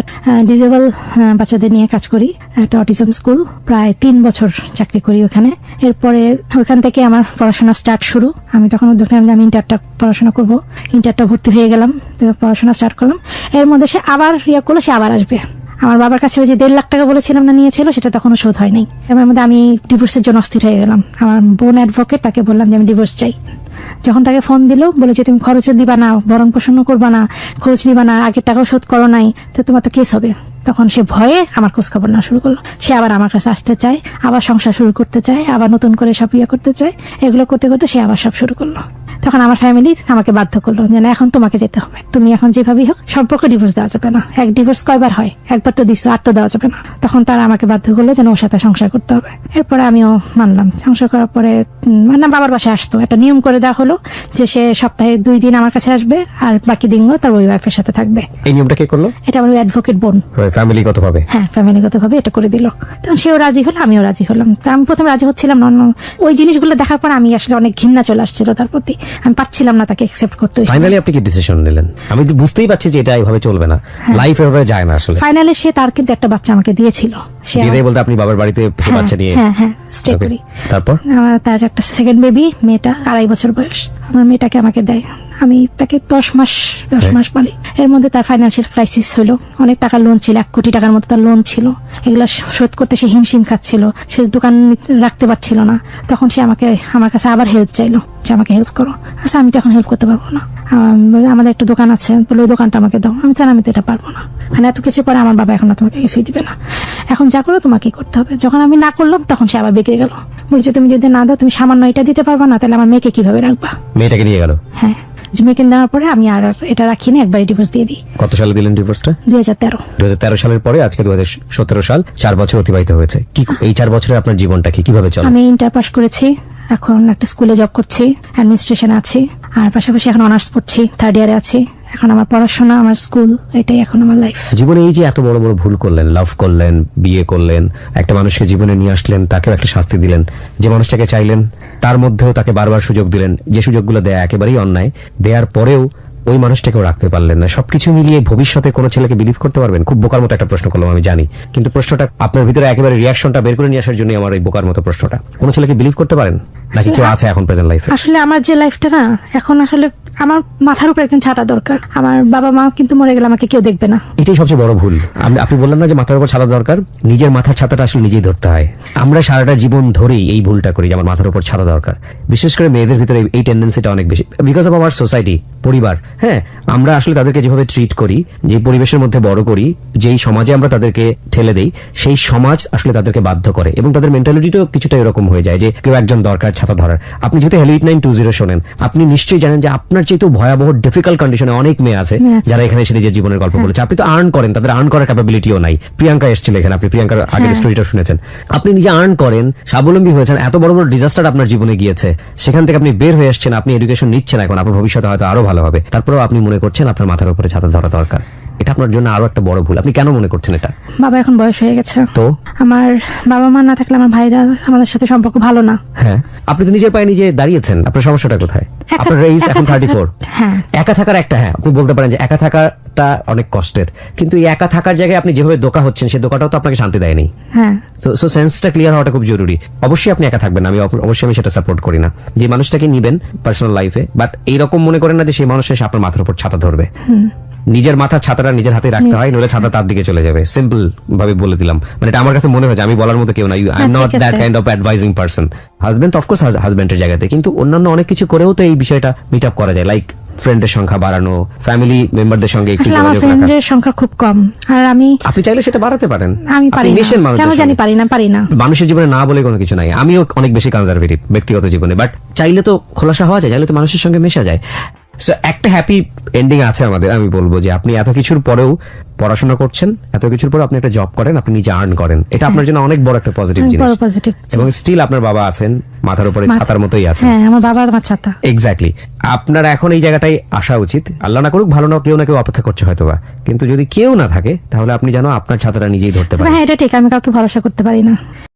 ডিজেবল বাচ্চাদের নিয়ে কাজ করি, একটা অটিজম স্কুল। প্রায় 3 বছর চাকরি করি ওখানে। এরপরে ওখান থেকে আমার পড়াশোনা স্টার্ট শুরু। আমি তখন দেখলাম যে আমি ইন্টারটা পড়াশোনা করবো, ইন্টারটা ভর্তি হয়ে গেলাম, পড়াশোনা স্টার্ট করলাম। এর মধ্যে সে আবার করলো, সে আবার আসবে। আমার বাবার কাছে ওই যে 1.5 লাখ টাকা বলেছিলাম না নিয়েছিল, সেটা তখনও শোধ হয় নাই। এর মধ্যে আমি ডিভোর্সের জন্য অস্থির হয়ে গেলাম। আমার বোন অ্যাডভোকেট, তাকে বললাম যে আমি ডিভোর্স চাই। যখন তাকে ফোন দিল, বলে যে তুমি খরচও দিবা না, ভরণ পোষণ করবা না, খরচ দিবা না, আগের টাকাও শোধ করো নাই, তো তোমার তো কেস হবে। তখন সে ভয়ে আমার খোঁজ খবর না শুরু করলো। সে আবার আমার কাছে আসতে চায়, আবার সংসার শুরু করতে চায়, আবার নতুন করে সব করতে চায়। এগুলো করতে করতে সে আবার সব শুরু করলো। তখন আমার ফ্যামিলি আমাকে বাধ্য করলো যে না, এখন তোমাকে যেতে হবে, তুমি এখন যেভাবেই হোক সম্পর্ক ডিভোর্স দেওয়া যাবে না। এক ডিভোর্স কয়বার হয়? একবার তো দিচ্ছ, আর তো দেওয়া যাবে না। তখন তারা আমাকে বাধ্য করলো যে ওর সাথে সংসার করতে হবে। এরপরে আমিও মানলাম। সংসার করার পরে মানে বাবার বাসায় আসতো, একটা নিয়ম করে দেওয়া হলো যে সে সপ্তাহে 2 দিন আমার কাছে আসবে, আর বাকি দিনগুলো তার ওই ওয়াইফের সাথে থাকবে। এই নিয়মটা কে করলো? এটা আমার অ্যাডভোকেট বোন ফ্যামিলিগতভাবে। হ্যাঁ, ফ্যামিলিগতভাবে এটা করে দিল। তখন সেও রাজি হলো, আমিও রাজি হলাম। তো আমি প্রথমে রাজি হচ্ছিলাম না, ওই জিনিসগুলো দেখার পর আমি আসলে অনেক ঘৃণা চলে আসছিল তার প্রতি। আমি পারছিলাম না তাকে অ্যাকসেপ্ট করতে। ফাইনালি আপনি কি ডিসিশন নিলেন? আমি তো বুঝতেই পারছি যে এটা এইভাবে চলবে না, লাইফ এভাবে যায় না আসলে। ফাইনালি সে তার কিন্তু একটা বাচ্চা আমাকে দিয়েছিল। সে দিয়ে বলতে আপনি বাবার বাড়িতে বাচ্চা নিয়ে? হ্যাঁ, স্টে করি। তারপর তার একটা সেকেন্ড বেবি, মেয়েটা 2.5 বছর বয়স। আমার মেয়েটাকে আমাকে দেয়। আমি তাকে 10 মাস পালি। এর মধ্যে তার ফাইন্যান্সিয়াল ক্রাইসিস হলো। অনেক টাকা লোন ছিল, 1 কোটি টাকার মতো তার লোন ছিল। এগুলো শোধ করতে সে হিমশিম খাচ্ছিল, সে দোকান রাখতে পারছিল না। তখন সে আমার কাছে আবার হেল্প চাইলো যে আমাকে হেল্প করো। আচ্ছা, আমি তখন হেল্প করতে পারবো না। আমাদের একটা দোকান আছে, বলে ওই দোকানটা আমাকে দাও। আমি জানি আমি তো এটা পারবো না, মানে এত কিছু পরে আমার বাবা এখন তোমাকে কিছুই দিবে না, এখন যা করো তোমাকেই করতে হবে। যখন আমি না করলাম, তখন সে আবার বেঁকে গেল, বলছে তুমি যদি না দাও, তুমি সামান্য এটা দিতে পারবা না, তাহলে আমার মেয়েকে কিভাবে রাখবা? মেয়েটাকে নিয়ে গেল? হ্যাঁ, মেয়েকে নেওয়ার পরে আমি আর এটা রাখিনি, একবারই ডিভোর্স দিয়ে দিই। কত সালে দিলেন ডিভোর্সটা? 2013 সালের পরে আজকে 2017 সাল, 4 বছর অতিবাহিত হয়েছে। কি এই 4 বছরে আপনার জীবনটা কিভাবে চলে? আমি ইন্টার পাস করেছি, এখন একটা স্কুলে জব করছি, অ্যাডমিনিস্ট্রেশনে আছি, আর পাশাপাশি এখন অনার্স পড়ছি, 3rd ইয়ারে আছি। এখন আমার পড়াশোনা, আমার স্কুল, এটাই এখন আমার লাইফ। জীবনে এই যে এত বড় বড় ভুল করলেন, লাভ করলেন, বিয়ে করলেন, একটা মানুষকে জীবনে নিয়ে আসলেন, তাকেও একটা শাস্তি দিলেন, যে মানুষটাকে চাইলেন তার মধ্যেও তাকে বারবার সুযোগ দিলেন, যে সুযোগগুলো দেয়া একেবারেই অন্যায়, দেওয়ার পরেও ওই মানুষটাকেও রাখতে পারলেন না, সবকিছু মিলিয়ে ভবিষ্যতে কোনো ছেলেকে বিলিভ করতে পারবেন? খুব বোকার মতো একটা প্রশ্ন করলাম আমি জানি, কিন্তু প্রশ্নটা আপনার ভিতরে একেবারে রিয়াকশনটা বের করে নিয়ে আসার জন্য আমার এই বোকার মতো প্রশ্নটা। কোনো ছেলেকে বিলিভ করতে পারেন নাকি কেউ আছে এখন প্রেজেন্ট লাইফে? আসলে আমার যে লাইফটা না এখন, আসলে আমার মাথার উপর একজন ছাতা দরকার। আমার বাবা মা কিন্তু মরে গেলে আমাকে কেউ দেখবে না। এটাই সবচেয়ে বড় ভুল। আপনি বললেন না যে মাথার উপর ছাতা দরকার, নিজের মাথার ছাতাটা আসলে নিজেই ধরতে হয়। আমরা সারাটা জীবন ধরেই এই ভুলটা করি যে আমার মাথার উপর ছাতা দরকার। বিশেষ করে মেয়েদের ভিতরে এই টেন্ডেন্সিটা অনেক বেশি, বিকজ অফ আওয়ার সোসাইটি, পরিবার। হ্যাঁ, আমরা আসলে তাদেরকে যেভাবে ট্রিট করি, যে পরিবেশের মধ্যে বড় করি, যেই সমাজে আমরা তাদেরকে ঠেলে দেই, সেই সমাজ আসলে তাদেরকে বাধ্য করে, এবং তাদের মেন্টালিটিও কিছুটা এরকম হয়ে যায় যে কেউ একজন দরকার ছাতা ধরার। আপনি যেহেতু হ্যালো 8920 শোনেন, আপনি নিশ্চয়ই জানেন যে আপনার চেয়ে ভয়াবহ ডিফিকাল্ট কন্ডিশনে অনেক মেয়ে আছে যারা এখানে এসে নিজের জীবনের গল্প বলেছে। আপনি তো আর্ন করেন, তাদের আর্ন করার ক্যাপাবিলিটিও নাই। প্রিয়াঙ্কা এসেছিল এখানে, আপনি প্রিয়াঙ্কার আগের স্টোরিটা শুনেছেন। আপনি নিজে আর্ন করেন, স্বাবলম্বী হয়েছেন, এত বড় বড় ডিজাস্টার আপনার জীবনে গিয়েছে, সেখান থেকে আপনি বের হয়ে আসছেন, আপনি এডুকেশন নিচ্ছেন, এখন আপনার ভবিষ্যতে হয়তো আরো ভালো হবে, তারপরেও আপনি মনে করছেন আপনার মাথার উপরে ছাতা ধরা দরকার। এটা আপনার জন্য আরো একটা বড় ভুল। আপনি কেন মনে করছেন এটা? বাবা এখন বয়স হয়ে গেছে, তো আমার বাবা মা না থাকলে আমার ভাইরা আমাদের সাথে সম্পর্ক ভালো না। হ্যাঁ, আপনি তো নিজের পায়ে নিজে দাঁড়িয়েছেন, আপনার সমস্যাটা কোথায়? আপনার এইজ এখন 34। হ্যাঁ, একা থাকার একটা, হ্যাঁ আপনি বলতে পারেন যে একা থাকাটা অনেক কষ্টের, কিন্তু এই একা থাকার জায়গায় আপনি যেভাবে দোকা হচ্ছেন, সেই দোকাটাও তো আপনাকে শান্তি দেয়নি। হ্যাঁ, সো সেন্সটা ক্লিয়ার হওয়াটা খুব জরুরি। অবশ্যই আপনি একা থাকবেন, অবশ্যই আমি সেটা সাপোর্ট করি না। যে মানুষটাকে নিবেন পার্সোনাল লাইফে, বাট এইরকম মনে করেন না যে সেই মানুষ এসে আপনার মাথার উপর ছাতা ধরবে। নিজের মাথার ছাতাটা নিজের হাতে রাখতে হয়, নইলে ছাতা তার দিকে চলে যাবে। সিম্পল ভাবে বলে দিলাম, মানে এটা আমার কাছে মনে হয় যে আমি বলার মতো কেউ নাই। I am not that kind of advising person. Husband of course হাজবেন্ডের জায়গাতে, কিন্তু অন্যান্য অনেক কিছু করেও তো এই বিষয়টা মিট আপ করা যায়, লাইক ফ্রেন্ডের সংখ্যা বাড়ানো, ফ্যামিলি মেম্বারদের সঙ্গে একটু আমার যোগাযোগ রাখা। ফ্রেন্ডের সংখ্যা খুব কম, আর আপনি চাইলে সেটা বাড়াতে পারেন। আমি পারি আপনি না, মিশেন মানুষের কেন জানি সঙ্গে। পারি না। মানুষের জীবনে না বলে কোনো কিছু নাই। আমিও অনেক বেশি কনজারভেটিভ ব্যক্তিগত জীবনে, বাট চাইলে তো খোলাসা হওয়া যায়, চাইলে তো মানুষের সঙ্গে মেশা যায়। সো একটা হ্যাপি এন্ডিং আছে আমাদের। আমি বলবো যে আপনি এত কিছুর পরেও পড়াশোনা করছেন, এত কিছুর পরেও আপনি একটা জব করেন, আপনি নিজে আর্ন করেন, এটা আপনার জন্য অনেক বড় একটা পজিটিভ জিনিস। বড় পজিটিভ। এবং স্টিল আপনার বাবা আছেন, মাথার উপরে ছাতার মতোই আছেন। হ্যাঁ, আমার বাবা আমার ছাতা। এক্স্যাক্টলি। আপনার এখন এই জায়গাটাই আসা উচিত। আল্লাহ না করুক, ভালো না, কেউ না কেউ অপেক্ষা করছে হয়তোবা, কিন্তু যদি কেউ না থাকে তাহলে আপনি যেন আপনার ছাতাটা নিজেই ধরতে পারেন। হ্যাঁ, এটা ঠিক, আমি কাউকে ভরসা করতে পারি না।